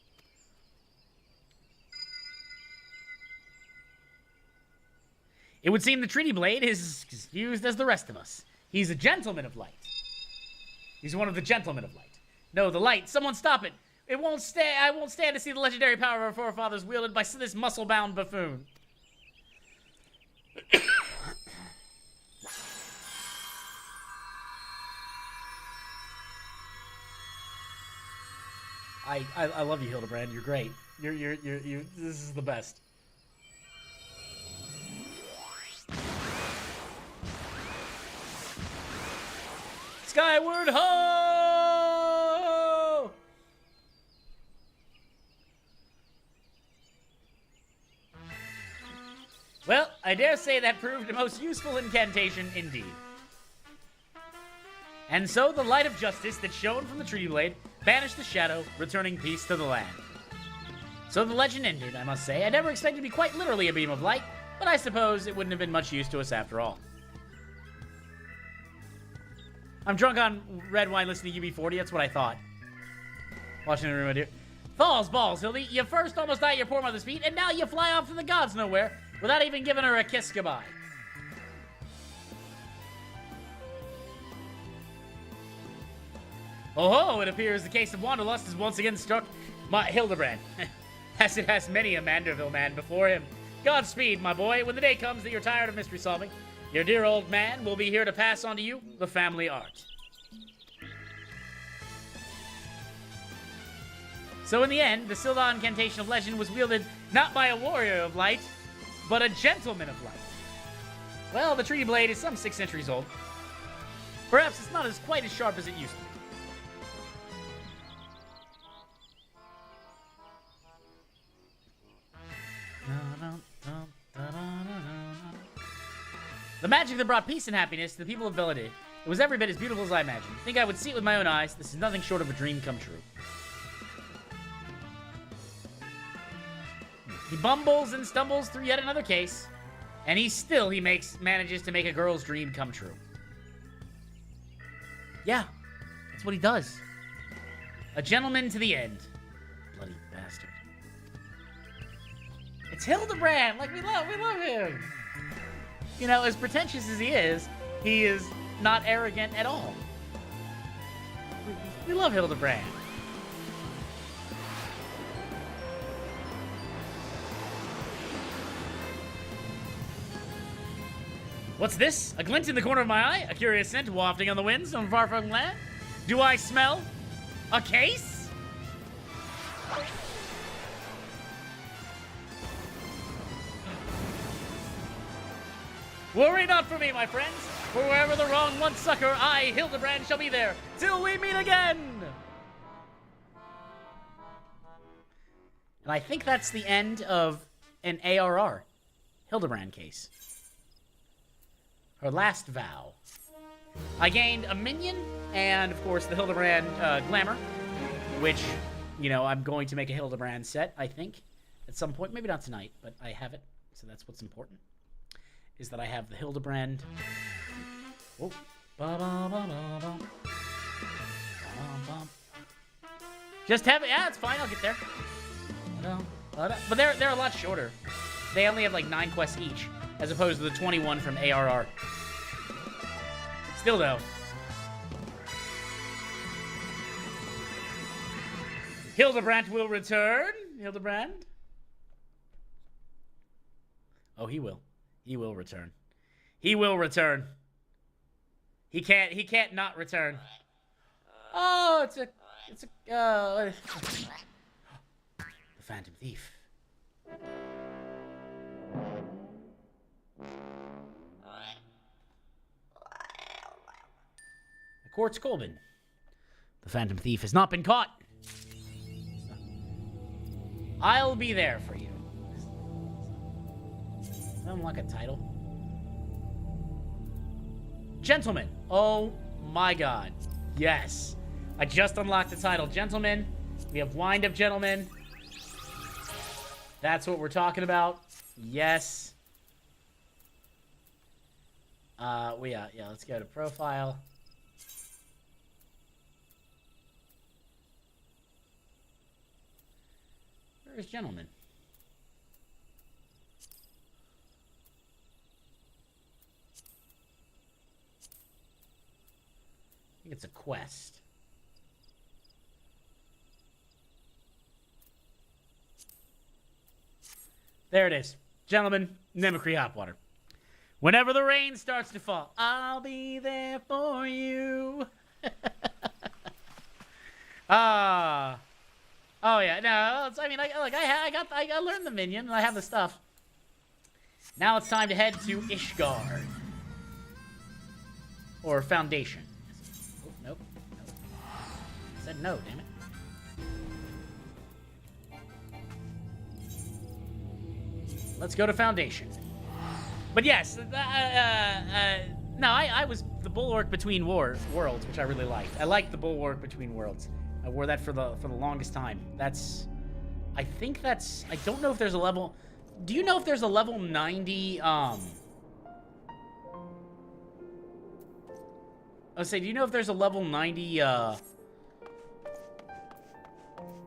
It would seem the treaty blade is confused as the rest of us. He's a gentleman of light. He's one of the gentlemen of light. No, the light. Someone stop it. I won't stand to see the legendary power of our forefathers wielded by this muscle-bound buffoon. I love you, Hildibrand. You're great. You're this is the best. Skyward ho! Well, I dare say that proved a most useful incantation indeed. And so the light of justice that shone from the treaty blade banished the shadow, returning peace to the land. So the legend ended, I must say. I never expected to be quite literally a beam of light, but I suppose it wouldn't have been much use to us after all. I'm drunk on red wine listening to UB40, that's what I thought. Watching the room, my dear. Falls balls, Hildy. You first almost died at your poor mother's feet, and now you fly off to the gods nowhere without even giving her a kiss goodbye. Oh ho, it appears the case of wanderlust is once again struck my Hildibrand, as it has many a Manderville man before him. Godspeed, my boy, when the day comes that you're tired of mystery solving. Your dear old man will be here to pass on to you the family art. So in the end, the Silda incantation of legend was wielded not by a warrior of light, but a gentleman of light. Well, the treaty blade is some 6 centuries old. Perhaps it's not quite as sharp as it used to be. The magic that brought peace and happiness to the people of Belladé. It was every bit as beautiful as I imagined. I think I would see it with my own eyes. This is nothing short of a dream come true. He bumbles and stumbles through yet another case, and he manages to make a girl's dream come true. Yeah, that's what he does. A gentleman to the end. Bloody bastard. It's Hildibrand! Like, we love him! You know, as pretentious as he is not arrogant at all. We love Hildibrand. What's this? A glint in the corner of my eye? A curious scent wafting on the winds from far from land? Do I smell a case? Worry not for me, my friends, for wherever the wrong one succor, I, Hildibrand, shall be there, till we meet again! And I think that's the end of an ARR, Hildibrand case. Her last vow. I gained a minion, and of course the Hildibrand glamour, which, you know, I'm going to make a Hildibrand set, I think, at some point. Maybe not tonight, but I have it, so that's what's important. Is that I have the Hildibrand. Oh. Just have it. Yeah, it's fine. I'll get there. But they're a lot shorter. They only have like 9 quests each, as opposed to the 21 from ARR. Still though. Hildibrand will return. Hildibrand. Oh, he will. He will return. He will return. He can't not return. Oh, the Phantom Thief. The Quartz Colbin. The Phantom Thief has not been caught. I'll be there for you. Unlock a title. Gentleman. Oh my god. Yes. I just unlocked the title. Gentleman. We have Wind Up Gentleman. That's what we're talking about. Yes. Yeah, let's go to profile. Where is Gentleman? I think it's a quest. There it is. Gentleman, Mimicry Hopwater. Whenever the rain starts to fall, I'll be there for you. Oh yeah, no, I mean, I learned the minion, and I have the stuff. Now it's time to head to Ishgard. Or Foundation. Oh, nope. I said no, damn it. Let's go to Foundation. But yes, no, I was the bulwark between worlds, which I really liked. I liked the bulwark between worlds. I wore that for the longest time. I think that's, I don't know if there's a level, do you know if there's a level 90, I was saying, do you know if there's a level 90,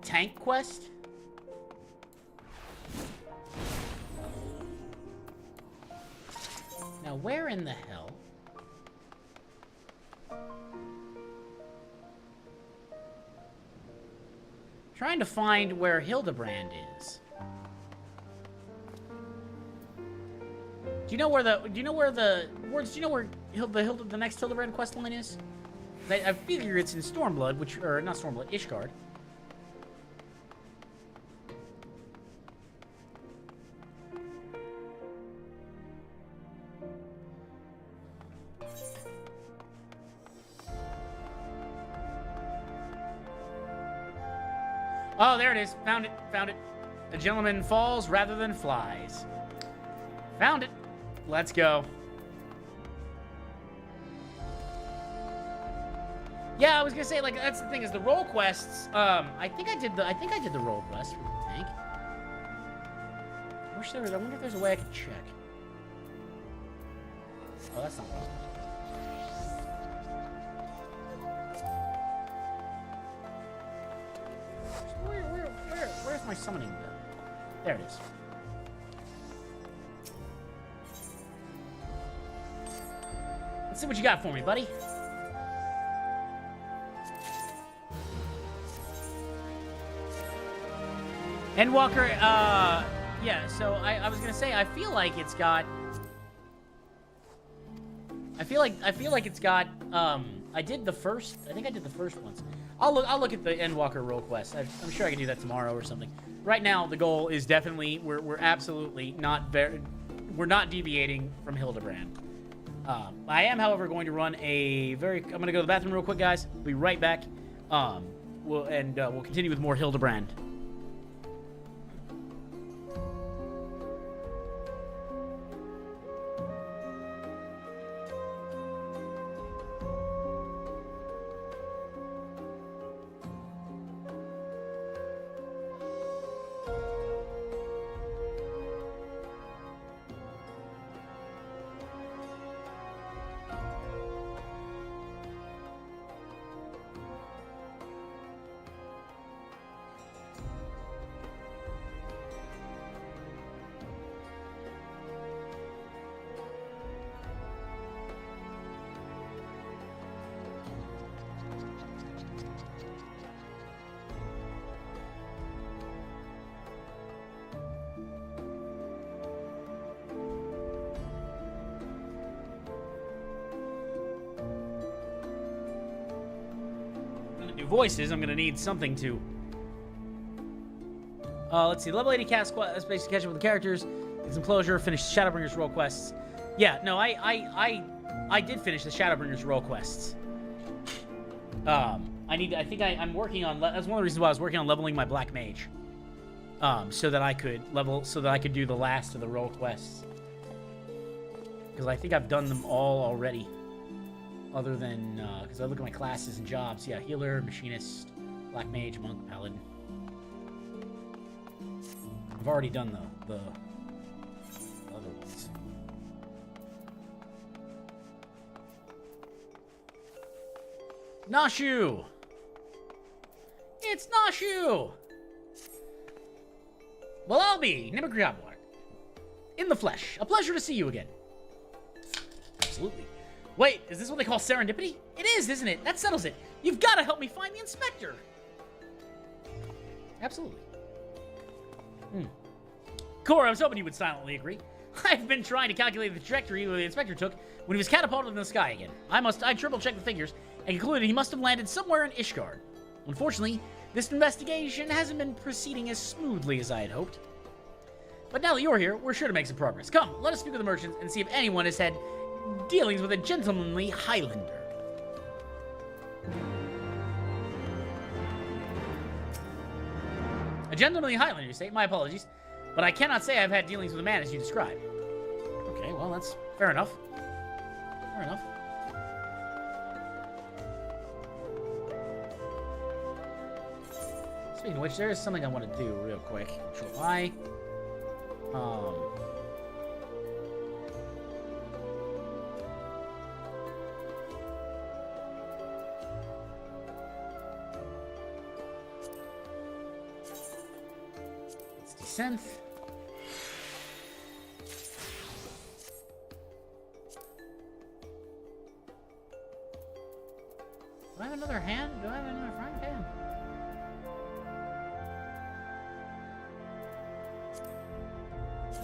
tank quest? Now, where in the hell? Trying to find where Hildibrand is. Do you know where the next Hildibrand quest line is? I figure it's in Stormblood, or not Stormblood, Ishgard. Oh, there it is. Found it. Found it. The gentleman falls rather than flies. Found it. Let's go. Yeah, I was gonna say, like, that's the thing, is the role quests. I think I did the role quest for the tank. I wonder if there's a way I could check. Oh, that's not what I was doing. Where's my summoning gun? There it is. Let's see what you got for me, buddy. Endwalker, yeah, so I was gonna say, I feel like it's got... I feel like it's got, I think I did the first ones. I'll look at the Endwalker role quest. I'm sure I can do that tomorrow or something. Right now, the goal is definitely, we're absolutely not we're not deviating from Hildibrand. I am, however, going to run I'm going to go to the bathroom real quick, guys. Be right back. We'll continue with more Hildibrand. Voices, I'm gonna need something to let's see. Level 80 cast quest, basically catch up with the characters, get some closure, finish Shadowbringers role quests. Yeah, no, I did finish the Shadowbringers role quests. I'm working on, that's one of the reasons why I was working on leveling my Black Mage. So that I could do the last of the role quests. Because I think I've done them all already. Other than, because I look at my classes and jobs. Yeah, Healer, Machinist, Black Mage, Monk, Paladin. I've already done the other ones. Nashu! It's Nashu! Well, I'll be Nimagriabwar. In the flesh. A pleasure to see you again. Absolutely. Wait, is this what they call serendipity? It is, isn't it? That settles it. You've got to help me find the inspector. Absolutely. Cora, I was hoping you would silently agree. I've been trying to calculate the trajectory the inspector took when he was catapulted in the sky again. I triple-checked the figures and concluded he must have landed somewhere in Ishgard. Unfortunately, this investigation hasn't been proceeding as smoothly as I had hoped. But now that you're here, we're sure to make some progress. Come, let us speak with the merchants and see if anyone has had dealings with a gentlemanly Highlander. A gentlemanly Highlander, you say? My apologies, but I cannot say I've had dealings with a man as you describe. Okay, well, that's fair enough. Fair enough. Speaking of which, there is something I want to do real quick. Control I. Synth. Do I have another hand? Do I have another frying pan?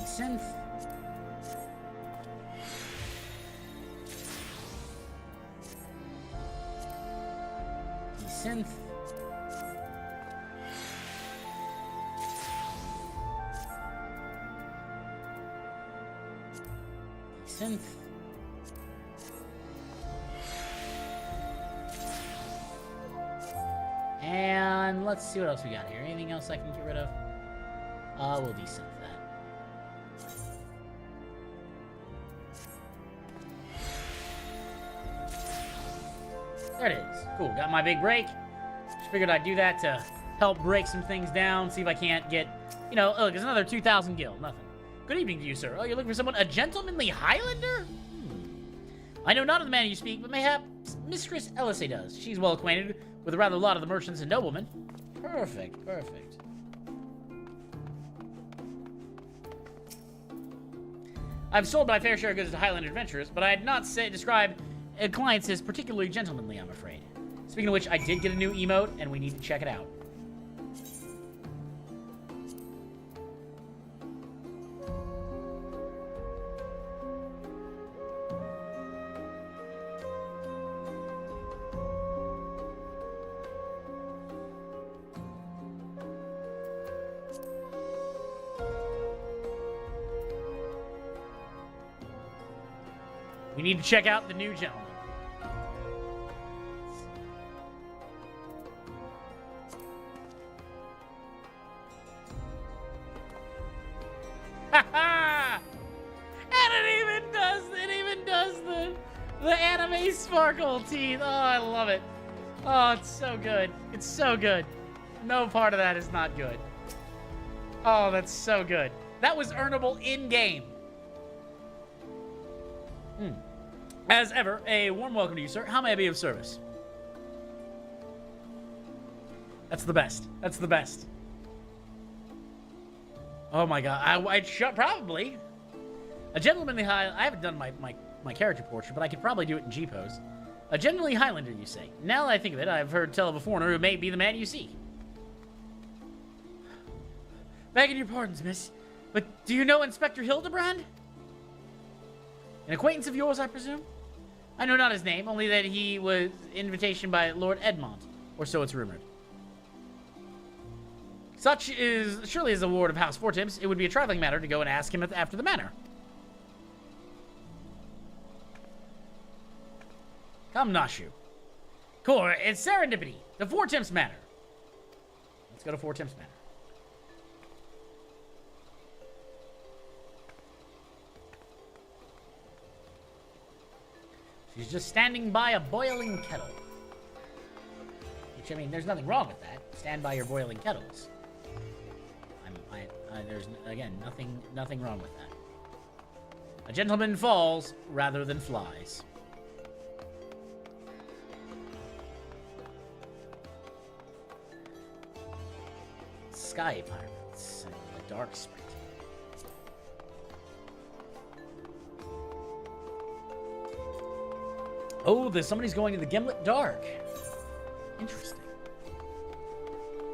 Synth. Synth. Synth. And let's see what else we got here. Anything else I can get rid of? We'll desynth that. There it is. Cool. Got my big break. Just figured I'd do that to help break some things down. See if I can't get, you know, oh, there's another 2,000 gil. Nothing. Good evening to you, sir. Oh, you're looking for someone? A gentlemanly Highlander? I know not of the man you speak, but mayhap Mistress Elisay does. She's well acquainted with a rather lot of the merchants and noblemen. Perfect, perfect. I've sold my fair share of goods to Highland adventurers, but I had not described clients as particularly gentlemanly, I'm afraid. Speaking of which, I did get a new emote, and we need to check it out. We need to check out the new gentleman. Ha ha! And it even does the anime sparkle teeth. Oh, I love it. Oh, it's so good. It's so good. No part of that is not good. Oh, that's so good. That was earnable in-game. As ever, a warm welcome to you, sir. How may I be of service? That's the best. That's the best. Oh my god. I'd shut probably. A gentlemanly I haven't done my character portrait, but I could probably do it in G-pose. A gentlemanly Highlander, you say? Now that I think of it, I've heard tell of a foreigner who may be the man you seek. Begging your pardons, miss, but do you know Inspector Hildibrand? An acquaintance of yours, I presume? I know not his name, only that he was invitation by Lord Edmont, or so it's rumored. Such is surely is a ward of House Fortims. It would be a trifling matter to go and ask him after the manor. Come, Nashu. Cool, it's serendipity. The Fortims Manor. Let's go to Fortims Manor. She's just standing by a boiling kettle. Which, I mean, there's nothing wrong with that. Stand by your boiling kettles. There's, again, nothing wrong with that. A gentleman falls rather than flies. Sky pirates and the dark sprint. Oh, there's somebody's going to the Gimlet Dark. Interesting.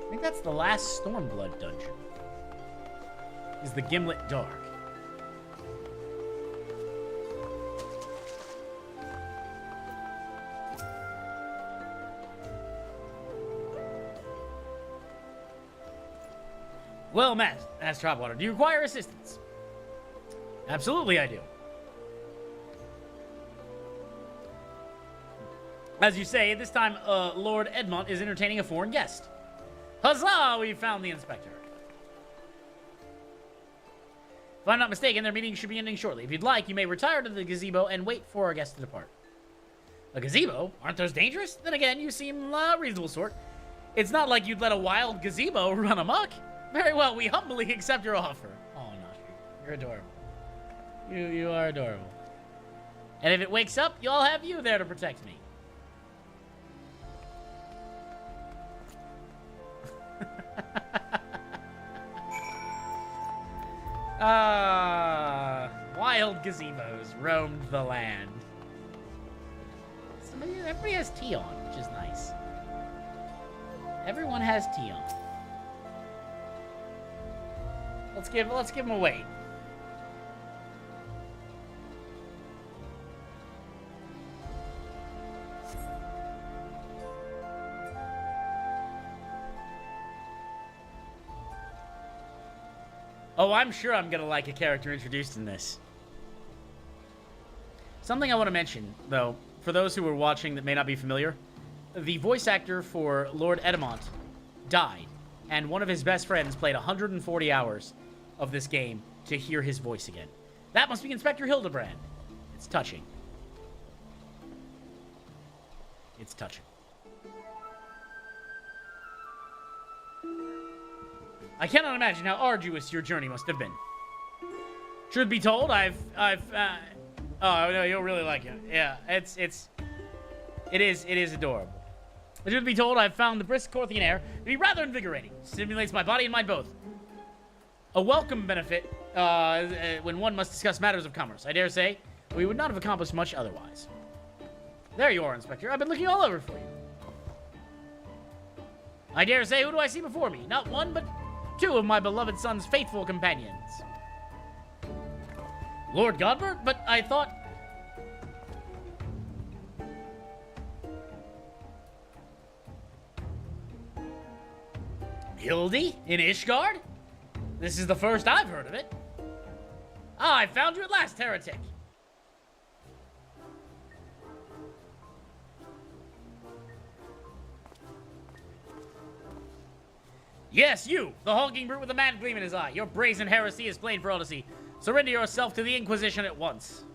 I think that's the last Stormblood dungeon. Is the Gimlet Dark. Well, Master Tropwater, do you require assistance? Absolutely, I do. As you say, this time, Lord Edmont is entertaining a foreign guest. Huzzah! We found the inspector. If I'm not mistaken, their meeting should be ending shortly. If you'd like, you may retire to the gazebo and wait for our guest to depart. A gazebo? Aren't those dangerous? Then again, you seem reasonable sort. It's not like you'd let a wild gazebo run amok. Very well, we humbly accept your offer. Oh, no, you're adorable. You are adorable. And if it wakes up, you'll have you there to protect me. Wild gazebos roamed the land. Everybody has tea on, which is nice. Everyone has tea on. Let's give him a wait. Oh, I'm sure I'm gonna like a character introduced in this. Something I want to mention, though, for those who are watching that may not be familiar, the voice actor for Lord Edmont died, and one of his best friends played 140 hours of this game to hear his voice again. That must be Inspector Hildibrand. It's touching. It's touching. I cannot imagine how arduous your journey must have been. Truth be told, oh, no, you'll really like it. Yeah, it is adorable. Truth be told, I've found the brisk Corthian air to be rather invigorating. Stimulates my body and mind both. A welcome benefit when one must discuss matters of commerce. I dare say we would not have accomplished much otherwise. There you are, Inspector. I've been looking all over for you. I dare say, who do I see before me? Not one, but two of my beloved son's faithful companions. Lord Godbert? But I thought... Hildy? In Ishgard? This is the first I've heard of it. Ah, I found you at last, heretic. Yes, you, the hulking brute with a mad gleam in his eye. Your brazen heresy is plain for all to see. Surrender yourself to the Inquisition at once.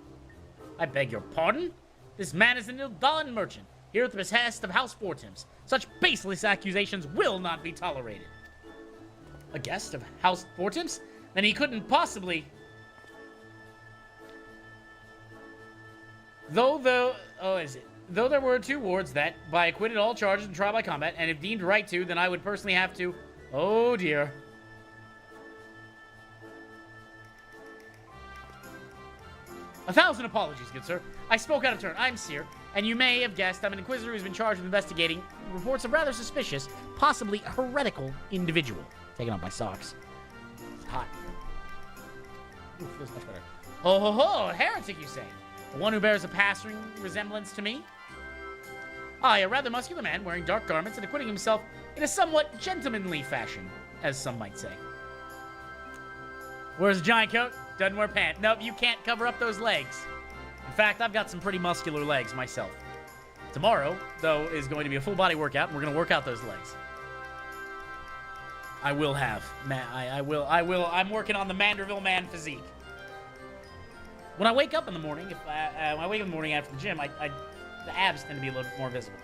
I beg your pardon? This man is an Ildalan merchant, here at the behest of House Fortims. Such baseless accusations will not be tolerated. A guest of House Fortims? Then he couldn't possibly... Though there were 2 wards that, by acquitted all charges and trial by combat, and if deemed right to, then I would personally have to... Oh, dear. A thousand apologies, good sir. I spoke out of turn. I'm Seer, and you may have guessed I'm an inquisitor who's been charged with investigating reports of rather suspicious, possibly heretical individual. Taking off my socks. It's hot. Ooh, feels much better. Ho ho ho! A heretic, you say? The one who bears a passing resemblance to me? Aye, a rather muscular man wearing dark garments and acquitting himself in a somewhat gentlemanly fashion, as some might say. Wears a giant coat, doesn't wear pants. Nope, you can't cover up those legs. In fact, I've got some pretty muscular legs myself. Tomorrow, though, is going to be a full body workout, and we're going to work out those legs. I will have. I'm working on the Manderville man physique. When I wake up in the morning, when I wake up in the morning after the gym, the abs tend to be a little bit more visible.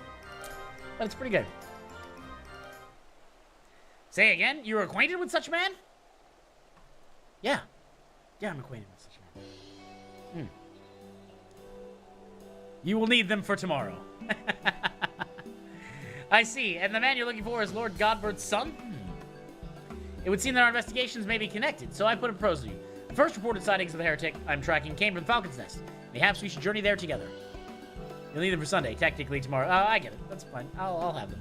But it's pretty good. Say again, you're acquainted with such a man? Yeah. Yeah, I'm acquainted with such a man. You will need them for tomorrow. I see. And the man you're looking for is Lord Godbert's son? It would seem that our investigations may be connected, so I put a pros to you. The first reported sightings of the heretic I'm tracking came from Falcon's Nest. Perhaps we should journey there together. You'll need them for Sunday, technically tomorrow. I get it. That's fine. I'll have them.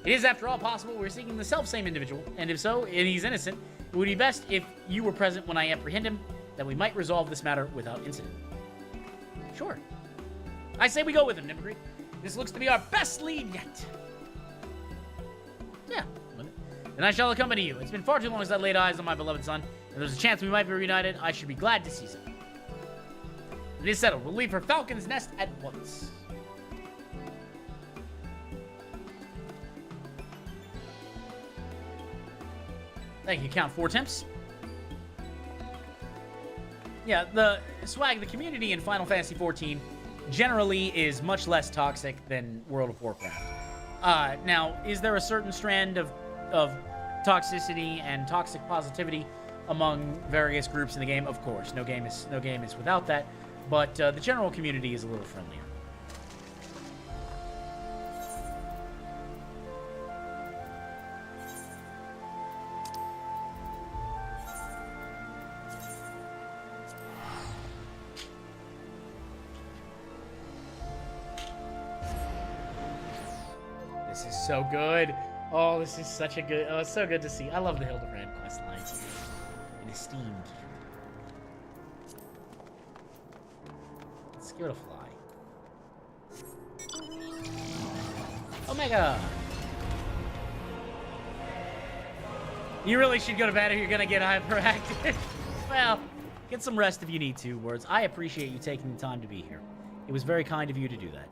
It is, after all, possible we're seeking the self-same individual, and if so, and he's innocent, it would be best if you were present when I apprehend him, that we might resolve this matter without incident. Sure. I say we go with him, Nimgri. This looks to be our best lead yet. Yeah. Then I shall accompany you. It's been far too long since I laid eyes on my beloved son. If there's a chance we might be reunited, I should be glad to see so. It is settled. We'll leave for Falcon's Nest at once. Thank you, Count Four Temps. Yeah, the community in Final Fantasy XIV generally is much less toxic than World of Warcraft. Now, is there a certain strand of toxicity and toxic positivity among various groups in the game? Of course, no game is without that. But the general community is a little friendlier. This is so good. Oh, this is such a good... Oh, it's so good to see. I love the Hildibrand quest lines. And esteemed. Let's give it a fly. Omega! You really should go to bed or you're gonna get hyperactive. Well, get some rest if you need to, Words. I appreciate you taking the time to be here. It was very kind of you to do that.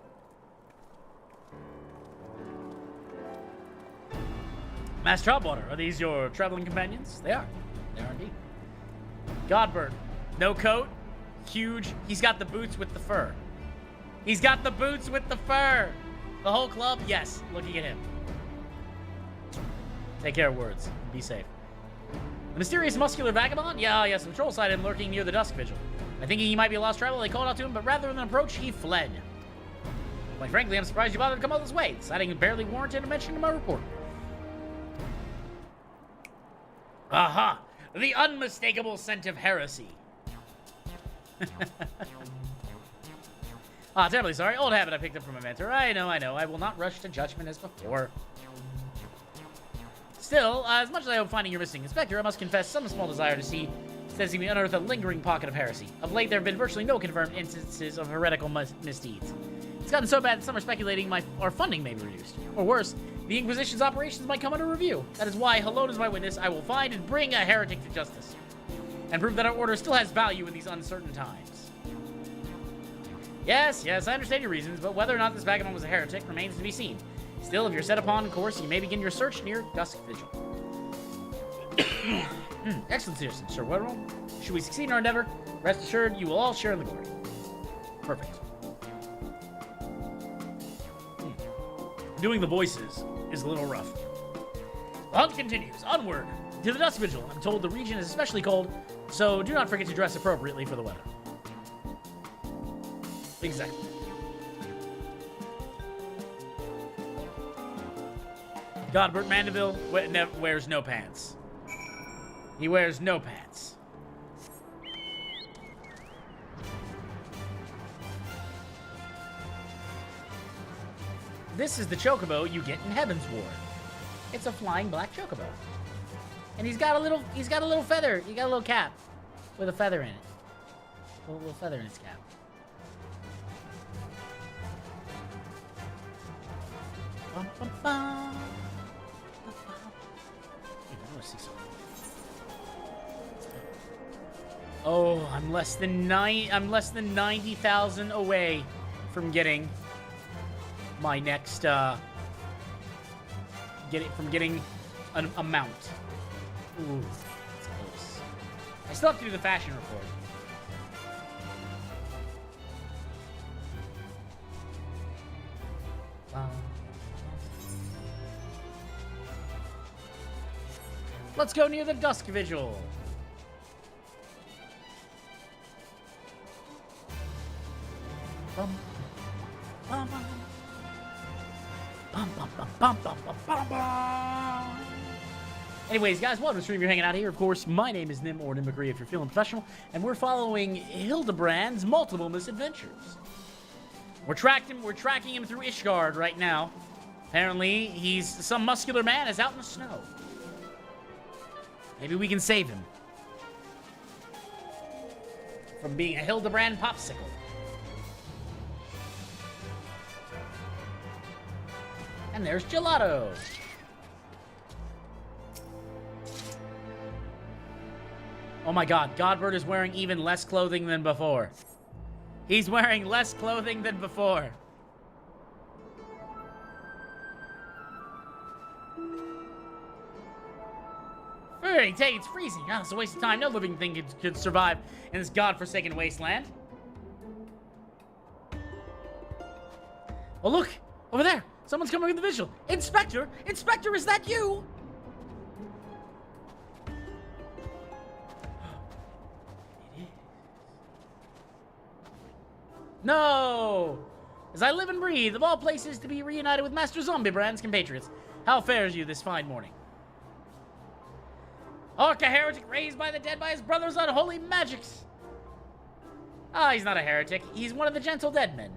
Master Troutwater, are these your traveling companions? They are. They are indeed. Godbird, no coat, huge. He's got the boots with the fur. He's got the boots with the fur. The whole club, yes. Looking at him. Take care, Words. Be safe. The mysterious muscular vagabond? Yeah, yes. The patrol sighted him lurking near the dusk vigil. I think he might be a lost traveler. They called out to him, but rather than approach, he fled. Quite frankly, I'm surprised you bothered to come all this way. The sighting barely warranted a mention in my report. Aha! The unmistakable scent of heresy. Terribly sorry. Old habit I picked up from my mentor. I know. I will not rush to judgment as before. Still, as much as I hope finding your missing inspector, I must confess some small desire to see we unearth a lingering pocket of heresy. Of late, there have been virtually no confirmed instances of heretical misdeeds. It's gotten so bad that some are speculating our funding may be reduced. Or worse, the Inquisition's operations might come under review. That is why, alone as my witness, I will find and bring a heretic to justice. And prove that our order still has value in these uncertain times. Yes, I understand your reasons, but whether or not this vagabond was a heretic remains to be seen. Still, if you're set upon course, you may begin your search near dusk vigil. Excellent citizen, Sir Wedderell. Should we succeed in our endeavor, rest assured you will all share in the glory. Perfect. Doing the voices is a little rough. The hunt continues. Onward to the Dust Vigil. I'm told the region is especially cold, so do not forget to dress appropriately for the weather. Exactly. Godbert Mandeville wears no pants. He wears no pants. This is the chocobo you get in Heaven's Ward. It's a flying black chocobo. And he's got a little feather. He got a little cap with a feather in it. A little feather in his cap. Bum, bum, bum. I want to see something. Oh, I'm less than 90,000 away from getting my next getting a mount. Ooh, that's close. I still have to do the fashion report. Let's go near the Dusk Vigil. Bum, bum, bum. Bum, bum, bum, bum, bum, bum, bum, bum. Anyways, guys, welcome to the stream. You're hanging out here. Of course, my name is Nim, or Nim McCree if you're feeling professional, and we're following Hildibrand's multiple misadventures. We're tracking him through Ishgard right now. Apparently, some muscular man is out in the snow. Maybe we can save him from being a Hildibrand popsicle. And there's Gelato. Oh my god, Godbird is wearing even less clothing than before. He's wearing less clothing than before. Hey, it's freezing. Oh, it's a waste of time. No living thing could survive in this godforsaken wasteland. Oh, look! Over there! Someone's coming with the vigil. Inspector! Inspector, is that you? It is. No! As I live and breathe, of all places to be reunited with Master Zombiebrand's compatriots. How fares you this fine morning? Orc, a heretic raised by the dead by his brother's unholy magics. Ah, he's not a heretic. He's one of the gentle dead men.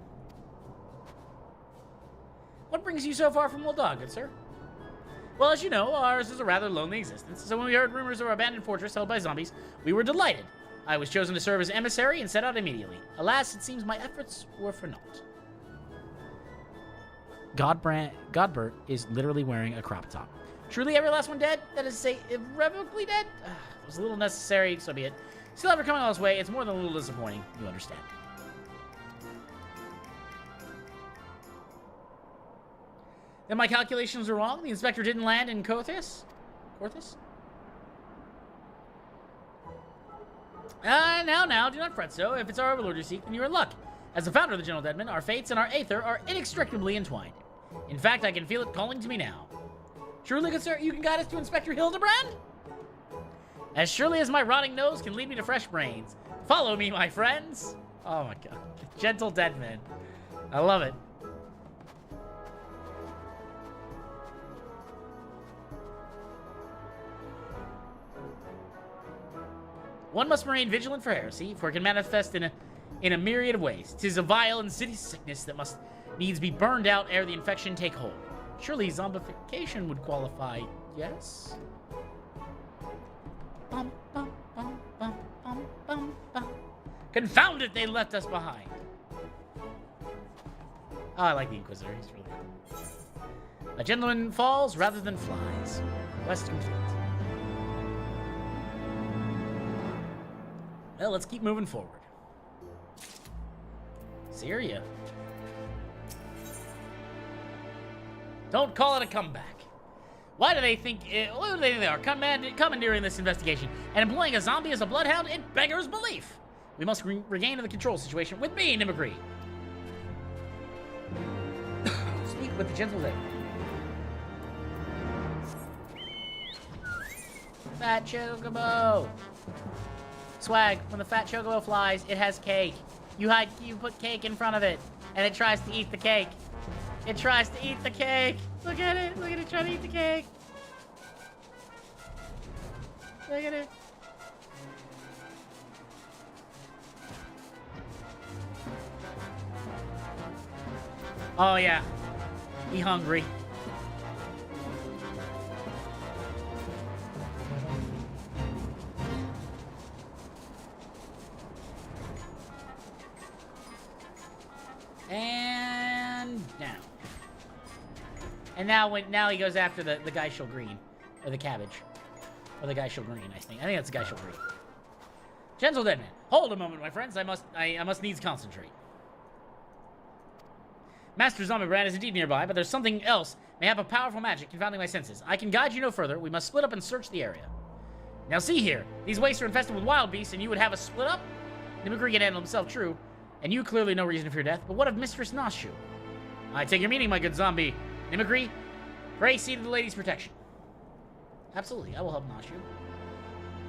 What brings you so far from Woldog, good sir? Well, as you know, ours is a rather lonely existence, so when we heard rumors of our abandoned fortress held by zombies, we were delighted. I was chosen to serve as emissary and set out immediately. Alas, it seems my efforts were for naught. Godbert is literally wearing a crop top. Truly every last one dead? That is to say, irrevocably dead? It was a little necessary, so be it. Still ever coming all this way, it's more than a little disappointing, you understand. Then my calculations were wrong. The inspector didn't land in Kothis? Now, do not fret so. If it's our overlord you seek, then you're in luck. As the founder of the Gentle Deadman, our fates and our aether are inextricably entwined. In fact, I can feel it calling to me now. Surely, good sir, you can guide us to Inspector Hildibrand? As surely as my rotting nose can lead me to fresh brains. Follow me, my friends. Oh my god. Gentle Deadman. I love it. One must remain vigilant for heresy, for it can manifest in a myriad of ways. 'Tis a vile and insidious sickness that must needs be burned out ere the infection take hold. Surely zombification would qualify, yes? Bum, bum, bum, bum, bum, bum, bum. Confound it, they left us behind. Oh, I like the Inquisitor. He's really good. A gentleman falls rather than flies. Quest complete. Well, let's keep moving forward. Syria. Don't call it a comeback. Why do they think... what do they think they are? Commandeering this investigation and employing a zombie as a bloodhound? It beggars belief. We must regain the control situation with me, Nimagri. Speak with the gentle lady. Fat chocobo. Swag, when the fat chocobo flies, it has cake. You put cake in front of it, and it tries to eat the cake. It tries to eat the cake. Look at it. Look at it trying to eat the cake. Look at it. Oh, yeah. He hungry. And down. And now he goes after the Geishel Green. Or the cabbage. Or the Geishel Green, I think. I think that's the Geishel Green. Gentle Deadman. Hold a moment, my friends. I must needs concentrate. Master Hildibrand is indeed nearby, but there's something else may have a powerful magic confounding my senses. I can guide you no further. We must split up and search the area. Now see here. These wastes are infested with wild beasts, and you would have us split up? Nimagri can handle himself, true. And you clearly no reason to fear death, but what of Mistress Nashu? I take your meaning, my good zombie. Nimagri, pray see to the lady's protection. Absolutely, I will help Nashu.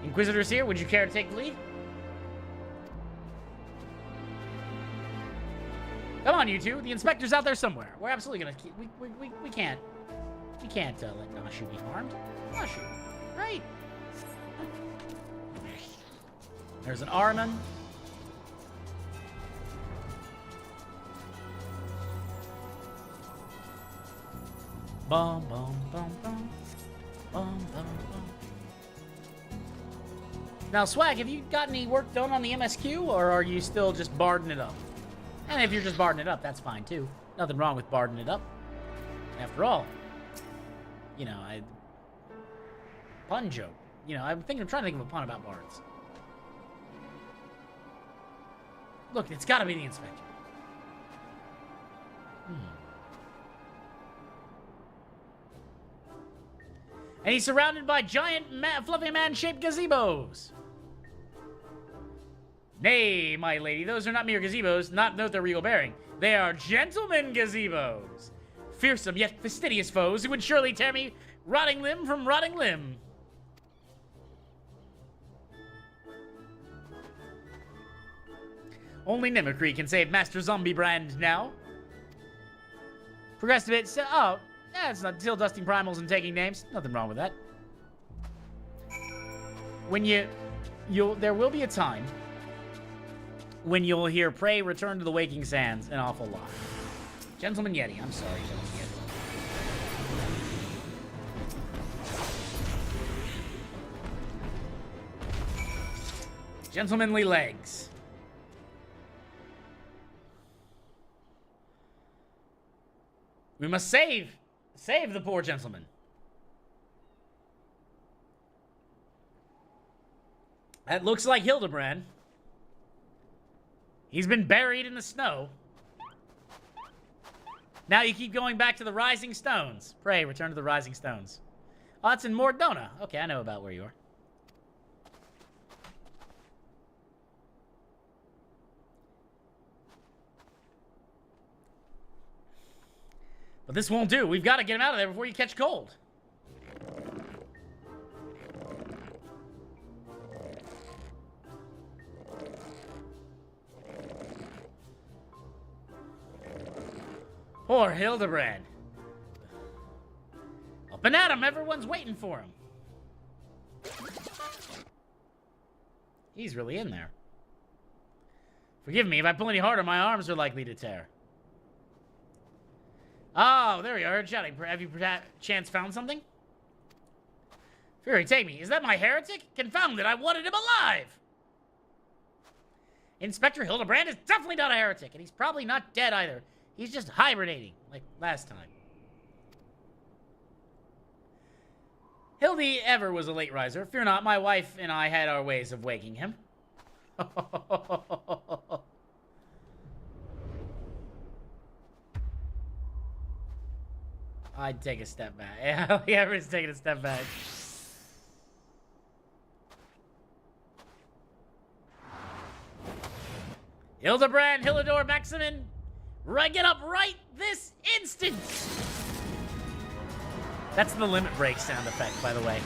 Inquisitors here, would you care to take the lead? Come on, you two. The inspector's out there somewhere. We're absolutely gonna keep... We can't... We can't let Nashu be harmed. Nashu. Right. There's an Arman. Bum, bum, bum, bum. Bum, bum, bum. Now, Swag, have you got any work done on the MSQ, or are you still just barding it up? And if you're just barding it up, that's fine, too. Nothing wrong with barding it up. After all, you know, pun joke. You know, I'm trying to think of a pun about bards. Look, it's gotta be the inspector. And he's surrounded by giant, fluffy man-shaped gazebos. Nay, my lady, those are not mere gazebos, note their regal bearing. They are gentlemen gazebos. Fearsome yet fastidious foes who would surely tear me rotting limb from rotting limb. Only Nimagri can save Master Hildibrand now. Progressed a bit, so, oh, yeah, it's not still dusting primals and taking names. Nothing wrong with that. When there will be a time when you'll hear "Pray return to the waking sands" an awful lot. Gentleman Yeti, I'm sorry, Gentleman Yeti. Gentlemanly legs. We must save the poor gentleman. That looks like Hildibrand. He's been buried in the snow. Now you keep going back to the Rising Stones. Pray, return to the Rising Stones. Oh, it's in Mordona. Okay, I know about where you are. But this won't do. We've got to get him out of there before you catch cold. Poor Hildibrand. Up and at him. Everyone's waiting for him. He's really in there. Forgive me. If I pull any harder, my arms are likely to tear. Oh, there we are. Shouting. Have you chance found something? Fury, take me. Is that my heretic? Confound it. I wanted him alive. Inspector Hildibrand is definitely not a heretic, and he's probably not dead either. He's just hibernating, like last time. Hildy ever was a late riser. Fear not, my wife and I had our ways of waking him. I'd take a step back. Yeah, everyone's taking a step back. Hildibrand, Hilidor, Maximin, get up right this instant! That's the limit break sound effect, by the way.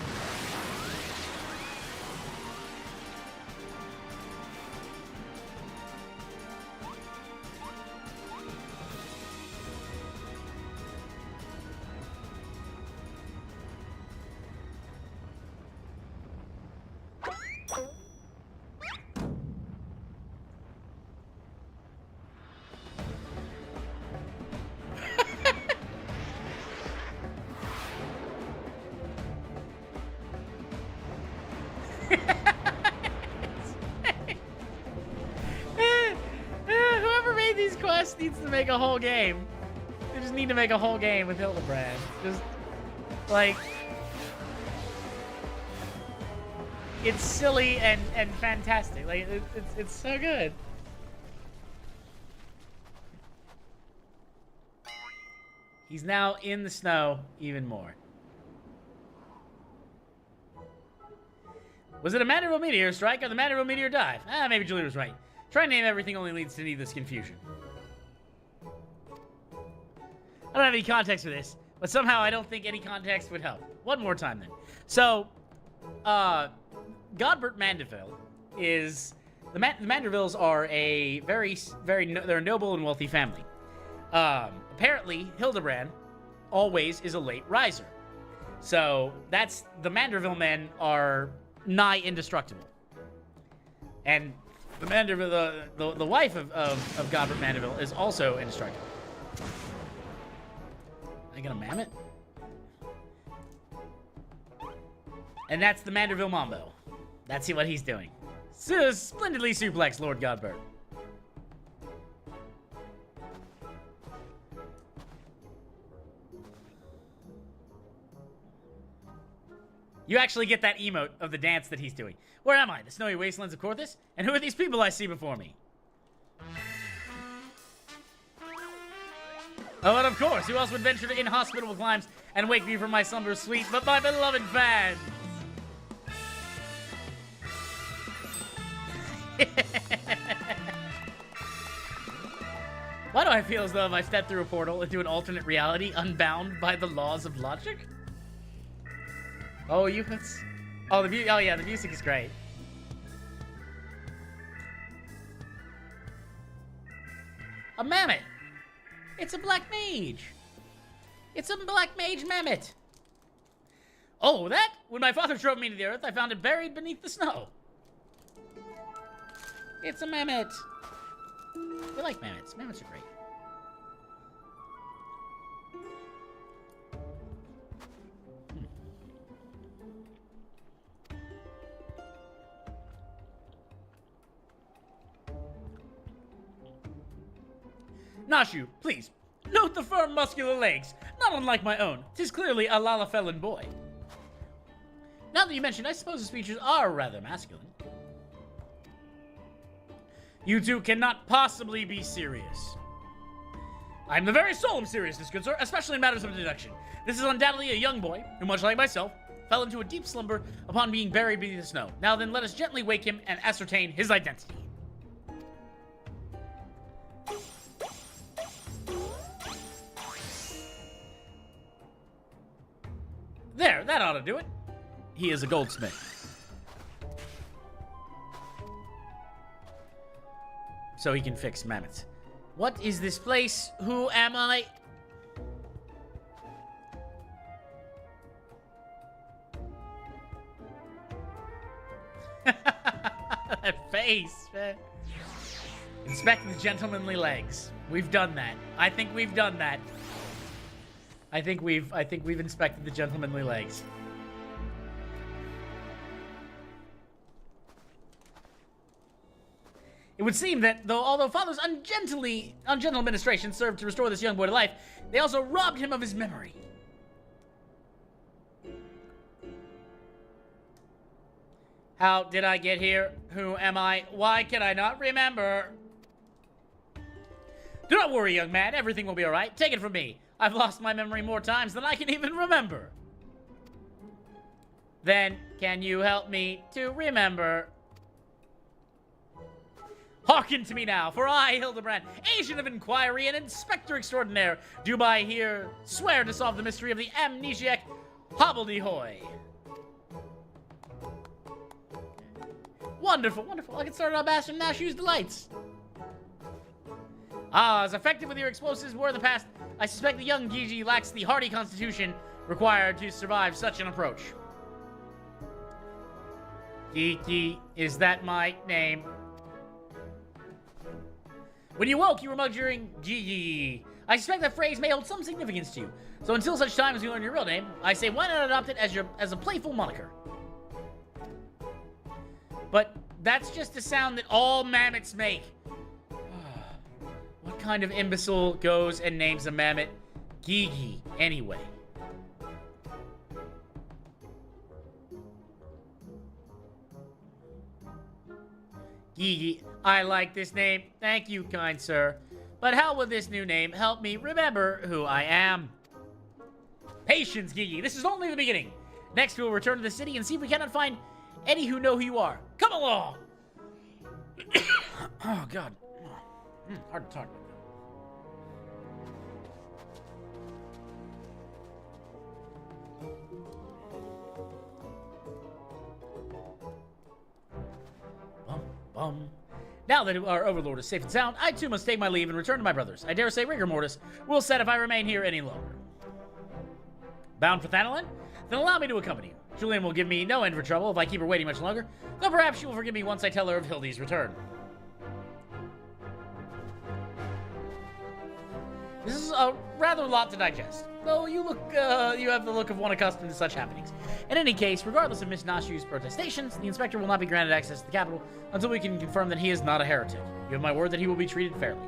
Whoever made these quests needs to make a whole game. They just need to make a whole game with Hildibrand. Just, like... It's silly and fantastic. Like, it's so good. He's now in the snow even more. Was it a Mandeville meteor strike or the Mandeville meteor dive? Ah, maybe Julie was right. Trying to name everything only leads to needless confusion. I don't have any context for this, but somehow I don't think any context would help. One more time, then. So, Godbert Mandeville is... The Mandervilles are a they're a noble and wealthy family. Apparently, Hildibrand always is a late riser. So, that's... The Manderville men are nigh indestructible. And the Mandeville, the wife of Godbert Mandeville is also indestructible. I got a mammoth? And that's the Mandeville Mambo. That's what he's doing. So splendidly suplex, Lord Godbert. You actually get that emote of the dance that he's doing. Where am I? The snowy wastelands of Corthus? And who are these people I see before me? Oh, and of course, who else would venture to inhospitable climes and wake me from my slumber sweet but my beloved fans? Why do I feel as though if I step through a portal into an alternate reality unbound by the laws of logic? Oh, oh, oh yeah, the music is great. A mammoth! It's a black mage! It's a black mage mammoth! Oh, that? When my father drove me to the earth, I found it buried beneath the snow. It's a mammoth! We like mammoths. Mammoths are great. Nashu, please, note the firm muscular legs, not unlike my own. 'Tis clearly a Lalafellan boy. Now that you mention, I suppose his features are rather masculine. You two cannot possibly be serious. I'm the very soul of seriousness, good sir, especially in matters of deduction. This is undoubtedly a young boy who, much like myself, fell into a deep slumber upon being buried beneath the snow. Now then, let us gently wake him and ascertain his identity. There, that ought to do it. He is a goldsmith. So he can fix mammoths. What is this place? Who am I? That face, man. Inspect the gentlemanly legs. We've done that. I think we've done that. I think we've inspected the gentlemanly legs. It would seem that, although Father's ungentle administration served to restore this young boy to life, they also robbed him of his memory. How did I get here? Who am I? Why can I not remember? Do not worry, young man. Everything will be all right. Take it from me. I've lost my memory more times than I can even remember. Then, can you help me to remember? Hearken to me now, for I, Hildibrand, Agent of Enquiry and Inspector Extraordinaire, do by here swear to solve the mystery of the amnesiac hobbledehoy. Wonderful, wonderful. I can start on Bastion Nashew's delights. As effective with your explosives were in the past, I suspect the young Gigi lacks the hardy constitution required to survive such an approach. Gigi, is that my name? When you woke, you were muttering Gigi. I suspect that phrase may hold some significance to you. So until such time as you learn your real name, I say why not adopt it as a playful moniker? But that's just a sound that all mammoths make. What kind of imbecile goes and names a mammoth Gigi anyway? Gigi, I like this name. Thank you, kind sir. But how will this new name help me remember who I am? Patience, Gigi. This is only the beginning. Next, we'll return to the city and see if we cannot find any who know who you are. Come along! Oh, God. Hard to talk about. Now that our overlord is safe and sound, I too must take my leave and return to my brothers. I dare say rigor mortis will set if I remain here any longer. Bound for Thanalan? Then allow me to accompany you. Julian will give me no end for trouble if I keep her waiting much longer, though perhaps she will forgive me once I tell her of Hildy's return. This is a rather lot to digest, though you have the look of one accustomed to such happenings. In any case, regardless of Miss Nashu's protestations, the inspector will not be granted access to the capital until we can confirm that he is not a heretic. You have my word that he will be treated fairly.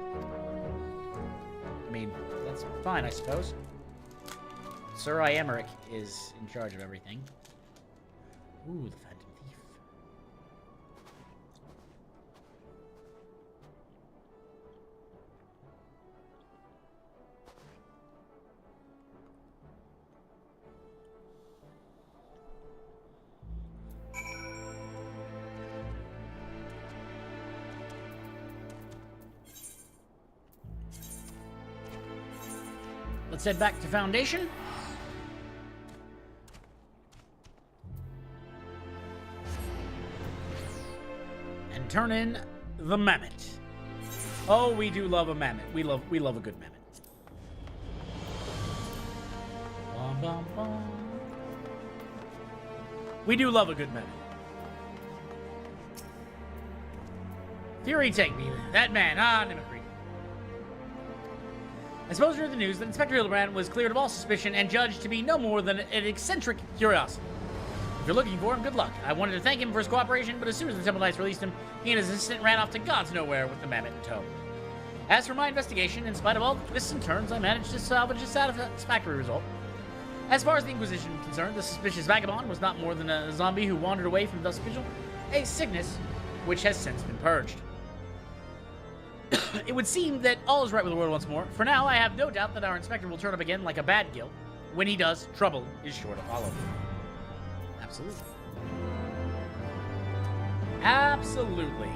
I mean, that's fine, I suppose. Sir Iameric is in charge of everything. Ooh, the Phantom Thief. Let's head back to Foundation. And turn in the mammoth. Oh, we do love a mammoth. We love a good mammoth. Bum, bum, bum. We do love a good mammoth. Fury, take me. That man. Nimacree. I suppose you heard the news that Inspector Hildibrand was cleared of all suspicion and judged to be no more than an eccentric curiosity. If you're looking for him, good luck. I wanted to thank him for his cooperation, but as soon as the Temple Knights released him, he and his assistant ran off to God's nowhere with the mammoth in tow. As for my investigation, in spite of all the twists and turns, I managed to salvage a satisfactory result. As far as the Inquisition is concerned, the suspicious vagabond was not more than a zombie who wandered away from the Dusk Vigil, a sickness which has since been purged. It would seem that all is right with the world once more. For now, I have no doubt that our inspector will turn up again like a bad guilt. When he does, trouble is sure to follow. Absolutely. Absolutely.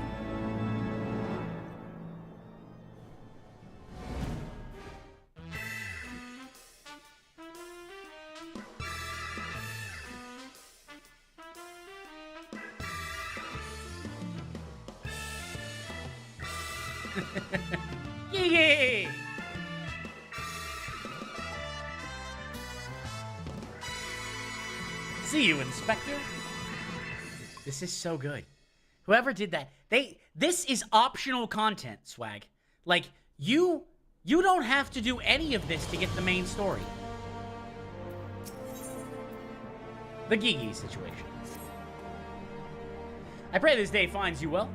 Yee! See you, Inspector. This is so good. Whoever did that, this is optional content, Swag. Like, you don't have to do any of this to get the main story. The Gigi situation. I pray this day finds you well.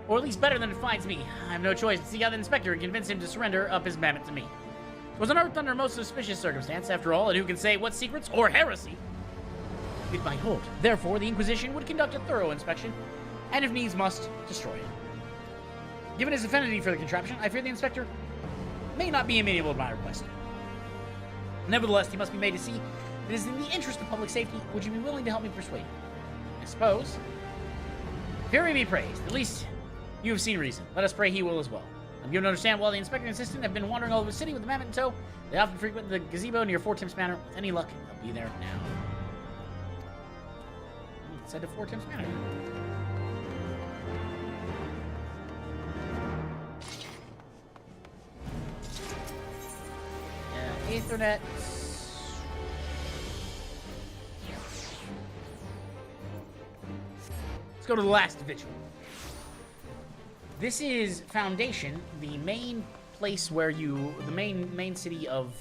Or at least better than it finds me. I have no choice but seek out the inspector and convince him to surrender up his mammoth to me. It was unearthed under most suspicious circumstance, after all, and who can say what secrets or heresy it might hold. Therefore, the Inquisition would conduct a thorough inspection, and if needs must, destroy it. Given his affinity for the contraption, I fear the inspector may not be amenable to my request. Nevertheless, he must be made to see it is in the interest of public safety. Would you be willing to help me persuade him? I suppose. Fury be praised. At least you have seen reason. Let us pray he will as well. I'm given to understand while the inspector and assistant have been wandering all over the city with the mammoth in tow, they often frequent the gazebo near Four Timps Manor. With any luck, they'll be there now. It said to Four Timps Manor. Ethernet. Let's go to the last vigil. This is Foundation, the main place where the main city of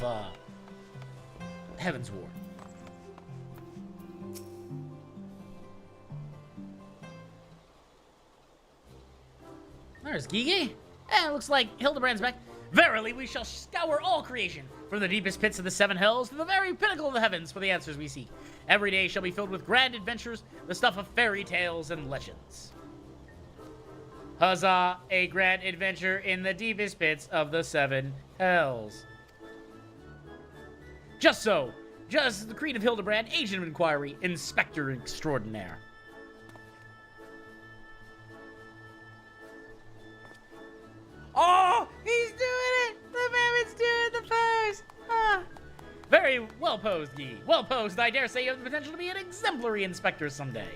Heaven's Ward. There's Gigi. It looks like Hildibrand's back. Verily, we shall scour all creation, from the deepest pits of the seven hells to the very pinnacle of the heavens for the answers we seek. Every day shall be filled with grand adventures, the stuff of fairy tales and legends. Huzzah, a grand adventure in the deepest pits of the seven hells. Just so. Just the creed of Hildibrand, Agent of Enquiry, Inspector Extraordinaire. Oh, he's doing it! The mammoth's doing the pose! Ah. Very well posed, Guy. Well posed. I dare say you have the potential to be an exemplary inspector someday.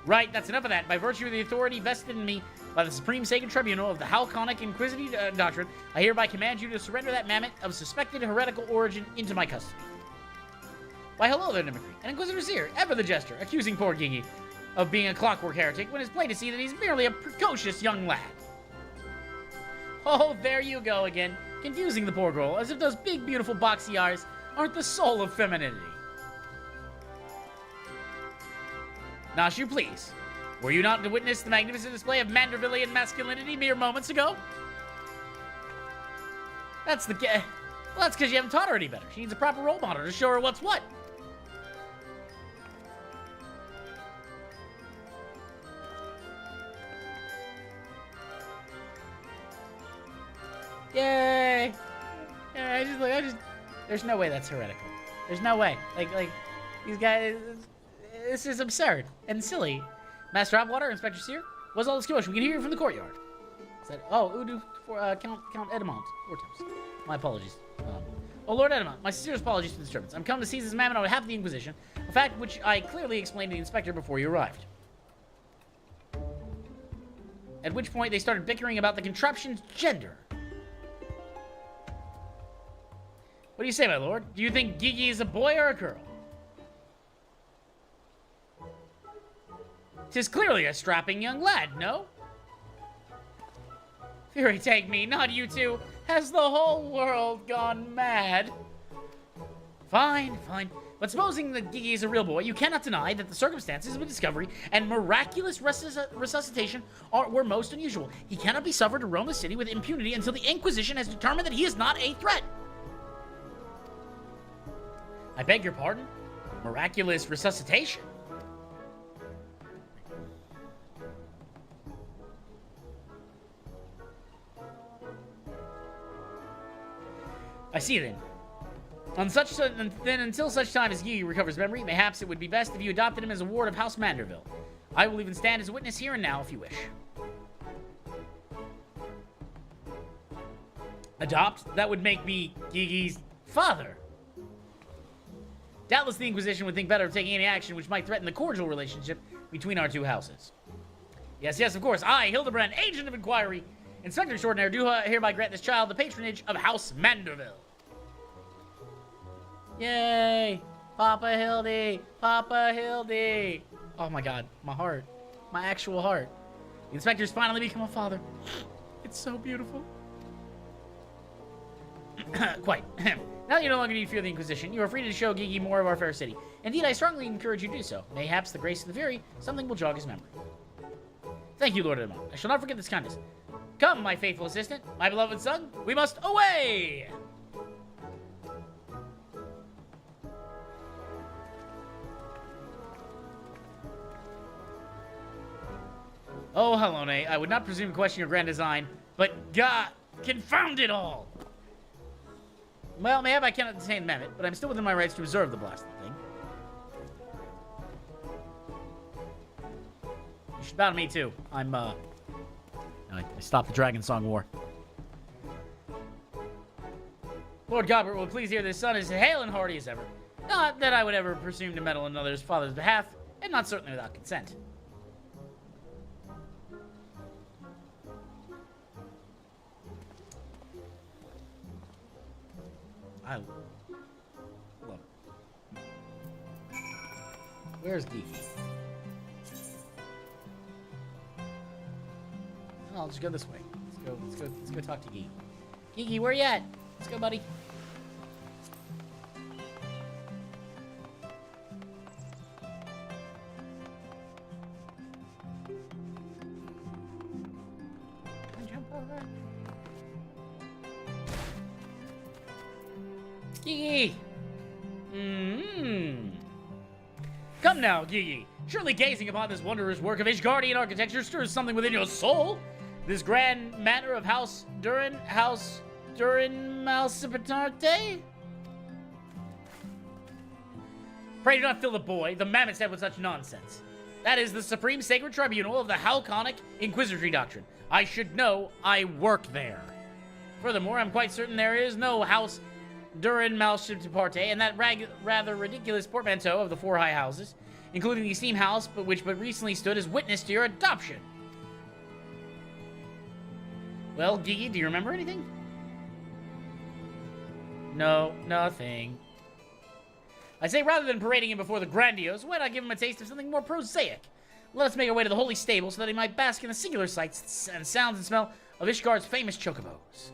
Right, that's enough of that. By virtue of the authority vested in me by the Supreme Sacred Tribunal of the Halconic Inquisitive Doctrine, I hereby command you to surrender that mammoth of suspected heretical origin into my custody. Why, hello there, Mimicry. An Inquisitor's here, ever the jester, accusing poor Gigi of being a clockwork heretic when it's plain to see that he's merely a precocious young lad. Oh, there you go again, confusing the poor girl, as if those big, beautiful boxy eyes aren't the soul of femininity. Nashu, please. Were you not to witness the magnificent display of Mandervillian masculinity mere moments ago? That's the well, that's because you haven't taught her any better. She needs a proper role model to show her what's what. Yay! Yeah, I just, there's no way that's heretical. There's no way. Like, these guys, this is absurd and silly. Master Hopwater, Inspector Seer, what's all this commotion? We can hear you from the courtyard. Said, oh, Udu, Count Edamont, 4 times. My apologies. Oh, Lord Edamont, my sincerest apologies for the disturbance. I'm come to seize this mammoth on behalf of the Inquisition, a fact which I clearly explained to the Inspector before you arrived. At which point they started bickering about the contraption's gender. What do you say, my lord? Do you think Gigi is a boy or a girl? 'Tis clearly a strapping young lad, no? Fury take me, not you two. Has the whole world gone mad? Fine, fine. But supposing that Gigi is a real boy, you cannot deny that the circumstances of the discovery and miraculous resuscitation were most unusual. He cannot be suffered to roam the city with impunity until the Inquisition has determined that he is not a threat. I beg your pardon? Miraculous resuscitation? I see then. Then until such time as Gigi recovers memory, mayhaps it would be best if you adopted him as a ward of House Manderville. I will even stand as a witness here and now if you wish. Adopt? That would make me Gigi's father. Doubtless the Inquisition would think better of taking any action which might threaten the cordial relationship between our two houses. Yes, yes, of course. I, Hildibrand, Agent of Enquiry, Inspector Extraordinaire, do hereby grant this child the patronage of House Manderville. Yay! Papa Hildy! Papa Hildy! Oh my god, my heart. My actual heart. The Inspector's finally become a father. It's so beautiful. Quite. Now that you no longer need fear the Inquisition, you are free to show Gigi more of our fair city. Indeed, I strongly encourage you to do so. Mayhaps the grace of the Fury, something will jog his memory. Thank you, Lord Edmond. I shall not forget this kindness. Come, my faithful assistant, my beloved son, we must away! Oh, Helone, I would not presume to question your grand design, but God, confound it all! Well, maybe I cannot detain the mammoth, but I'm still within my rights to observe the blasted thing. You should bow to me, too. I stopped the Dragon Song War. Lord Gobbert will please hear this son is hale and hearty as ever. Not that I would ever presume to meddle in another's father's behalf, and not certainly without consent. I love it. Where's Geeky? Oh, I'll just go this way. Let's go talk to Geeky. Geeky, where you at? Let's go, buddy. Gigi! Come now, Gigi. Surely gazing upon this wondrous work of Ishgardian architecture stirs something within your soul. This grand manor of House Durin Malsipatarte? Pray do not fill the boy, the mammoth's head, with such nonsense. That is the supreme sacred tribunal of the Halconic Inquisitory Doctrine. I should know. I work there. Furthermore, I'm quite certain there is no House Durin Malsipatarte, and that rather ridiculous portmanteau of the four high houses, including the esteemed house, which but recently stood as witness to your adoption. Well, Gigi, do you remember anything? No, nothing. I say, rather than parading him before the grandiose, why not give him a taste of something more prosaic? Let us make our way to the holy stable so that he might bask in the singular sights and sounds and smell of Ishgard's famous chocobos.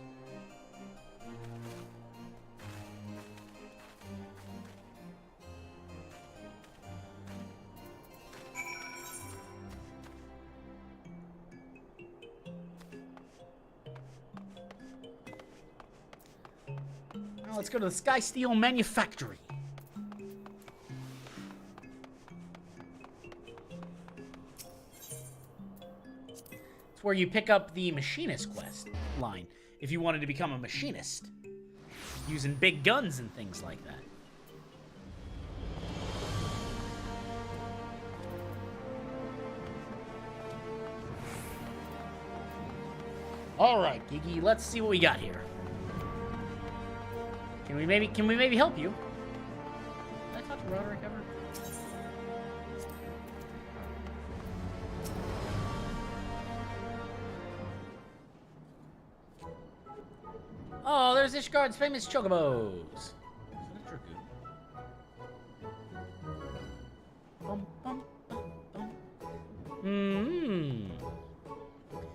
Now let's go to the Sky Steel Manufactory. It's where you pick up the machinist quest line if you wanted to become a machinist, using big guns and things like that. All right, Gigi, let's see what we got here. Can we maybe help you? Did I talk to Roderick ever? Oh, there's Ishgard's famous chocobos.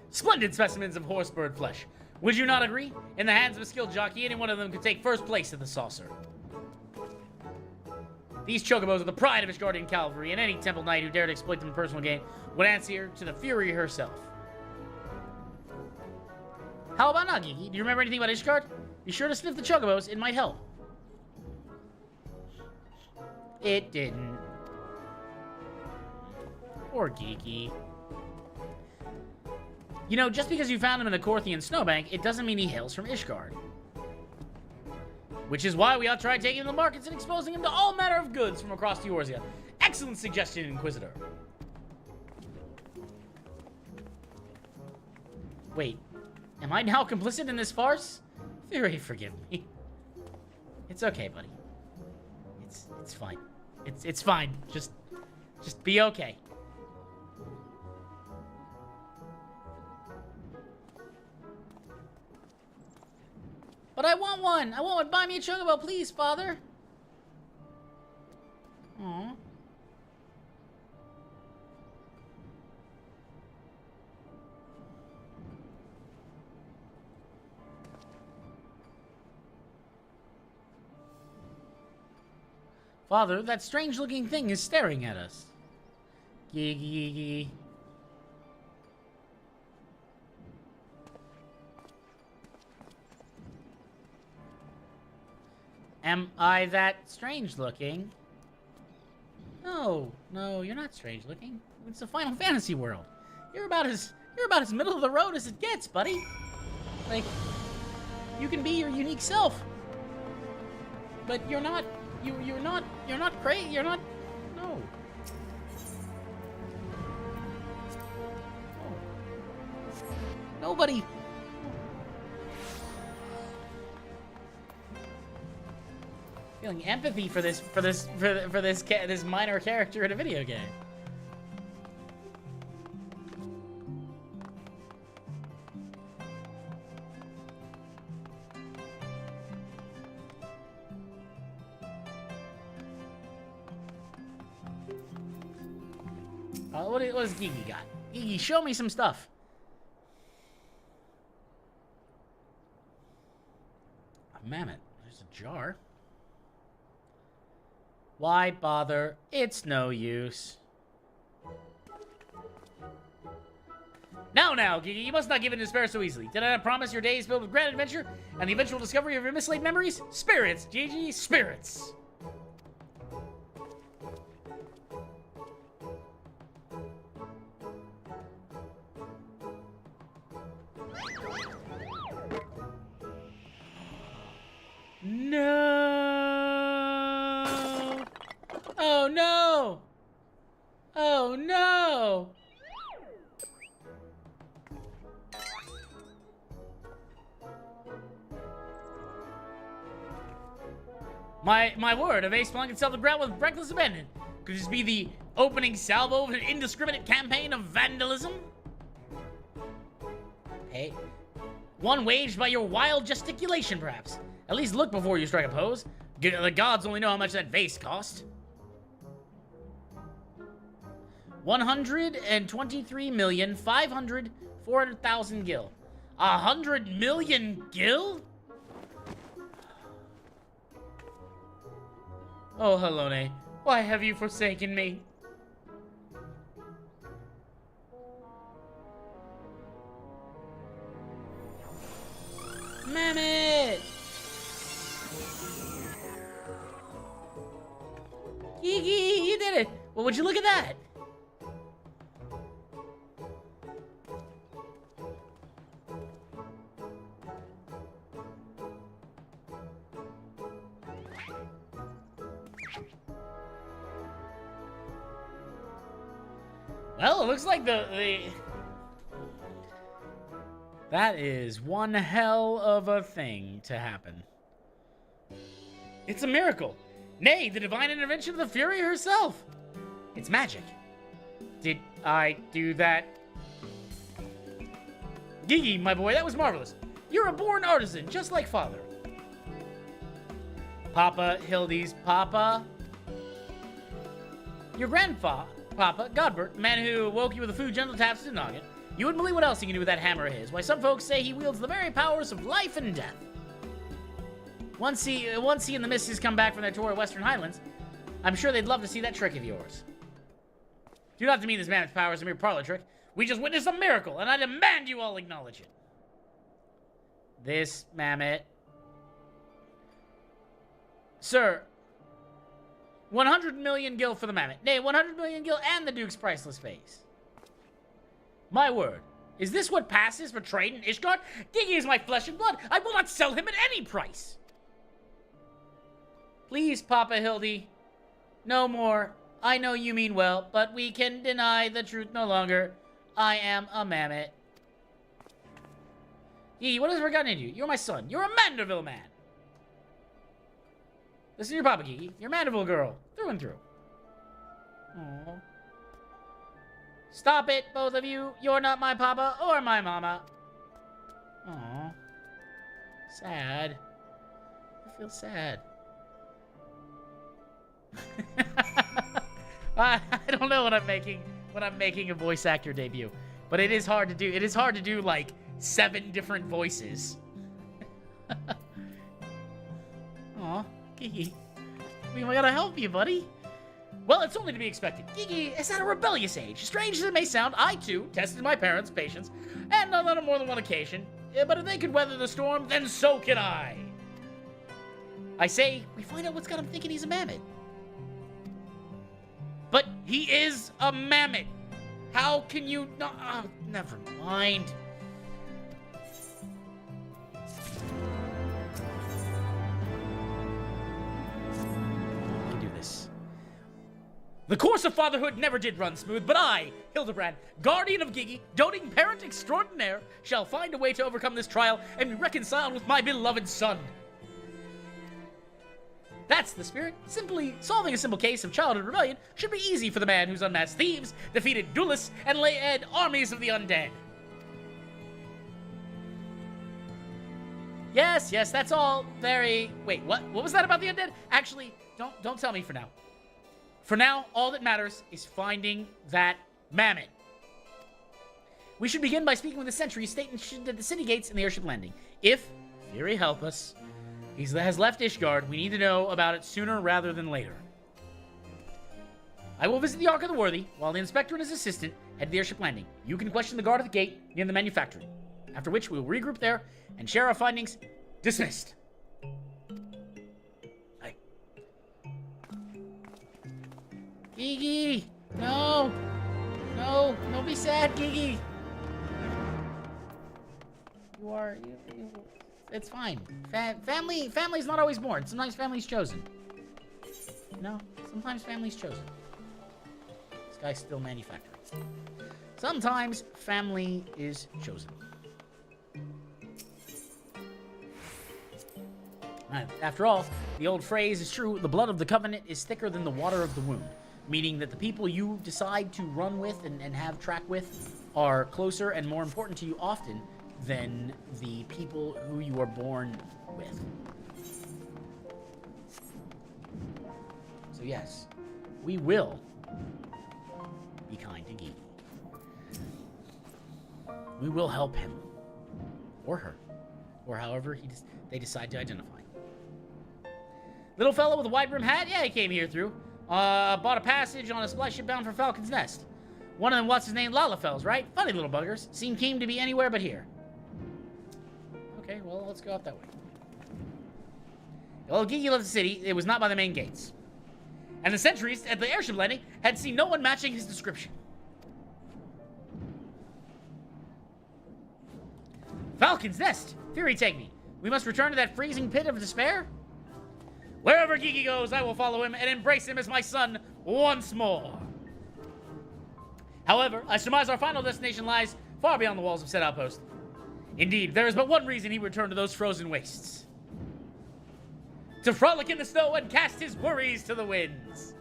Splendid specimens of horsebird flesh. Would you not agree? In the hands of a skilled jockey, any one of them could take first place at the saucer. These chocobos are the pride of Ishgardian cavalry, and any temple knight who dared exploit them in personal gain would answer to the Fury herself. How about now, Gigi? Do you remember anything about Ishgard? Be sure to sniff the chocobos, it might help. It didn't. Poor Gigi. You know, just because you found him in the Corthian snowbank, it doesn't mean he hails from Ishgard. Which is why we ought to try taking him to the markets and exposing him to all manner of goods from across Eorzea. Excellent suggestion, Inquisitor. Wait, am I now complicit in this farce? Fury, forgive me. It's okay, buddy. It's fine. It's fine. Just be okay. But I want one! I want one! Buy me a chocobo, please, Father! Aww. Father, that strange-looking thing is staring at us. Gigi. Am I that strange-looking? No, you're not strange-looking. It's a Final Fantasy world. You're about as middle of the road as it gets, buddy. Like, you can be your unique self. but you're not, you're not crazy, you're not, no. Nobody. Feeling empathy for this minor character in a video game. What does Gigi got? Gigi, show me some stuff. A mammoth. There's a jar. Why bother? It's no use. Now, Gigi, you must not give in to despair so easily. Did I not promise your days filled with grand adventure and the eventual discovery of your mislaid memories? Spirits, Gigi, spirits! No! Oh no! Oh no! My word, a vase flung itself to the ground with reckless abandon. Could this be the opening salvo of an indiscriminate campaign of vandalism? Hey, one waged by your wild gesticulation, perhaps. At least look before you strike a pose. The gods only know how much that vase cost. 123,500,400,000 gil. 100 million gil? Oh, Helone, why have you forsaken me? Mammoth! Gigi, you did it! Well, would you look at that? Well, it looks like that is one hell of a thing to happen. It's a miracle. Nay, the divine intervention of the Fury herself. It's magic. Did I do that? Gigi, my boy, that was marvelous. You're a born artisan, just like father. Papa, Hildy's Papa. Your grandfather, Papa, Godbert, man who woke you with a few gentle taps to the noggin. You wouldn't believe what else he can do with that hammer of his. Why, some folks say he wields the very powers of life and death. Once he and the missus come back from their tour of Western Highlands, I'm sure they'd love to see that trick of yours. Do not have to mean this mammoth's power is a mere parlor trick. We just witnessed a miracle, and I demand you all acknowledge it. This mammoth. Sir, 100 million gil for the mammoth. Nay, 100 million gil and the Duke's priceless face. My word. Is this what passes for trade in Ishgard? Gigi is my flesh and blood. I will not sell him at any price. Please, Papa Hildy. No more. I know you mean well, but we can deny the truth no longer. I am a mammoth. Gigi, what has forgotten in you? You're my son. You're a Mandeville man. Listen to your Papa, Gigi. You're a Mandeville girl. Through and through. Aww. Stop it, both of you. You're not my papa or my mama. Aww. Sad. I feel sad. I don't know when I'm making a voice actor debut, but it is hard to do. It is hard to do like 7 different voices. Aw, Gigi. We gotta help you, buddy. Well, it's only to be expected. Gigi is at a rebellious age. Strange as it may sound, I, too, tested my parents' patience, and on more than one occasion. But if they could weather the storm, then so can I. I say, we find out what's got him thinking he's a mammoth. But he is a mammoth. How can you not... Oh, never mind. The course of fatherhood never did run smooth, but I, Hildibrand, guardian of Gigi, doting parent extraordinaire, shall find a way to overcome this trial and be reconciled with my beloved son. That's the spirit. Simply solving a simple case of childhood rebellion should be easy for the man who's unmasked thieves, defeated duelists, and led armies of the undead. Yes, that's all very... Wait, what? What was that about the undead? Actually, don't tell me for now. For now, all that matters is finding that mammoth. We should begin by speaking with the sentry stationed at the city gates and the airship landing. If Fury help us, he has left Ishgard. We need to know about it sooner rather than later. I will visit the Ark of the Worthy, while the inspector and his assistant head to the airship landing. You can question the guard at the gate near the manufactory. After which, we will regroup there and share our findings. Dismissed. Hey. Gigi! No! No! Don't be sad, Gigi! It's fine. Family's not always born. Sometimes family's chosen. You know? Sometimes family's chosen. This guy's still manufacturing. Sometimes family is chosen. After all, the old phrase is true, the blood of the covenant is thicker than the water of the wound, meaning that the people you decide to run with and have track with are closer and more important to you often than the people who you are born with. So yes, we will be kind to Gigi. We will help him. Or her. Or however they decide to identify. Little fellow with a wide brim hat? Yeah, he came here through. Bought a passage on a supply ship bound for Falcon's Nest. One of them, what's his name? Lalafels, right? Funny little buggers. Seem keen to be anywhere but here. Okay, well, let's go out that way. Well, Gigi left the city. It was not by the main gates. And the sentries at the airship landing had seen no one matching his description. Falcon's Nest! Fury, take me. We must return to that freezing pit of despair? Wherever Gigi goes, I will follow him and embrace him as my son once more. However, I surmise our final destination lies far beyond the walls of said outpost. Indeed, there is but one reason he returned to those frozen wastes. To frolic in the snow and cast his worries to the winds.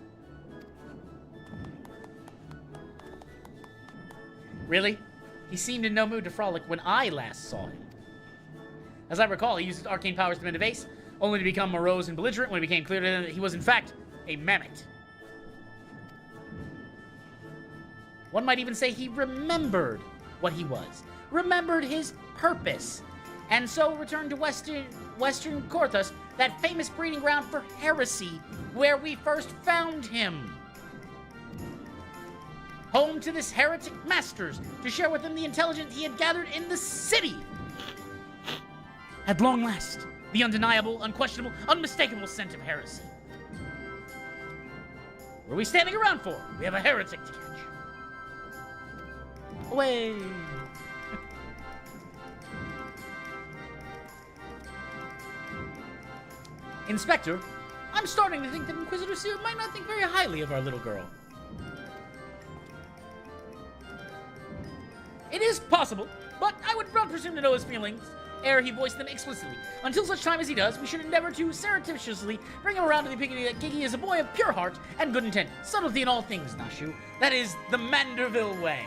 Really? He seemed in no mood to frolic when I last saw him. As I recall, he used his arcane powers to mend a vase, only to become morose and belligerent when it became clear to him that he was in fact a mammoth. One might even say he remembered what he was, remembered his purpose, and so returned to Western Korthus, that famous breeding ground for heresy, where we first found him. Home to this heretic masters, to share with them the intelligence he had gathered in the city. At long last, the undeniable, unquestionable, unmistakable scent of heresy. What are we standing around for? We have a heretic to catch. Away! Inspector, I'm starting to think that Inquisitor Seer might not think very highly of our little girl. It is possible, but I would not presume to know his feelings ere he voiced them explicitly. Until such time as he does, we should endeavor to surreptitiously bring him around to the opinion that Gigi is a boy of pure heart and good intent. Subtlety in all things, Nashu. That is the Manderville way.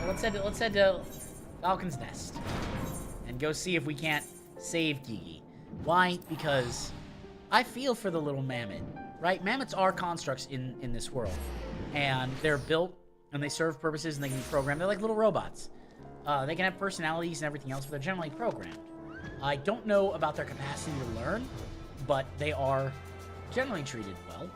Let's head to Falcon's Nest and go see if we can't save Gigi. Why? Because I feel for the little mammoth, right? Mammoths are constructs in this world, and they're built and they serve purposes and they can be programmed. They're like little robots. They can have personalities and everything else, but they're generally programmed. I don't know about their capacity to learn, but they are generally treated well.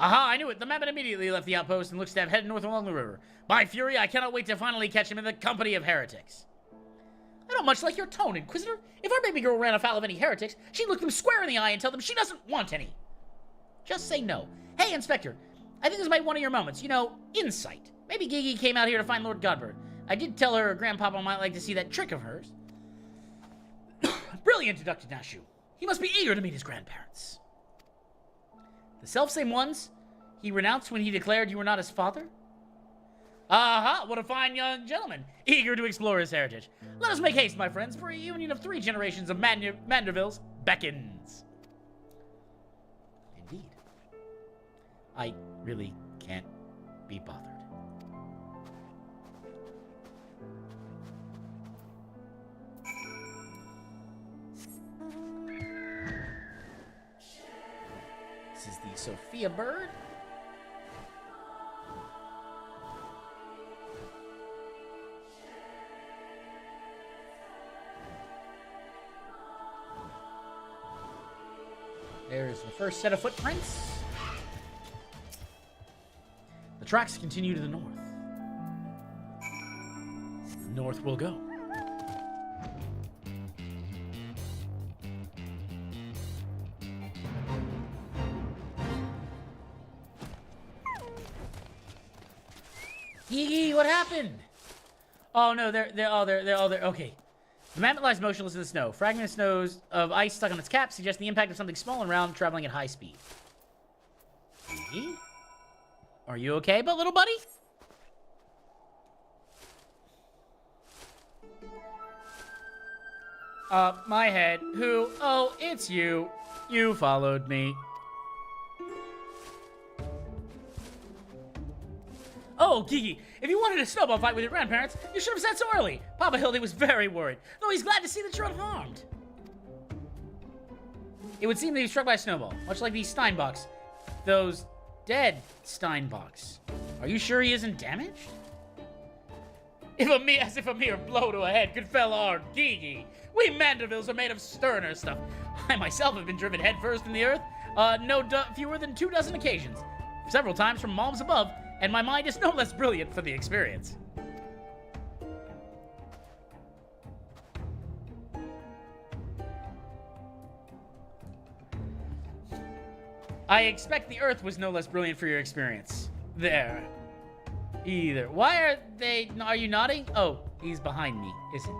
Aha, I knew it. The mammoth immediately left the outpost and looks to have headed north along the river. By Fury, I cannot wait to finally catch him in the company of heretics. I don't much like your tone, Inquisitor. If our baby girl ran afoul of any heretics, she'd look them square in the eye and tell them she doesn't want any. Just say no. Hey, Inspector. I think this might be one of your moments. You know, insight. Maybe Gigi came out here to find Lord Godbert. I did tell her Grandpapa might like to see that trick of hers. Brilliant, deducted Nashu. He must be eager to meet his grandparents. The selfsame ones he renounced when he declared you were not his father? Aha, what a fine young gentleman, eager to explore his heritage. Let us make haste, my friends, for a union of 3 generations of Mandervilles beckons. Indeed. I really can't be bothered. This is the Sophia bird. There's the first set of footprints. The tracks continue to the north. North we'll go. Gigi, what happened? Oh no, they're okay. The mammoth lies motionless in the snow. Fragment of snows of ice stuck on its cap suggests the impact of something small and round traveling at high speed. Gigi? Are you okay, but little buddy? My head. Who? Oh, it's you. You followed me. Oh, Gigi, if you wanted a snowball fight with your grandparents, you should have said so early. Papa Hildy was very worried, though he's glad to see that you're unharmed. It would seem that he was struck by a snowball, much like these Steinbocks. Those dead Steinbocks. Are you sure he isn't damaged? As if a mere blow to a head could fell our Gigi. We Mandervilles are made of sterner stuff. I myself have been driven headfirst in the earth, fewer than 2 dozen occasions. Several times from malms above, and my mind is no less brilliant for the experience. I expect the Earth was no less brilliant for your experience. There. Either. Why are you nodding? Oh, he's behind me, isn't he?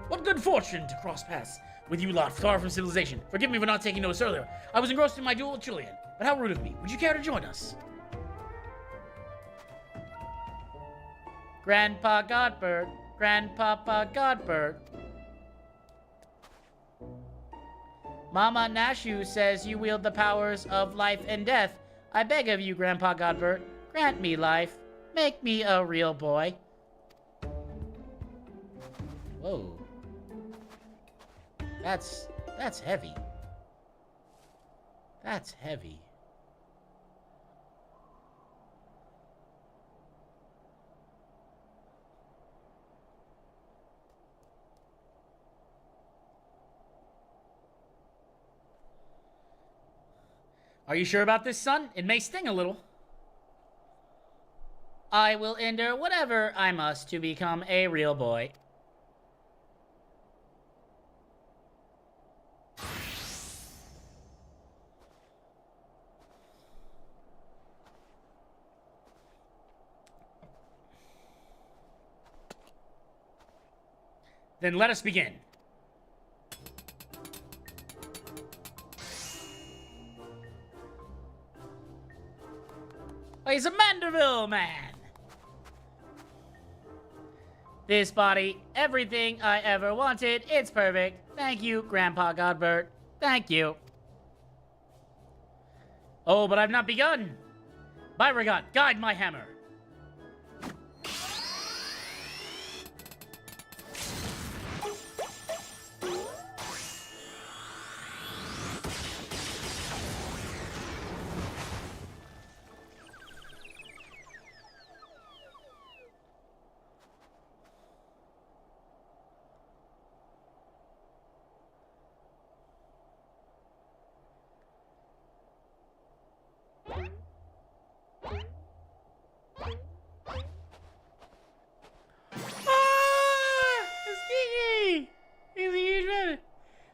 What good fortune to cross paths with you lot far from civilization. Forgive me for not taking notice earlier. I was engrossed in my duel with Julian. But how rude of me. Would you care to join us? Grandpa Godbert. Grandpapa Godbert. Mama Nashu says you wield the powers of life and death. I beg of you, Grandpa Godbert, grant me life. Make me a real boy. Whoa. That's heavy. That's heavy. Are you sure about this, son? It may sting a little. I will endure whatever I must to become a real boy. Then let us begin. Oh, he's a Manderville man. This body, everything I ever wanted. It's perfect. Thank you, Grandpa Godbert. Thank you. Oh, but I've not begun. Beauregard, guide my hammer.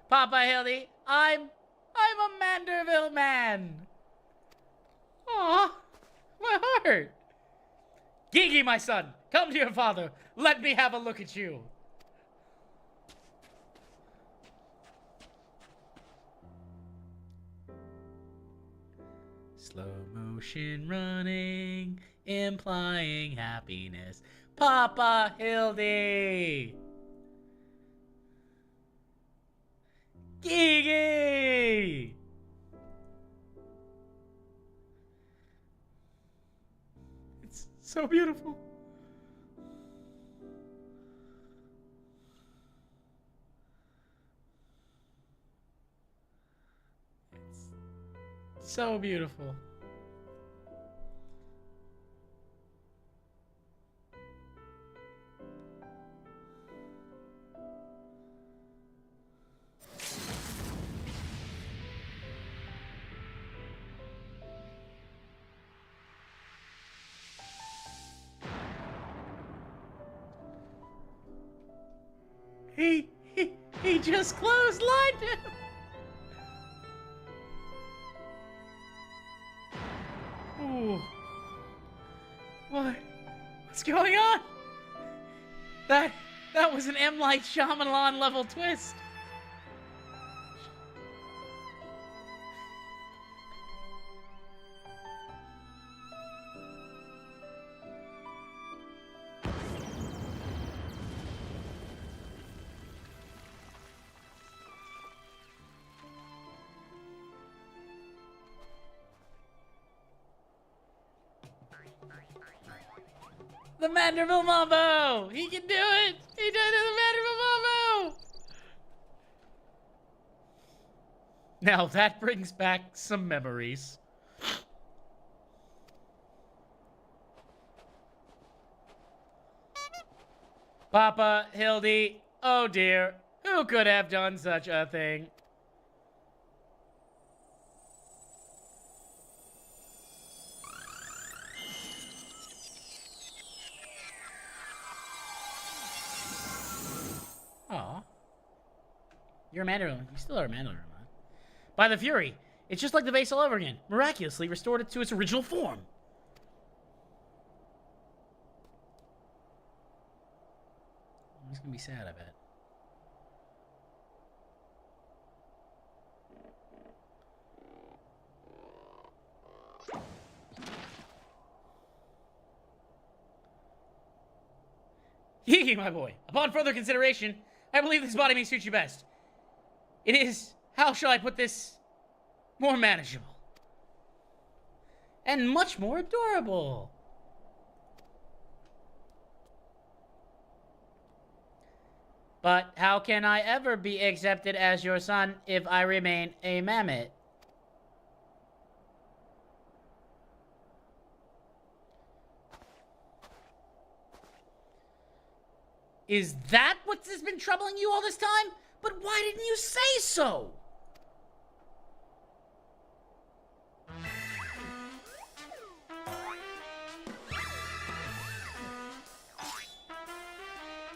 Papa Hildy, I'm man! Aw, my heart! Gigi, my son, come to your father. Let me have a look at you. Slow motion running, implying happiness. Papa Hildy! Gigi! It's so beautiful. It's so beautiful. He just clotheslined him. Ooh. What's going on? That was an M. Light Shyamalan level twist. The Manderville Mambo! He can do it! He did it, the Manderville Mambo! Now that brings back some memories. Papa, Hildy, oh dear, who could have done such a thing? Aw. You're a Mandarin. You still are a Mandarin, man. By the Fury. It's just like the base all over again. Miraculously restored it to its original form. He's gonna be sad, I bet. Yee, my boy. Upon further consideration, I believe this body may suit you best. It is, how shall I put this, more manageable. And much more adorable. But how can I ever be accepted as your son if I remain a mammoth? Is that what has been troubling you all this time? But why didn't you say so?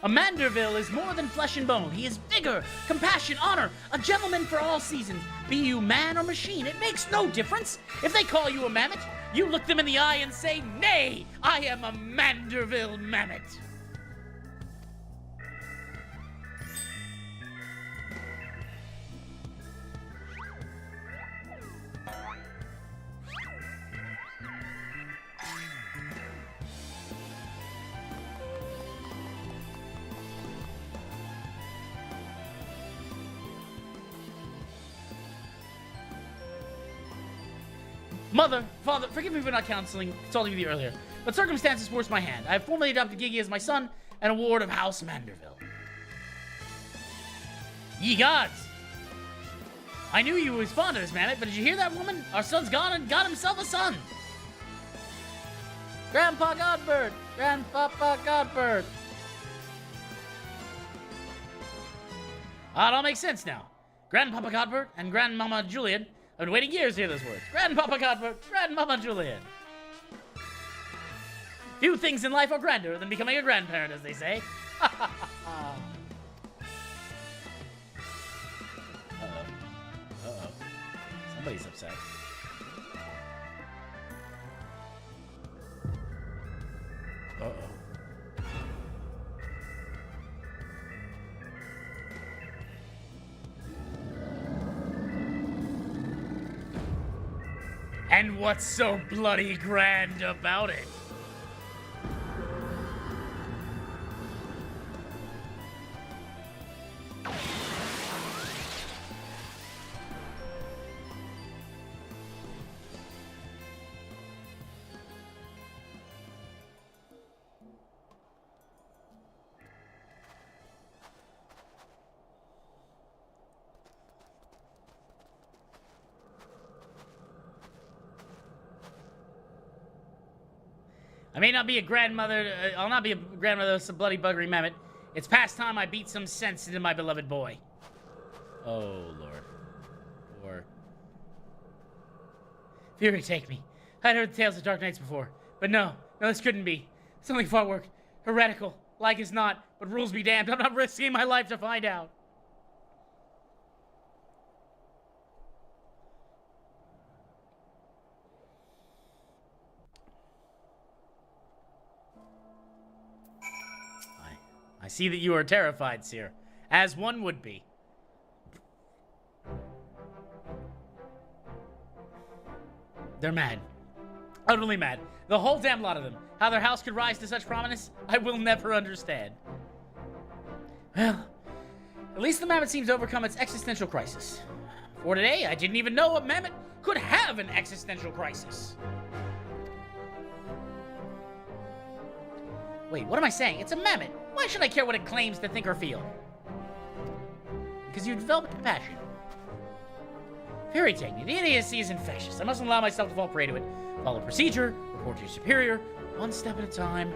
A Manderville is more than flesh and bone. He is vigor, compassion, honor, a gentleman for all seasons. Be you man or machine, it makes no difference. If they call you a mammoth, you look them in the eye and say, "Nay, I am a Manderville mammoth." Mother, father, forgive me for not consulting with you earlier, but circumstances forced my hand. I have formally adopted Gigi as my son and a ward of House Manderville. Ye gods! I knew you was fond of this mammoth, but did you hear that woman? Our son's gone and got himself a son! Grandpa Godbird! Grandpapa Godbird! Ah, it all makes sense now. Grandpapa Godbird and Grandmama Julian. I've been waiting years to hear those words. Grandpapa Godbird, Grandmama Julian. Few things in life are grander than becoming a grandparent, as they say. Uh-oh. Uh-oh. Somebody's upset. And what's so bloody grand about it? I may not be a grandmother, I'll not be a grandmother of some bloody buggery mammoth. It's past time I beat some sense into my beloved boy. Oh, Lord. Or... Fury, take me. I'd heard the tales of dark nights before. But no, this couldn't be. Something far worse. Heretical. Like as not, but rules be damned. I'm not risking my life to find out. I see that you are terrified, Seer, as one would be. They're mad. Utterly mad. The whole damn lot of them. How their house could rise to such prominence, I will never understand. Well, at least the mammoth seems to overcome its existential crisis. For today, I didn't even know a mammoth could have an existential crisis. Wait, what am I saying? It's a mammoth. Why should I care what it claims to think or feel? Because you develop compassion. Fury, take me. The idiocy is infectious. I mustn't allow myself to fall prey to it. Follow procedure, report to your superior, one step at a time.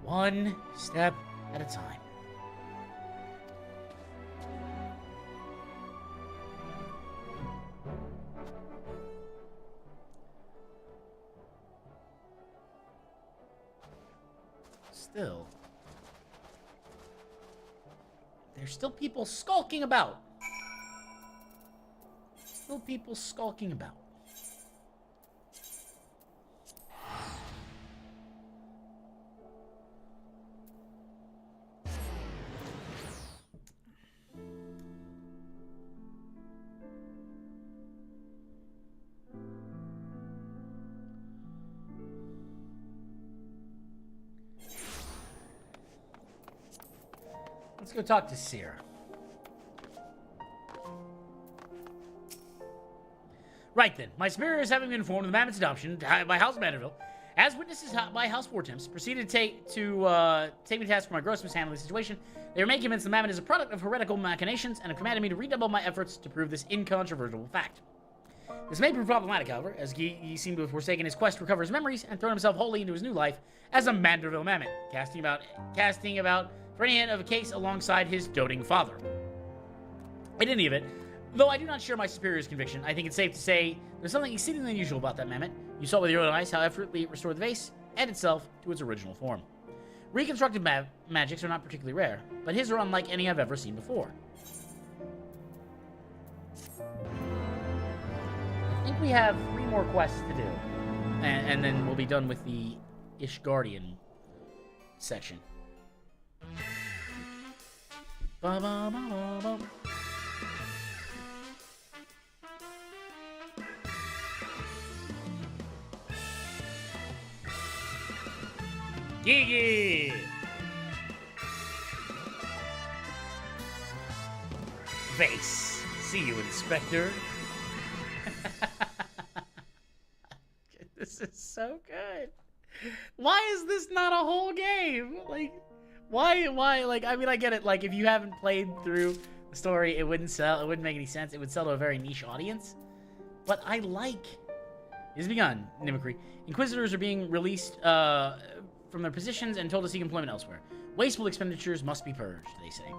One step at a time. Still... There's still people skulking about. Still people skulking about. Let's go talk to Seer. Right then, my superiors, having been informed of the mammoth's adoption by House Manderville, as witnesses by House Vortemps, proceeded to take me to task for my gross mishandling situation. They remain convinced the mammoth is a product of heretical machinations and have commanded me to redouble my efforts to prove this incontrovertible fact. This may prove problematic, however, as he seemed to have forsaken his quest to recover his memories and thrown himself wholly into his new life as a Manderville mammoth, casting about for any hint of a case alongside his doting father. In any event, though I do not share my superior's conviction, I think it's safe to say there's something exceedingly unusual about that mammoth. You saw with your own eyes how effortlessly it restored the vase and itself to its original form. Reconstructive magics are not particularly rare, but his are unlike any I've ever seen before. I think we have 3 more quests to do, and then we'll be done with the Ishgardian section. Ba -ba -ba -ba -ba. Gigi! Vase. See you, Inspector. This is so good. Why is this not a whole game? Like, why, like, I mean, I get it. Like, if you haven't played through the story, it wouldn't sell. It wouldn't make any sense. It would sell to a very niche audience. But I like... It has begun, Mimicry. Inquisitors are being released, from their positions and told to seek employment elsewhere. Wasteful expenditures must be purged, they say.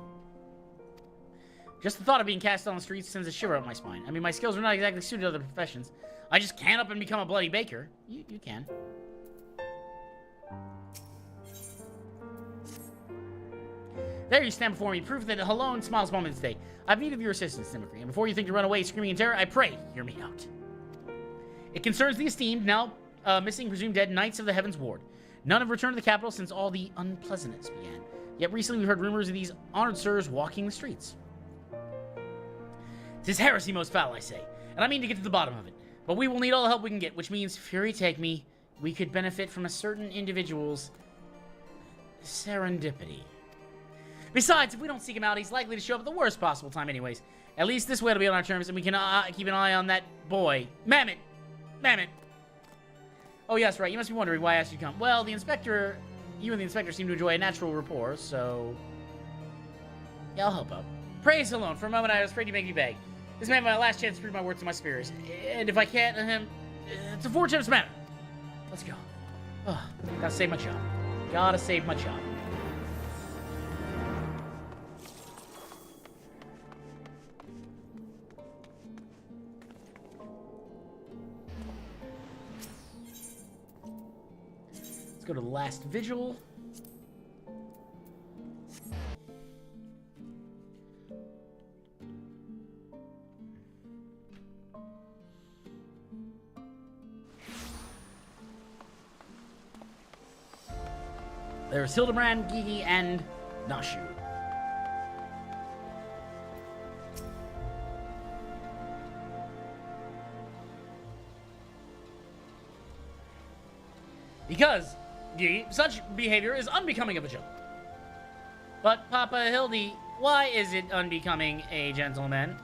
Just the thought of being cast on the streets sends a shiver up my spine. I mean, my skills are not exactly suited to other professions. I just can't up and become a bloody baker. You can. There you stand before me, proof that alone smiles upon me this day. I've need of your assistance, Mimicry, and before you think to run away screaming in terror, I pray, hear me out. It concerns the esteemed, now missing, presumed dead, Knights of the Heavens Ward. None have returned to the capital since all the unpleasantness began. Yet recently we heard rumors of these honored sirs walking the streets. 'Tis heresy most foul, I say, and I mean to get to the bottom of it. But we will need all the help we can get, which means, Fury take me, we could benefit from a certain individual's serendipity. Besides, if we don't seek him out, he's likely to show up at the worst possible time anyways. At least this way it'll be on our terms, and we can keep an eye on that boy. Mammoth! Mammoth! Oh, yes, right. You must be wondering why I asked you to come. Well, you and the inspector seem to enjoy a natural rapport, so... yeah, I'll help out. Praise alone. For a moment, I was afraid you'd make me beg. This may be my last chance to prove my worth to my superiors. And if I can't, it's a fortune's matter. Let's go. Oh, gotta save my job. Gotta save my job. Let's go to the last vigil. There's Hildibrand, Gigi, and Nashu. Because, Gigi, such behavior is unbecoming of a gentleman. But, Papa Hildy, why is it unbecoming a gentleman?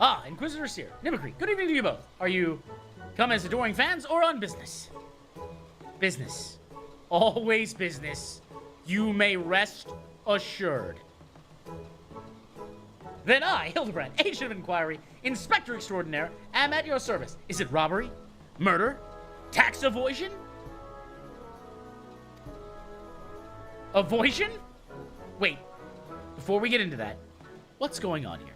Ah, Inquisitor Seer, Mimicry, good evening to you both. Are you come as adoring fans or on business? Business. Always business. You may rest assured. Then I, Hildibrand, Agent of Enquiry, Inspector Extraordinaire, am at your service. Is it robbery? Murder? Tax evasion? Avoision? Wait, before we get into that, what's going on here?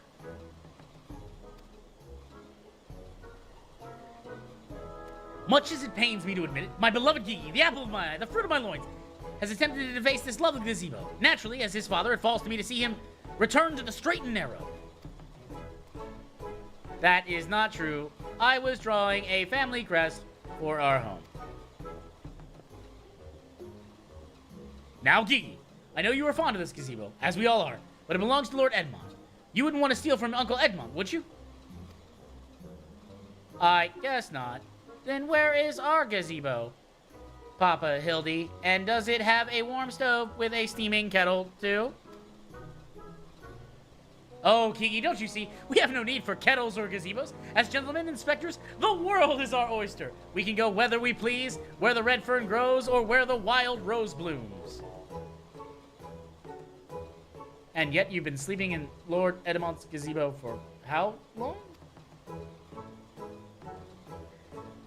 Much as it pains me to admit it, my beloved Gigi, the apple of my eye, the fruit of my loins, has attempted to deface this lovely gazebo. Naturally, as his father, it falls to me to see him return to the straight and narrow. That is not true. I was drawing a family crest for our home. Now, Gigi, I know you are fond of this gazebo, as we all are, but it belongs to Lord Edmond. You wouldn't want to steal from Uncle Edmond, would you? I guess not. Then where is our gazebo, Papa Hildy? And does it have a warm stove with a steaming kettle, too? Oh, Kiki, don't you see? We have no need for kettles or gazebos. As gentlemen inspectors, the world is our oyster. We can go whether we please, where the red fern grows, or where the wild rose blooms. And yet you've been sleeping in Lord Edmond's gazebo for how long?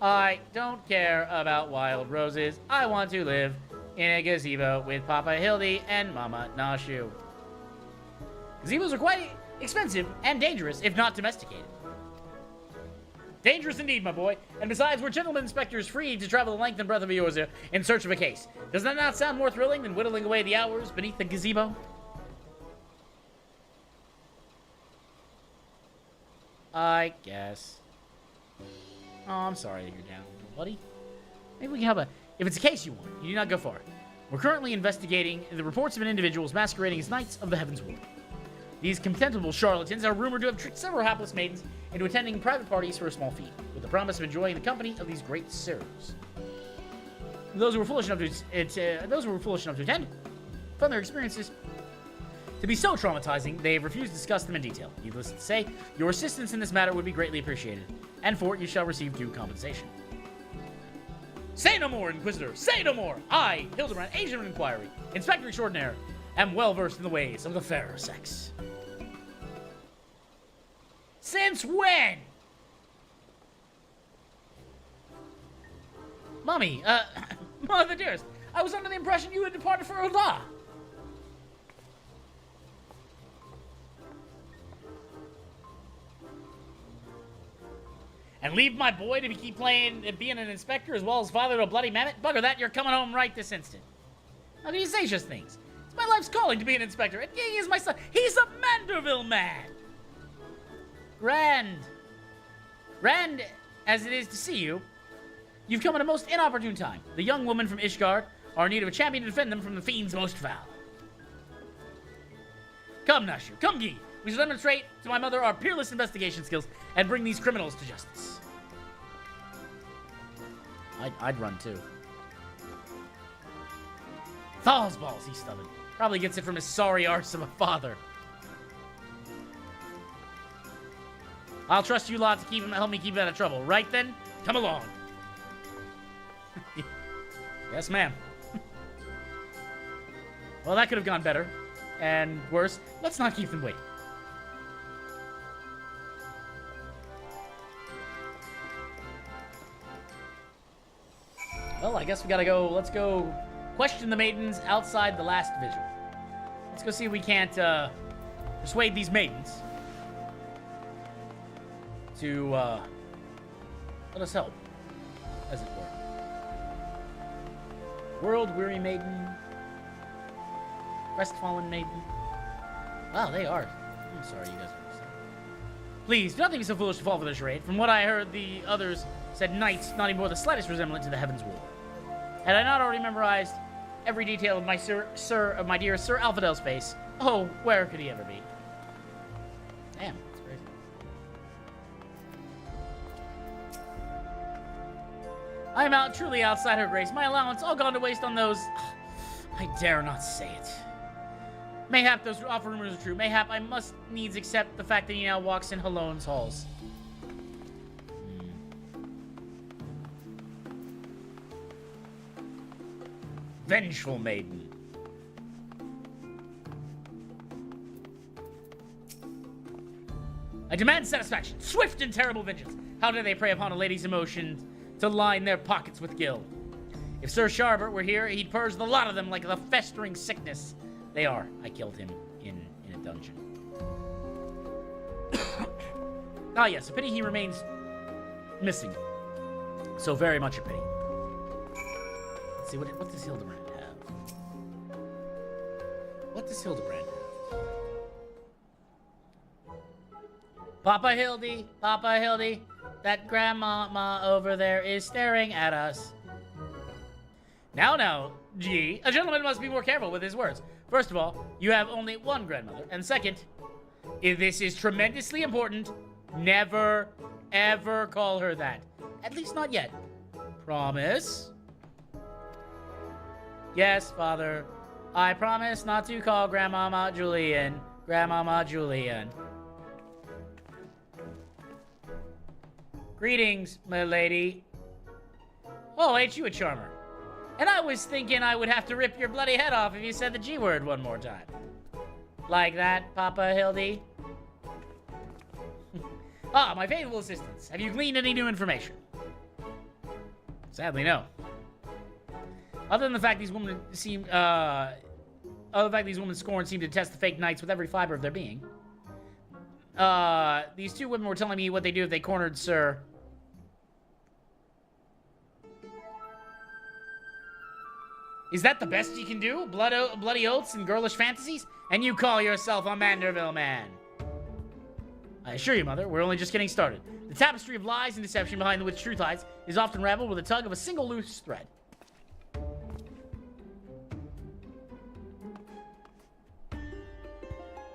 I don't care about wild roses. I want to live in a gazebo with Papa Hildy and Mama Nashu. Gazebos are quite expensive and dangerous if not domesticated. Dangerous indeed, my boy. And besides, we're gentlemen inspectors free to travel the length and breadth of Eorzea in search of a case. Does that not sound more thrilling than whittling away the hours beneath the gazebo? I guess. Oh, I'm sorry that you're down, buddy. Maybe we can have a... If it's a case you want, you do not go far. We're currently investigating the reports of an individual masquerading as Knights of the Heavens Ward. These contemptible charlatans are rumored to have tricked several hapless maidens into attending private parties for a small fee, with the promise of enjoying the company of these great sirs. Those who were foolish enough to attend found their experiences to be so traumatizing, they have refused to discuss them in detail. Needless to say, your assistance in this matter would be greatly appreciated, and for it you shall receive due compensation. Say no more, Inquisitor! Say no more! I, Hildibrand, Agent of Enquiry, Inspector Extraordinaire, am well versed in the ways of the fairer sex. Since when? Mommy, Mother dearest, I was under the impression you had departed for Ul'dah. And leave my boy to keep playing and being an inspector as well as father to a bloody mammoth? Bugger that, you're coming home right this instant. How can you say such things? It's my life's calling to be an inspector, and he is my son. He's a Manderville man! Grand as it is to see you, you've come at a most inopportune time. The young women from Ishgard are in need of a champion to defend them from the fiend's most foul. Come, Nashu, come, Gi. We shall demonstrate to my mother our peerless investigation skills and bring these criminals to justice. I'd run too. Thaws balls, he's stubborn. Probably gets it from his sorry arse of a father. I'll trust you lot to help me keep him out of trouble. Right then? Come along. Yes, ma'am. Well, that could have gone better. And worse. Let's not keep them waiting. Well, I guess we gotta go. Let's go question the maidens outside the last vigil. Let's go see if we can't persuade these maidens to let us help, as it were. World-weary maiden. Crestfallen maiden. Wow, they are. I'm sorry, you guys are upset. Please, do not think me so foolish to fall for the charade. From what I heard, the others said knights not even bore the slightest resemblance to the Heaven's War. Had I not already memorized every detail of my dear Sir Alphadel's face, oh, where could he ever be? Damn, that's crazy. I am truly outside her grace. My allowance all gone to waste on those... I dare not say it. Mayhap those awful rumors are true. Mayhap I must needs accept the fact that he now walks in Halone's halls. Vengeful maiden. I demand satisfaction. Swift and terrible vengeance. How dare they prey upon a lady's emotions to line their pockets with gil? If Sir Sharbert were here, he'd purge the lot of them like the festering sickness they are. I killed him in a dungeon. Ah, yes, a pity he remains missing. So very much a pity. Let's see, what does Hildibrand have? What does Hildibrand have? Papa Hildy, that grandmama over there is staring at us. Now, gee, a gentleman must be more careful with his words. First of all, you have only one grandmother. And second, if this is tremendously important, never, ever call her that. At least not yet. Promise? Yes, Father. I promise not to call Grandmama Julian. Grandmama Julian. Greetings, my lady. Oh, ain't you a charmer? And I was thinking I would have to rip your bloody head off if you said the G word one more time. Like that, Papa Hildy? Ah, my faithful assistants. Have you gleaned any new information? Sadly, no. Other than the fact these women seem, scorn seem to test the fake knights with every fiber of their being. These two women were telling me what they do if they cornered Sir... Is that the best you can do? Bloody oaths and girlish fantasies? And you call yourself a Manderville man? I assure you, Mother, we're only just getting started. The tapestry of lies and deception behind which truth hides is often raveled with a tug of a single loose thread.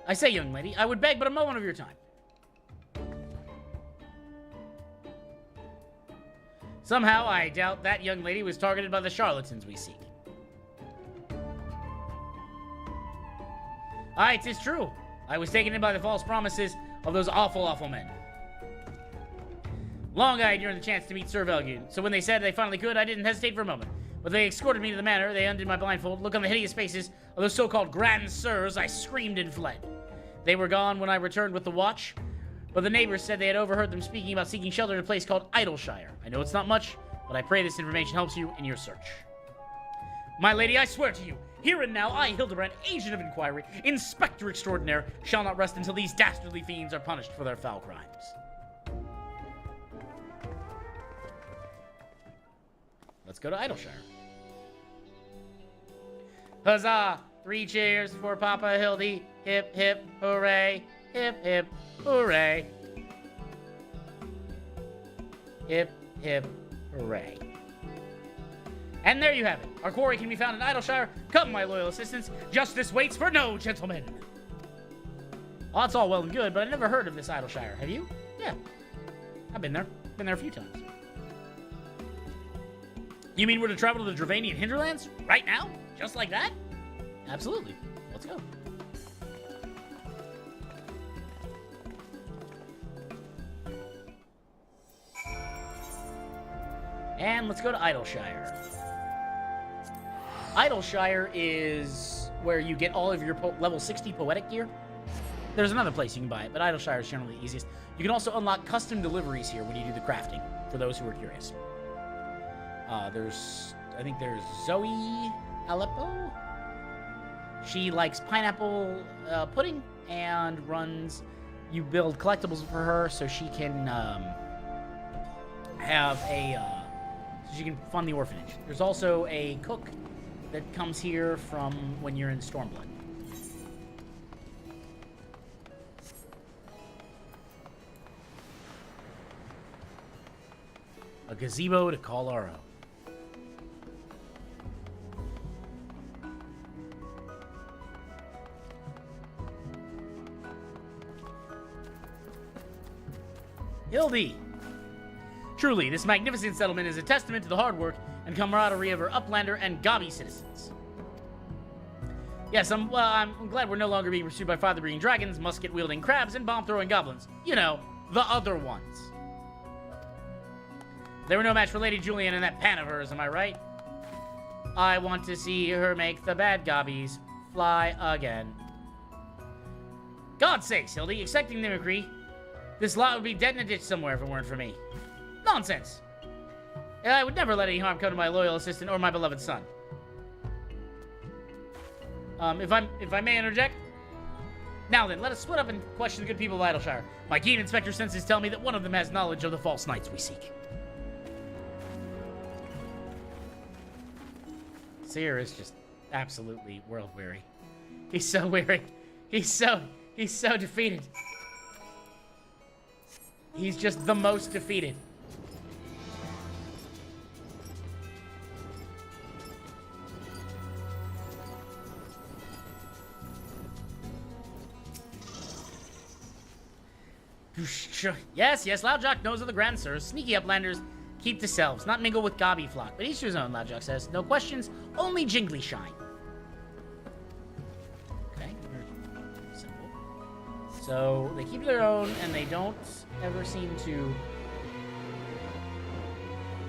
I say, young lady, I would beg but a moment of your time. Somehow, I doubt that young lady was targeted by the charlatans we seek. Aye, 'tis true. I was taken in by the false promises of those awful men. Long I had yearned the chance to meet Sir Velgun, so when they said they finally could, I didn't hesitate for a moment. But they escorted me to the manor, they undid my blindfold, look on the hideous faces of those so-called Grand Sirs, I screamed and fled. They were gone when I returned with the watch, but the neighbors said they had overheard them speaking about seeking shelter in a place called Idleshire. I know it's not much, but I pray this information helps you in your search. My lady, I swear to you, here and now, I, Hildibrand, Agent of Enquiry, Inspector Extraordinaire, shall not rest until these dastardly fiends are punished for their foul crimes. Let's go to Idleshire. Huzzah! 3 cheers for Papa Hildy. Hip, hip, hooray. Hip, hip, hooray. Hip, hip, hooray. And there you have it. Our quarry can be found in Idleshire. Come, my loyal assistants. Justice waits for no gentleman. Well, that's all well and good, but I never heard of this Idleshire. Have you? Yeah. I've been there. Been there a few times. You mean we're to travel to the Dravanian hinterlands? Right now? Just like that? Absolutely. Let's go. And let's go to Idleshire. Idleshire is where you get all of your level 60 poetic gear. There's another place you can buy it, but Idleshire is generally the easiest. You can also unlock custom deliveries here when you do the crafting, for those who are curious. I think there's Zoe Aleppo. She likes pineapple pudding and runs... You build collectibles for her so she can have a... so she can fund the orphanage. There's also a cook that comes here from when you're in Stormblood. A gazebo to call our own. Hildy! Truly, this magnificent settlement is a testament to the hard work and camaraderie of our Uplander and Gobby citizens. Yes, I'm glad we're no longer being pursued by fire-breathing dragons, musket-wielding crabs, and bomb-throwing goblins. You know, the other ones. They were no match for Lady Julian and that pan of hers, am I right? I want to see her make the bad gobbies fly again. God's sakes, Hildy, accepting mimicry. This lot would be dead in a ditch somewhere if it weren't for me. Nonsense! I would never let any harm come to my loyal assistant or my beloved son. If I may interject. Now then, let us split up and question the good people of Idleshire. My keen inspector senses tell me that one of them has knowledge of the false knights we seek. Seer is just absolutely world-weary. He's so weary. He's so defeated. He's just the most defeated. Yes, Loudjock knows of the Grand Sirs. Sneaky uplanders keep to selves, not mingle with Gobby flock. But each to his own, Loudjock says. No questions, only jingly shine. Okay, simple. So, they keep their own, and they don't ever seem to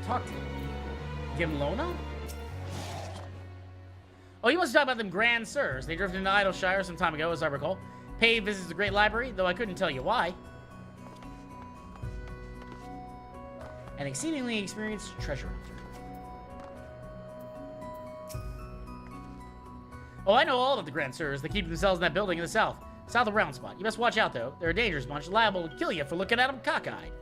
talk to him. Gimlona? Oh, you must talk about them Grand Sirs. They drifted into Idleshire some time ago, as I recall. Paid visits the Great Library, though I couldn't tell you why. An exceedingly experienced treasure hunter. Oh, I know all of the Grand Sirs. They keep themselves in that building in the south of Round Spot. You best watch out, though. They're a dangerous bunch, liable to kill you for looking at them cockeyed.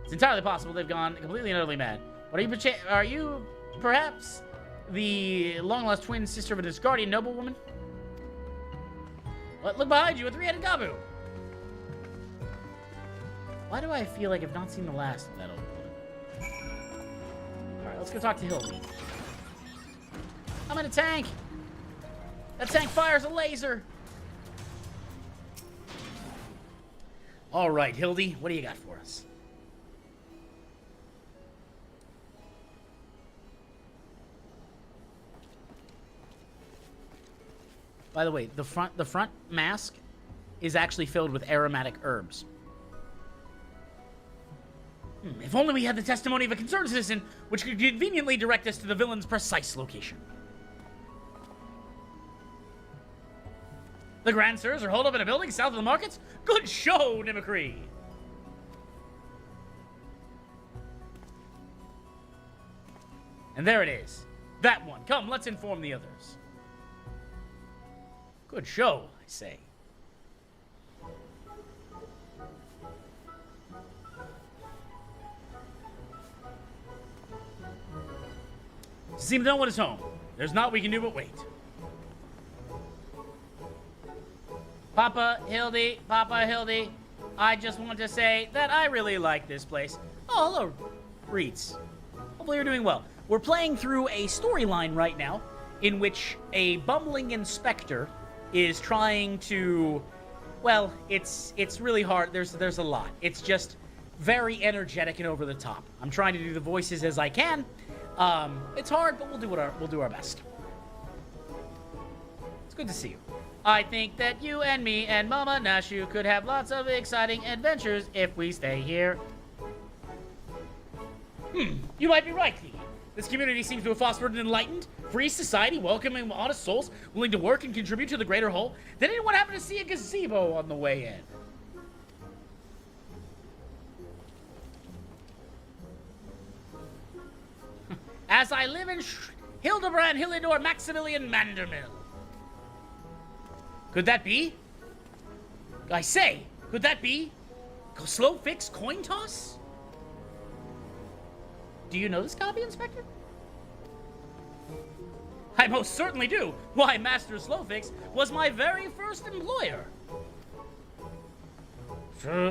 It's entirely possible they've gone completely and utterly mad. But are you perhaps the long-lost twin sister of a Discardian noblewoman? What? Look behind you, a three-headed Gabu! Why do I feel like I've not seen the last of that old woman? Alright, let's go talk to Hildy. I'm in a tank! That tank fires a laser! Alright, Hildy, what do you got for us? By the way, the front mask is actually filled with aromatic herbs. If only we had the testimony of a concerned citizen, which could conveniently direct us to the villain's precise location. The Grand Sirs are holed up in a building south of the markets? Good show, Nimicry! And there it is. That one. Come, let's inform the others. Good show, I say. Seem no one is home. There's naught we can do but wait. Papa Hildy, I just want to say that I really like this place. Oh, hello, Reeds. Hopefully you're doing well. We're playing through a storyline right now in which a bumbling inspector is trying to Well, it's really hard. There's a lot. It's just very energetic and over the top. I'm trying to do the voices as I can. It's hard, but we'll do our best. It's good to see you. I think that you and me and Mama Nashu could have lots of exciting adventures if we stay here. You might be right, Kiki. This community seems to have fostered an enlightened, free society, welcoming honest souls, willing to work and contribute to the greater whole. Did anyone happen to see a gazebo on the way in? As I live in Hildibrand, Hillidor, Maximilian Mandermill. Could that be? I say, could that be? Slow fix coin toss? Do you know this copy, Inspector? I most certainly do. Why, Master Slowfix was my very first employer.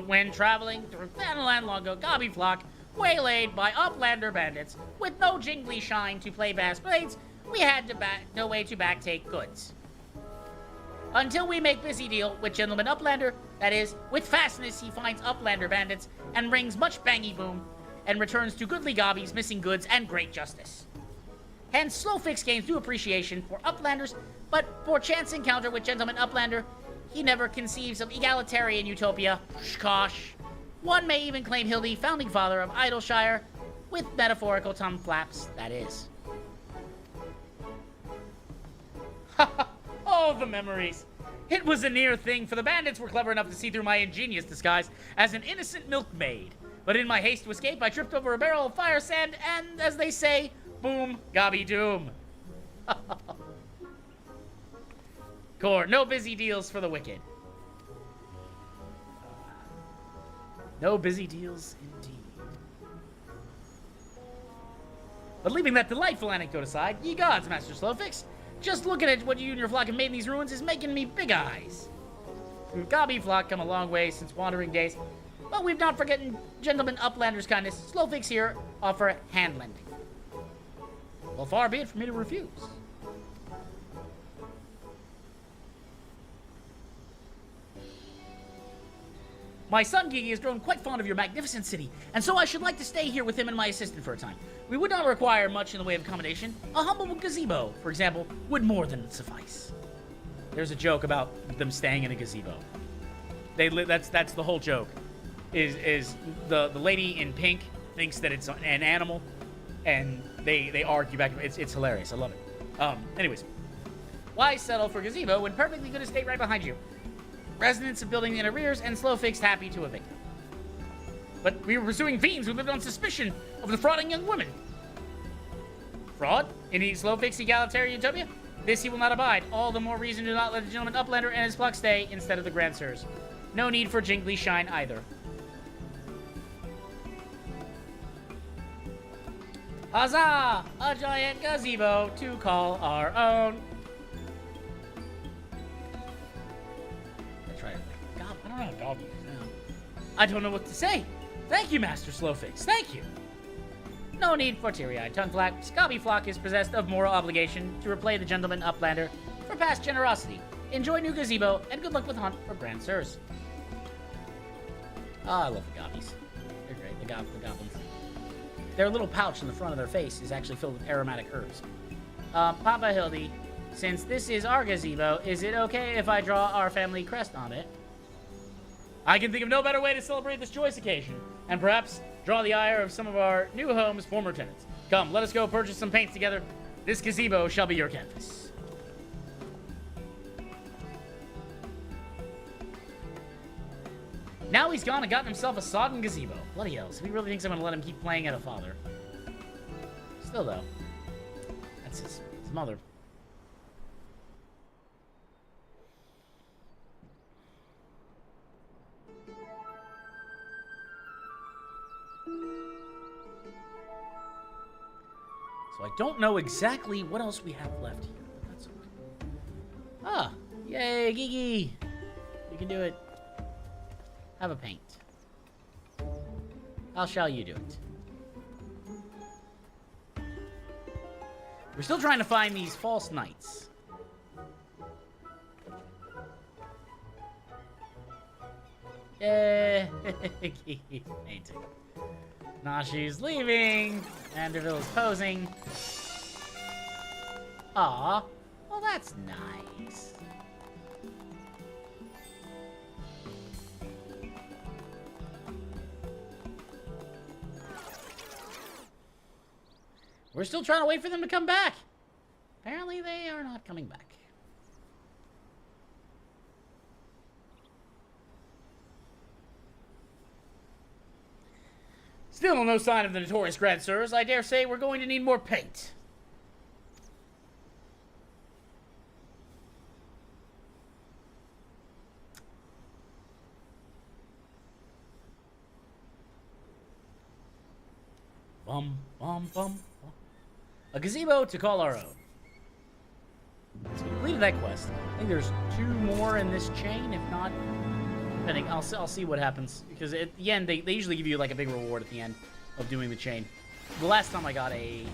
When traveling through Thanaland long ago, Gobbyflock, waylaid by Uplander bandits, with no jingly shine to play bass blades, we had no way to backtake goods. Until we make busy deal with Gentleman Uplander, that is, with fastness he finds Uplander bandits and rings much bangy boom, and returns to goodly gobbies, missing goods, and great justice. Hence, Slowfix gains due appreciation for Uplanders, but for chance encounter with Gentleman Uplander, he never conceives of egalitarian utopia. Shkosh. One may even claim Hildy, founding father of Idleshire, with metaphorical tongue flaps, that is. Oh, the memories. It was a near thing, for the bandits were clever enough to see through my ingenious disguise as an innocent milkmaid. But in my haste to escape, I tripped over a barrel of fire sand, and, as they say, boom, gobby doom. Core, no busy deals for the wicked. No busy deals, indeed. But leaving that delightful anecdote aside, ye gods, Master Slowfix, just looking at what you and your flock have made in these ruins is making me big eyes. Gobby flock come a long way since wandering days, but we've not forgotten Gentleman Uplander's kindness. Slowfix here offer hand lending. Well, far be it for me to refuse. My son Gigi has grown quite fond of your magnificent city, and so I should like to stay here with him and my assistant for a time. We would not require much in the way of accommodation. A humble gazebo, for example, would more than suffice. There's a joke about them staying in a gazebo. That's the whole joke. Is the lady in pink thinks that it's an animal, and they argue back. It's hilarious. I love it. Anyways, why settle for gazebo when perfectly good estate right behind you? Residents of building in arrears, and Slowfix happy to evict them. But we were pursuing fiends who lived on suspicion of defrauding young women. Fraud? In the Slowfix egalitarian utopia? This he will not abide. All the more reason to not let the Gentleman Uplander and his flock stay instead of the Grand Sirs. No need for jingly shine either. Huzzah! A giant gazebo to call our own. I don't know what to say. Thank you, Master Slowfix. Thank you. No need for teary-eyed tongue flap. Scobbyflock is possessed of moral obligation to repay the Gentleman Uplander for past generosity. Enjoy new gazebo, and good luck with hunt for Grand Sirs. Ah, I love the gobbies. They're great. The goblins. Their little pouch in the front of their face is actually filled with aromatic herbs. Papa Hildy, since this is our gazebo, is it okay if I draw our family crest on it? I can think of no better way to celebrate this joyous occasion, and perhaps draw the ire of some of our new home's former tenants. Come, let us go purchase some paints together. This gazebo shall be your canvas. Now he's gone and gotten himself a sodden gazebo. Bloody hell, so he really thinks I'm gonna let him keep playing at a father. Still, though, that's his mother. So I don't know exactly what else we have left here, but that's okay. Ah, yay, Gigi! You can do it. Have a paint. How shall you do it? We're still trying to find these false knights. Painting. Nashi's leaving. Vanderbilt is posing. Aw. Well, that's nice. We're still trying to wait for them to come back. Apparently, they are not coming back. Still no sign of the notorious Grand Sirs. I dare say we're going to need more paint. Bum, bum, bum, bum. A gazebo to call our own. So we completed that quest. I think there's 2 more in this chain, if not... Depending, I'll see what happens. Because at the end, they usually give you like a big reward at the end of doing the chain. The last time I got a...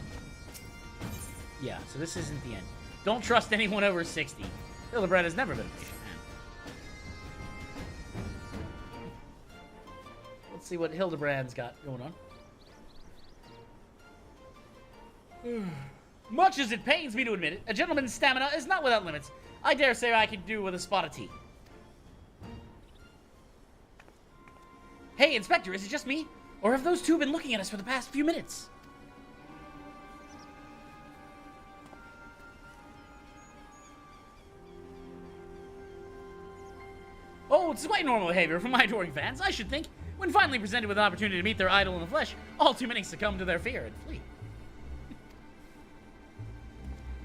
Yeah, so this isn't the end. Don't trust anyone over 60. Hildibrand has never been a patient man. Let's see what Hildibrand's got going on. Much as it pains me to admit it, a gentleman's stamina is not without limits. I dare say I could do with a spot of tea. Hey, Inspector, is it just me? Or have those 2 been looking at us for the past few minutes? Oh, it's quite normal behavior from my adoring fans, I should think. When finally presented with an opportunity to meet their idol in the flesh, all too many succumb to their fear and flee.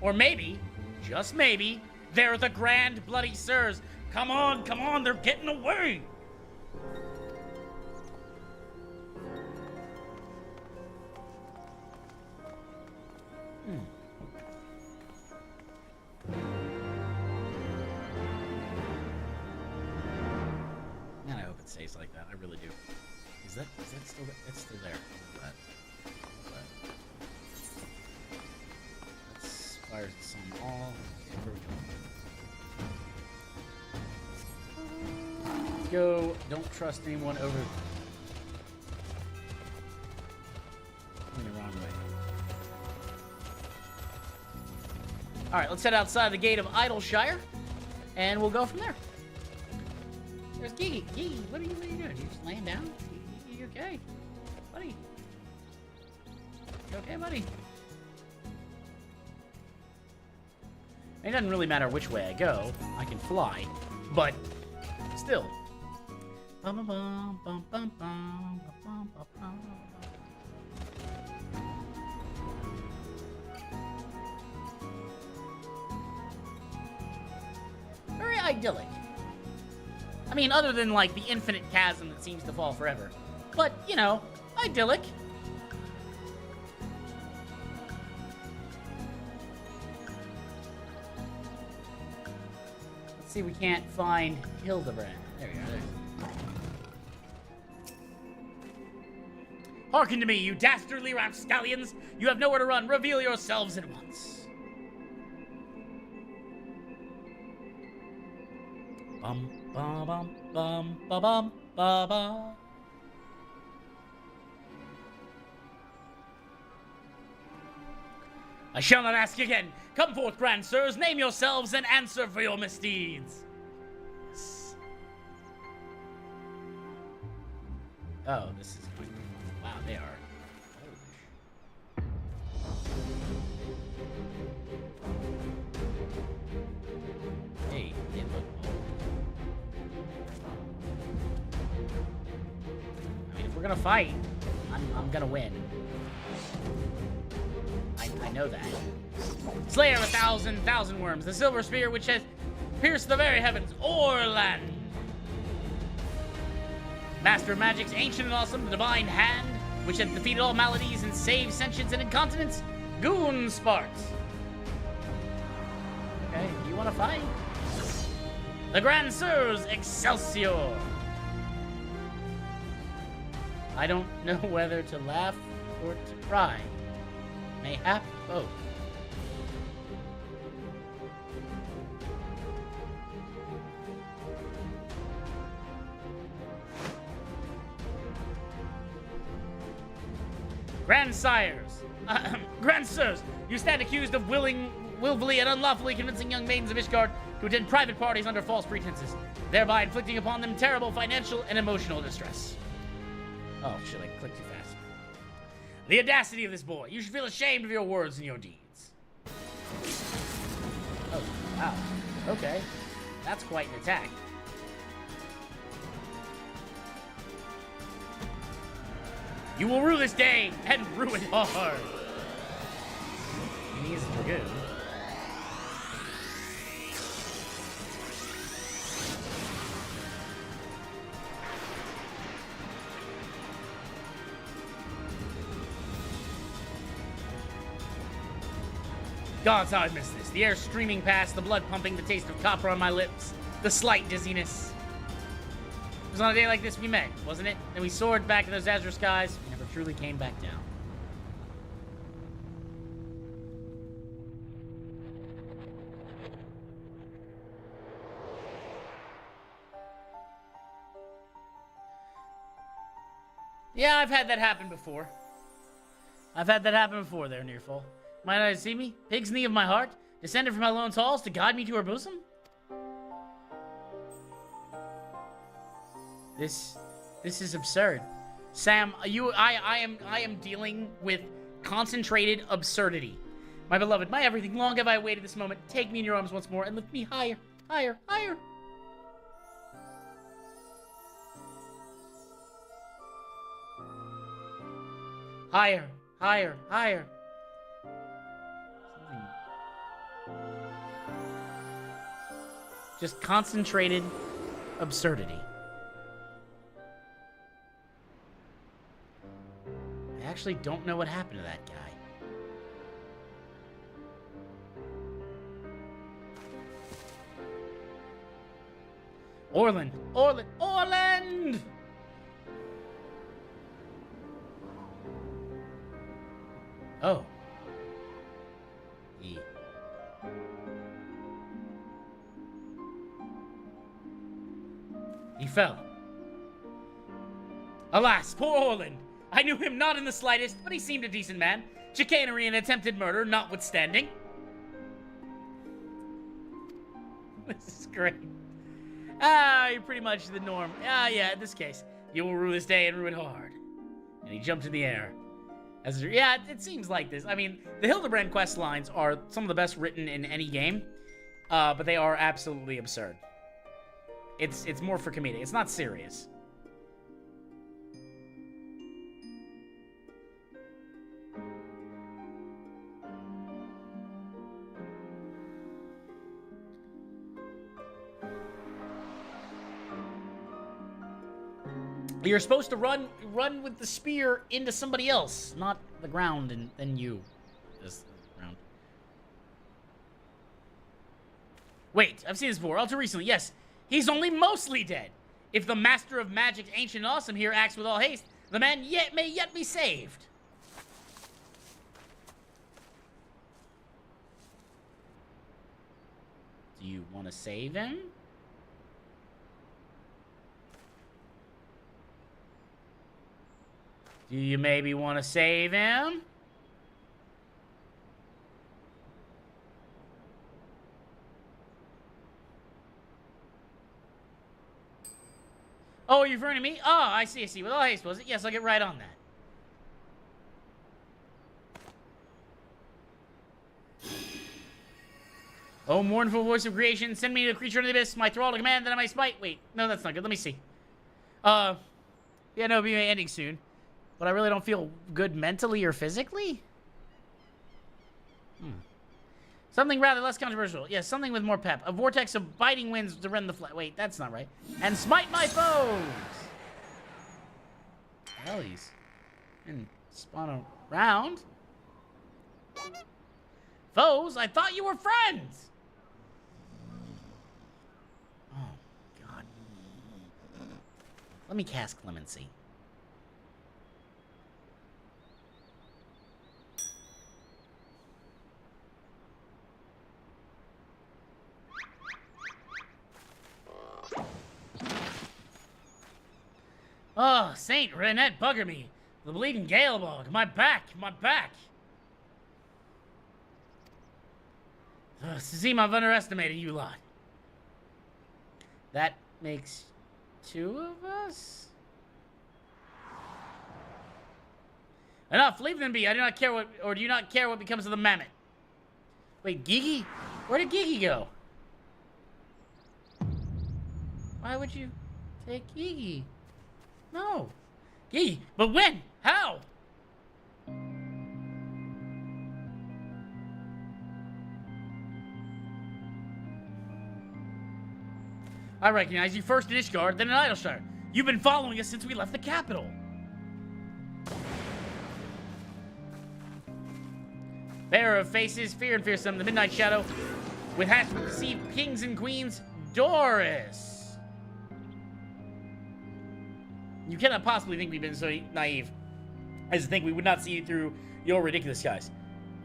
Or maybe, just maybe, they're the Grand Bloody Sirs. Come on, they're getting away! Man, I hope it stays like that. I really do. Is that still there? It's still there. Fires the sun all. Okay, where we go? Let's go. Don't trust anyone over. In the wrong way. Alright, let's head outside the gate of Idleshire. And we'll go from there. There's Gigi. Gigi, what are you doing? You just laying down? You okay? Buddy? You okay, buddy? It doesn't really matter which way I go. I can fly, but still. Very idyllic. I mean, other than, like, the infinite chasm that seems to fall forever. But, you know, idyllic. See, we can't find Hildibrand. There we are. Hearken to me, you dastardly rapscallions! You have nowhere to run. Reveal yourselves at once. Bum bum bum bum ba bum ba ba. I shall not ask again. Come forth, Grand Sirs, name yourselves and answer for your misdeeds. Yes. Oh, this is going to be fun. Wow, they are. Hey, they look old. I mean, if we're gonna fight, I'm gonna win. I know that. Slayer of 1,000 worms, the silver spear which has pierced the very heavens, Orland. Master of magic's ancient and awesome, the divine hand, which has defeated all maladies and saved sentience and incontinence, Goon Sparks. Okay, you wanna fight? The Grand Sirs, Excelsior. I don't know whether to laugh or to cry. Mayhap both. Grandsires, grandsirs, you stand accused of willfully and unlawfully convincing young maidens of Ishgard to attend private parties under false pretenses, thereby inflicting upon them terrible financial and emotional distress. Oh, shit, I clicked too fast. The audacity of this boy. You should feel ashamed of your words and your deeds. Oh, wow. Okay. That's quite an attack. You will rue this day and rue it hard. He is a dragoon. Gods, how I missed this. The air streaming past, the blood pumping, the taste of copper on my lips, the slight dizziness. It was on a day like this we met, wasn't it? And we soared back to those azure skies. We never truly came back down. Yeah, I've had that happen before. I've had that happen before there, Nearfall. Might I see me? Pig's knee of my heart, descended from my lone halls to guide me to her bosom? This is absurd. Sam, I am dealing with concentrated absurdity. My beloved, my everything, long have I awaited this moment. Take me in your arms once more and lift me higher, higher, higher. Higher, higher, higher. Just concentrated absurdity. I actually don't know what happened to that guy. Orland! Orland! Orland! Oh. He fell. Alas, poor Orland! I knew him not in the slightest, but he seemed a decent man. Chicanery and attempted murder notwithstanding. This is great. You're pretty much the norm. Yeah, in this case. You will rue this day and rue it hard. And he jumped in the air. Yeah, it seems like this. I mean, the Hildibrand quest lines are some of the best written in any game. But they are absolutely absurd. It's more for comedic. It's not serious. You're supposed to run with the spear into somebody else, not the ground, and then you. This ground. Wait, I've seen this before. All too recently, yes. He's only mostly dead. If the master of magic, ancient and awesome here, acts with all haste, the man may yet be saved. Do you want to save him? Do you maybe want to save him? Oh, you're referring to me? Oh, I see. With all haste, was it? Yes, I'll get right on that. Oh, mournful voice of creation, send me to the creature in the abyss, my thrall to command that I may smite. Wait, no, that's not good. Let me see. Yeah, no, it'll be ending soon. But I really don't feel good mentally or physically? Something rather less controversial. Yes, something with more pep. A vortex of biting winds to rend the flat. Wait, that's not right. And smite my foes! Well, he's... and spawn around. Foes? I thought you were friends! Oh, God. Let me cast Clemency. Oh, Saint Renette bugger me. The bleeding gale bug. My back. My back. Seem I've underestimated you lot. That makes 2 of us? Enough, leave them be. I do not care what, or do you not care what becomes of the mammoth? Wait, Gigi? Where did Gigi go? Why would you take Gigi? No. Gigi, but when? How? I recognize you first in Ishgard, then in Idleshire. You've been following us since we left the capital. Bearer of faces, fear and fearsome, the midnight shadow, with hats to deceive kings and queens, Doris. You cannot possibly think we've been so naive as to think we would not see through your ridiculous guise.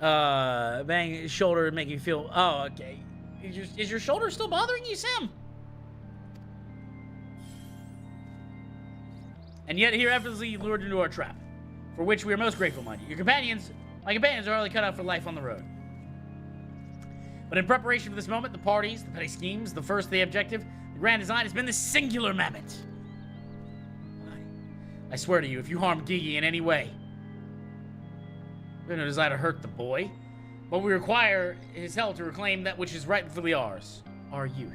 Bang his shoulder and make you feel. Oh, okay. Is your shoulder still bothering you, Sam? And yet here effortlessly lured into our trap, for which we are most grateful, mind you. My companions are hardly cut out for life on the road. But in preparation for this moment, the parties, the petty schemes, the first the objective, the grand design has been this singular mammoth. I swear to you, if you harm Gigi in any way, we have no desire to hurt the boy, but we require his help to reclaim that which is rightfully ours, our youth.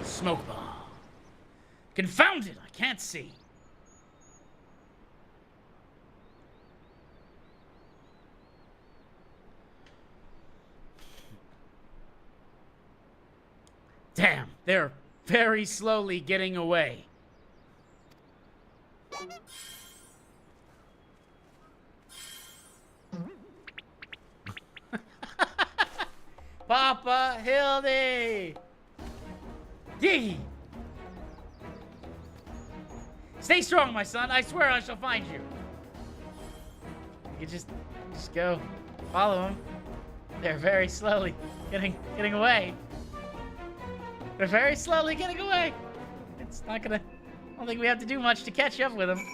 Smoke bomb. Confound it, I can't see. Damn, they're very slowly getting away. Papa Hildy! Gigi! Stay strong, my son. I swear I shall find you. You can just go follow them. They're very slowly getting away. They're very slowly getting away. It's not gonna. I don't think we have to do much to catch up with them.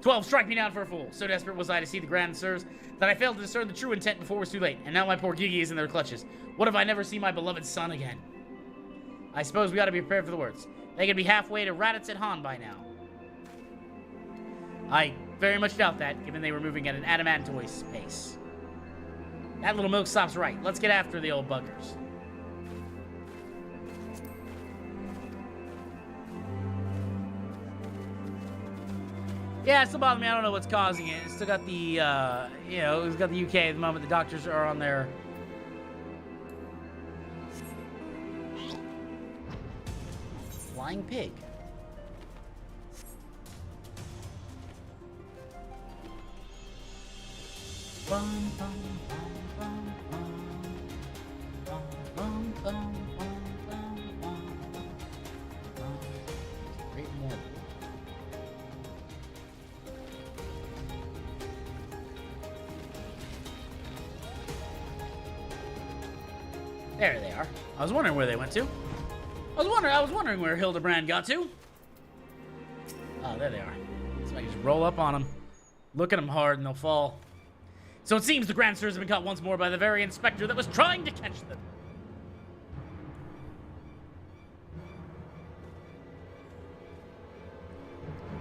12, strike me down for a fool. So desperate was I to see the grand sirs that I failed to discern the true intent before it was too late. And now my poor Gigi is in their clutches. What if I never see my beloved son again? I suppose we ought to be prepared for the worst. They could be halfway to Raditz at Han by now. I very much doubt that, given they were moving at an adamantoise pace. That little milksop's right. Let's get after the old buggers. Yeah, it still bothers me. I don't know what's causing it. It's still got the, you know, it's got the UK at the moment. The doctors are on their... Flying pig. Bum, bum, bum, bum, bum. Bum, bum, bum, bum, bum, bum. Great morning. There they are. I was wondering where they went to. I was wondering where Hildibrand got to. Oh, there they are. So I can just roll up on them, look at them hard, and they'll fall. So it seems the Grand Sirs have been caught once more by the very inspector that was trying to catch them.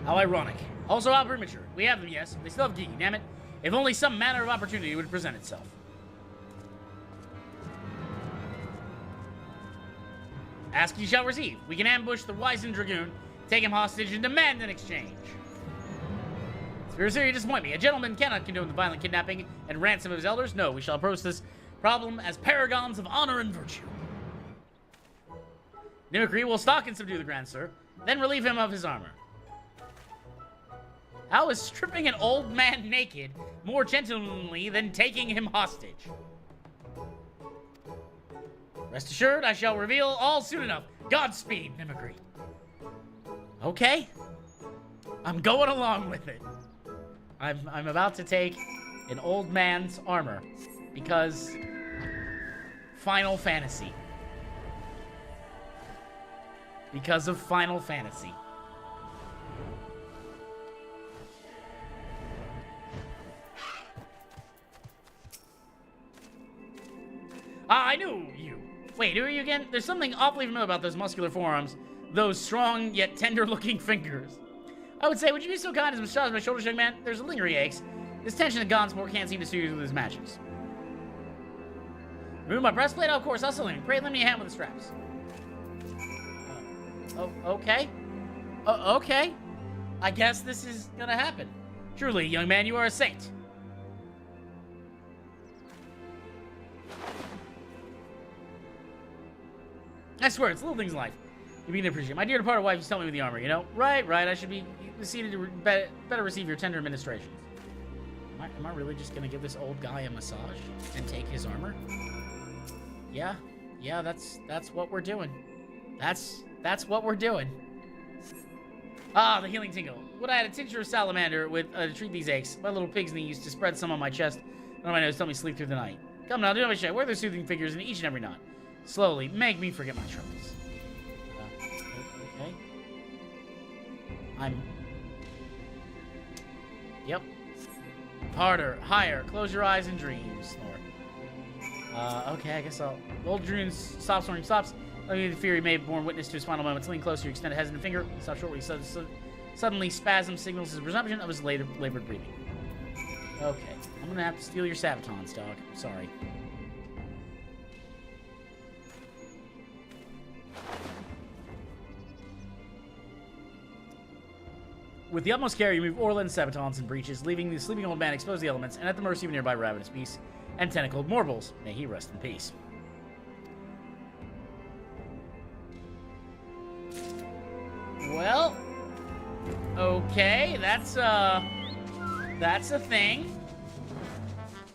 How ironic. Also how premature. We have them, yes. They still have Gigi, damn it. If only some manner of opportunity would present itself. Ask ye shall receive. We can ambush the wizened dragoon, take him hostage, and demand an exchange. Seriously, you disappoint me. A gentleman cannot condone the violent kidnapping and ransom of his elders. No, we shall approach this problem as paragons of honor and virtue. Mimicry will stalk and subdue the Grand Sir, then relieve him of his armor. How is stripping an old man naked more gentlemanly than taking him hostage? Rest assured, I shall reveal all soon enough. Godspeed, Mimicry. Okay. I'm going along with it. I'm about to take an old man's armor because Final Fantasy. Because of Final Fantasy. I knew you. Wait, who are you again? There's something awfully familiar about those muscular forearms. Those strong yet tender-looking fingers. I would say, would you be so kind as to massage my shoulders, young man? There's a lingering aches. This tension that Gonsport can't seem to soothe with his matches. Remove my breastplate? Oh, of course, I'll still lend me. Pray, lend me a hand with the straps. Okay. Okay. I guess this is gonna happen. Truly, young man, you are a saint. I swear, it's little things in life you begin to appreciate. My dear departed wife used to tell me with the armor, you know? Right, I should be seated to better receive your tender administrations. Am I really just gonna give this old guy a massage and take his armor? Yeah, that's what we're doing. That's what we're doing. Ah, the healing tingle. Would I had a tincture of salamander with to treat these aches? My little pig's knee used to spread some on my chest and on my nose, tell me to sleep through the night. Come now, do not be shy. Wear the soothing figures in each and every knot. Slowly, make me forget my troubles. Okay. Yep. Harder, higher. Close your eyes and dream. Snore. Okay, I guess I'll... Old Druin stops snoring, stops. Let me the fury may have borne witness to his final moments. Lean closer, extend a hesitant finger. Stop shortly. Suddenly, spasm signals his resumption of his labored breathing. Okay. I'm gonna have to steal your sabatons, dog. Sorry. With the utmost care, you move Orland's sabatons and breeches, leaving the sleeping old man exposed to the elements and at the mercy of a nearby ravenous beast and tentacled morbles. May he rest in peace. Well, okay, that's a thing.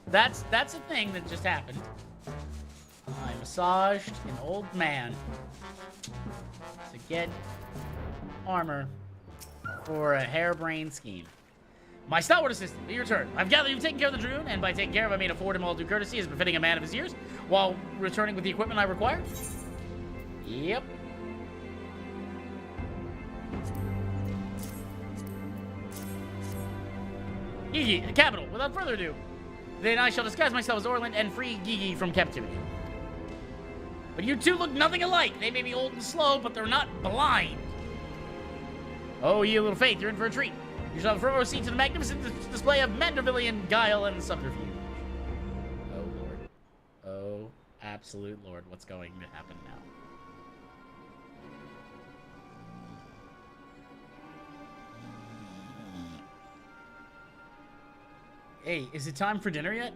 That's a thing that just happened. I massaged an old man to get armor for a harebrained scheme. My stalwart assistant, be returned. I've gathered you've taken care of the Druin, and by taking care of, I mean afford him all due courtesy as befitting a man of his years, while returning with the equipment I require. Yep. Gigi, capital. Without further ado, then I shall disguise myself as Orland and free Gigi from captivity. But you two look nothing alike. They may be old and slow, but they're not blind. Oh, ye little faith, you're in for a treat. You shall have a front row seat to the magnificent display of Mandervillian guile and subterfuge. Oh, Lord. Oh, absolute Lord. What's going to happen now? Hey, is it time for dinner yet?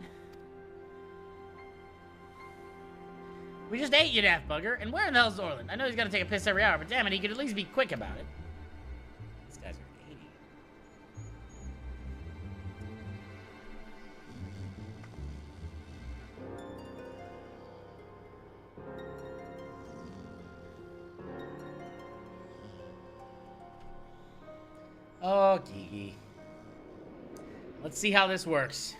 We just ate, you daft bugger. And where in the hell's Orland? I know he's got to take a piss every hour, but damn it, he could at least be quick about it. These guys are 80. Oh, Gigi. Let's see how this works.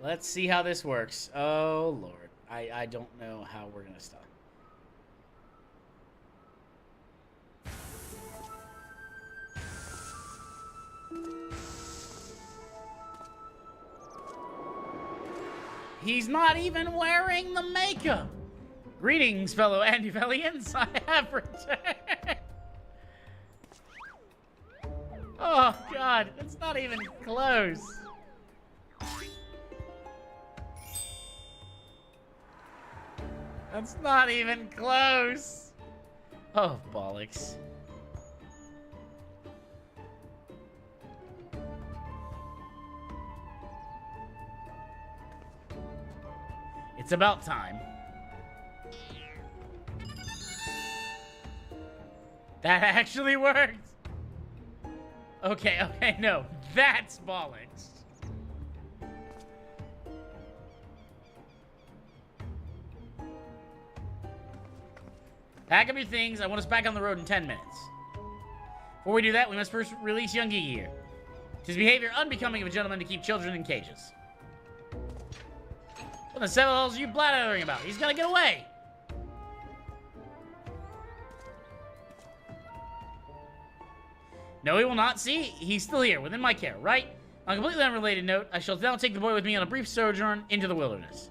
Let's see how this works. Oh, Lord. I don't know how we're going to stop. He's not even wearing the makeup. Greetings, fellow Andyvellians. I have returned. Oh, God. It's not even close. That's not even close. Oh, bollocks. It's about time. That actually worked. Okay, no. That's bollocks. Pack up your things. I want us back on the road in 10 minutes. Before we do that, we must first release young Gigi here. It is behavior unbecoming of a gentleman to keep children in cages. What the hell are you blathering about? He's gonna get away! No, he will not. See? He's still here, within my care, right? On a completely unrelated note, I shall now take the boy with me on a brief sojourn into the wilderness.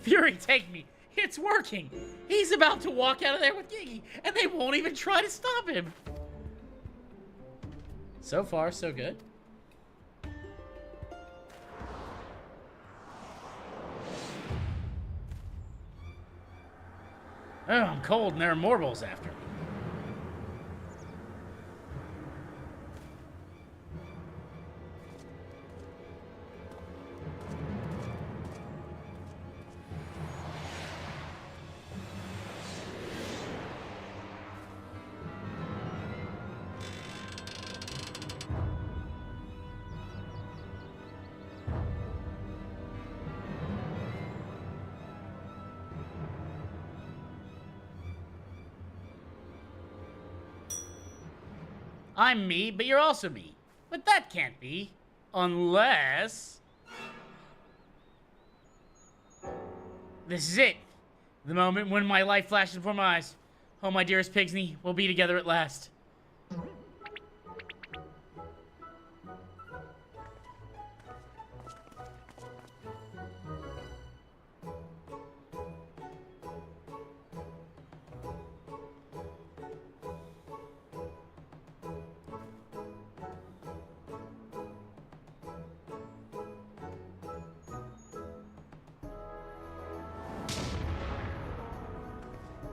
Fury, take me! It's working! He's about to walk out of there with Giggy, and they won't even try to stop him! So far, so good. Oh, I'm cold and there are morbals after me. I'm me, but you're also me. But that can't be. Unless... This is it. The moment when my life flashes before my eyes. Oh, my dearest Pigsney, we'll be together at last.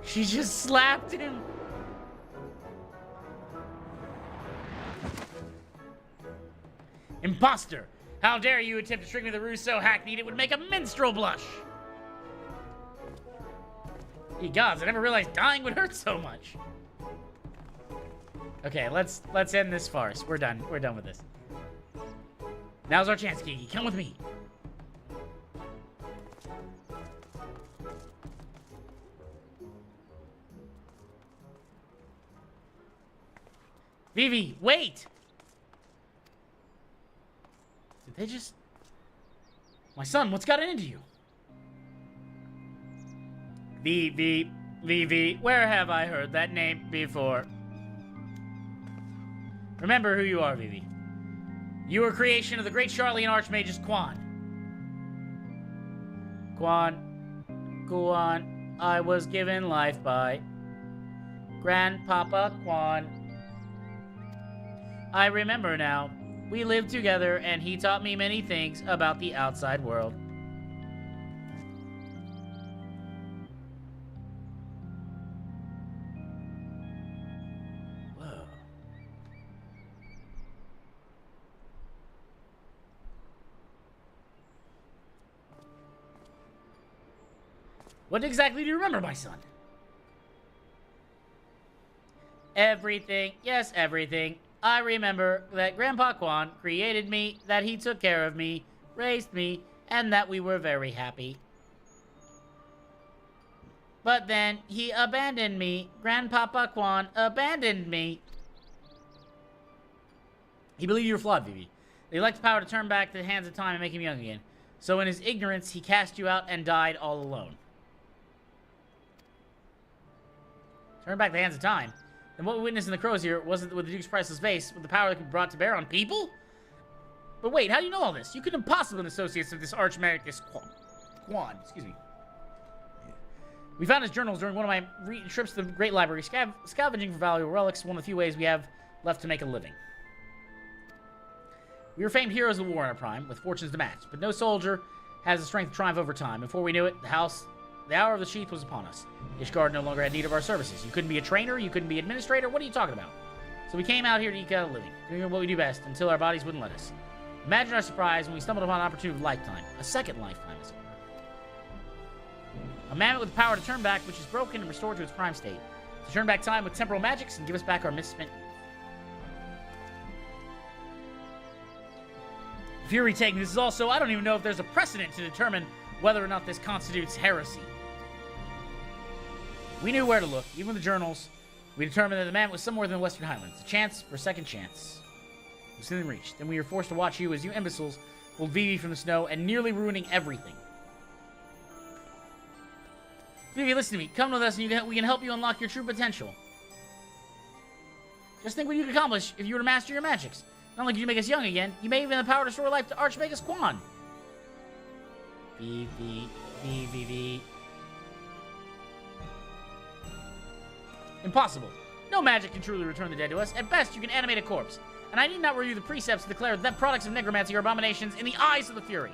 She just slapped him. Imposter! How dare you attempt to trick me with a ruse so hackneyed it would make a minstrel blush! Ye gods, I never realized dying would hurt so much. Okay, let's end this farce. We're done. We're done with this. Now's our chance, Kiki. Come with me. Vivi, wait! Did they just... My son, what's gotten into you? Vivi, where have I heard that name before? Remember who you are, Vivi. You are a creation of the great Charlian Archmagus Quan. Quan, I was given life by Grandpapa Quan. I remember now. We lived together, and he taught me many things about the outside world. Whoa. What exactly do you remember, my son? Everything. Yes, everything. I remember that Grandpa Quan created me, that he took care of me, raised me, and that we were very happy. But then he abandoned me. Grandpapa Quan abandoned me. He believed you were flawed, Vivi. He lacked the power to turn back the hands of time and make him young again. So in his ignorance, he cast you out and died all alone. Turn back the hands of time? And what we witnessed in the crows here wasn't with the Duke's priceless vase, with the power that could be brought to bear on people? But wait, how do you know all this? You couldn't possibly be associates of this Archmagus Quan. Excuse me. We found his journals during one of my trips to the Great Library, scavenging for valuable relics, one of the few ways we have left to make a living. We were famed heroes of war in our prime, with fortunes to match, but no soldier has the strength to triumph over time. Before we knew it, the hour of the sheath was upon us. Ishgard no longer had need of our services. You couldn't be a trainer, you couldn't be administrator, what are you talking about? So we came out here to eke out a living, doing what we do best, until our bodies wouldn't let us. Imagine our surprise when we stumbled upon an opportunity of a lifetime. A second lifetime, as it were. A mammoth with the power to turn back, which is broken and restored to its prime state. To turn back time with temporal magics and give us back our misspent youth. Fury taking this is also, I don't even know if there's a precedent to determine whether or not this constitutes heresy. We knew where to look, even with the journals. We determined that the man was somewhere in the Western Highlands. A chance for a second chance. It was within reach. Then we were forced to watch you as you imbeciles pulled Vivi from the snow, and nearly ruining everything. Vivi, listen to me. Come with us and we can help you unlock your true potential. Just think what you could accomplish if you were to master your magics. Not only could you make us young again, you may even have the power to restore life to Archmagus Quan. Vivi. Impossible. No magic can truly return the dead to us. At best, you can animate a corpse. And I need not review the precepts to declare that products of necromancy are abominations in the eyes of the Fury.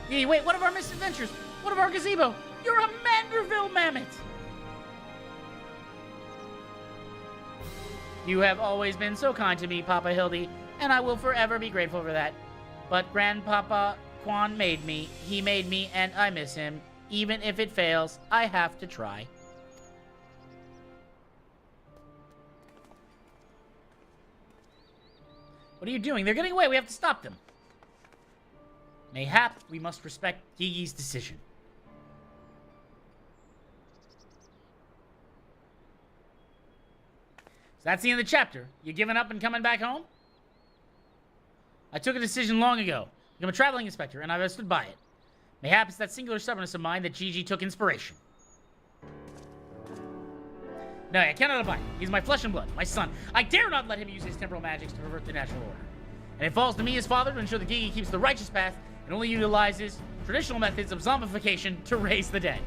Hey, wait, what of our misadventures? What of our gazebo? You're a Manderville mammoth! You have always been so kind to me, Papa Hildy, and I will forever be grateful for that. But Grandpapa Quan made me. He made me, and I miss him. Even if it fails, I have to try. What are you doing? They're getting away. We have to stop them. Mayhap we must respect Gigi's decision. So that's the end of the chapter. You giving up and coming back home? I took a decision long ago. I'm a traveling inspector, and I've stood by it. Mayhap it's that singular stubbornness of mine that Gigi took inspiration. No, I cannot abide. He's my flesh and blood, my son. I dare not let him use his temporal magics to pervert the natural order. And it falls to me as father to ensure that Gigi keeps the righteous path and only utilizes traditional methods of zombification to raise the dead.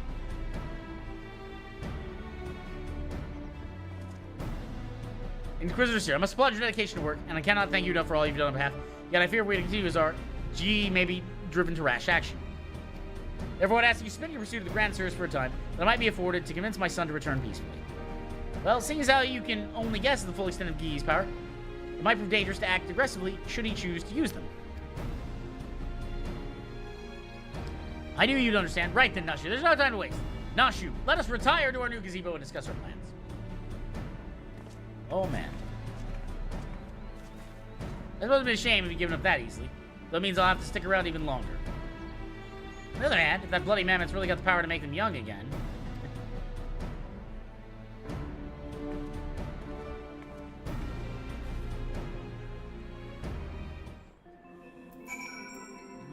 Inquisitor Sir, I must applaud your dedication to work, and I cannot thank you enough for all you've done on behalf. Yet I fear if we continue as our G may be driven to rash action. Therefore, I'd ask you to suspend your pursuit of the Grand Sirs for a time, that I might be afforded to convince my son to return peacefully. Well, seeing as how you can only guess the full extent of Gigi's power, it might prove dangerous to act aggressively should he choose to use them. I knew you'd understand. Right then, Nashu. There's no time to waste. Nashu, let us retire to our new gazebo and discuss our plans. Oh, man. That would have been a shame if he'd given up that easily. Though it means I'll have to stick around even longer. On the other hand, if that bloody mammoth's really got the power to make them young again...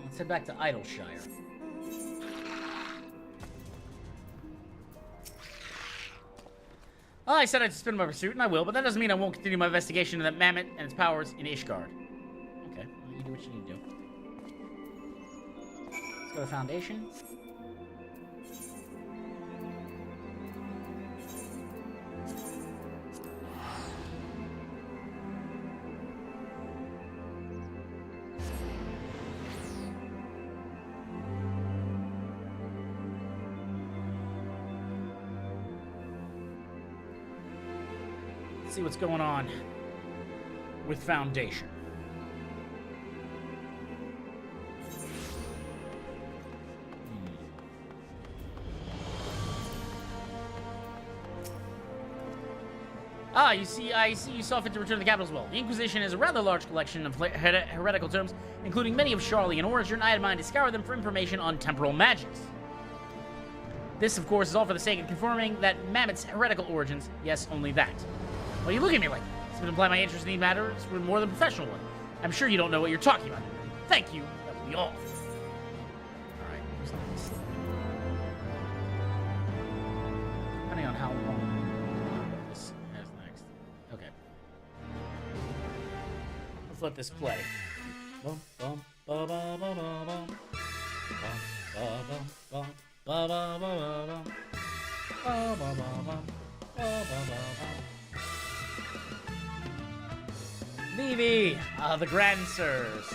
Let's head back to Idleshire. Well, I said I'd suspend my pursuit, and I will, but that doesn't mean I won't continue my investigation of that mammoth and its powers in Ishgard. Okay, well, you do what you need to do. Let's go to Foundation. See what's going on with Foundation. Ah, I see you saw fit to return to the capital as well. The Inquisition is a rather large collection of heretical terms, including many of Charlie and Origin. I had in mind to scour them for information on temporal magics. This, of course, is all for the sake of confirming that Mammoth's heretical origins. Yes, only that. Well, you look at me like that. This would imply my interest in these matters were more than professional one. I'm sure you don't know what you're talking about. Thank you. That will be all. Alright, where's the next? Depending on how long this has next. Okay. Let's let this play. Bum, bum, ba, ba, ba, ba, bum. Bum, ba, bum, bum, ba, ba, ba, ba, bum. Ba, ba, ba, bum. Ba, ba, ba, bum. Vivi! The Grand Sirs.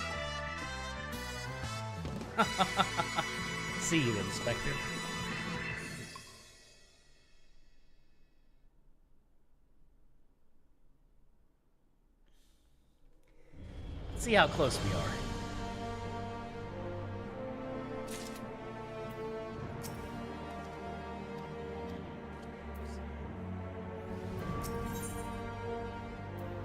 See you, Inspector. Let's see how close we are.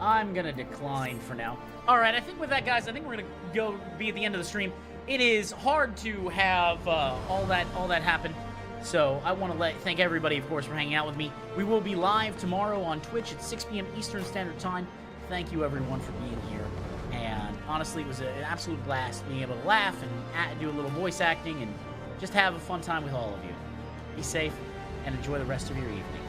I'm gonna decline for now. Alright, I think with that, guys, I think we're gonna go be at the end of the stream. It is hard to have all that happen So I want to thank everybody, of course, for hanging out with me. We will be live tomorrow on Twitch at 6 p.m. Eastern Standard Time. Thank you, everyone, for being here. And honestly, it was an absolute blast being able to laugh and do a little voice acting and just have a fun time with all of you. Be safe and enjoy the rest of your evening.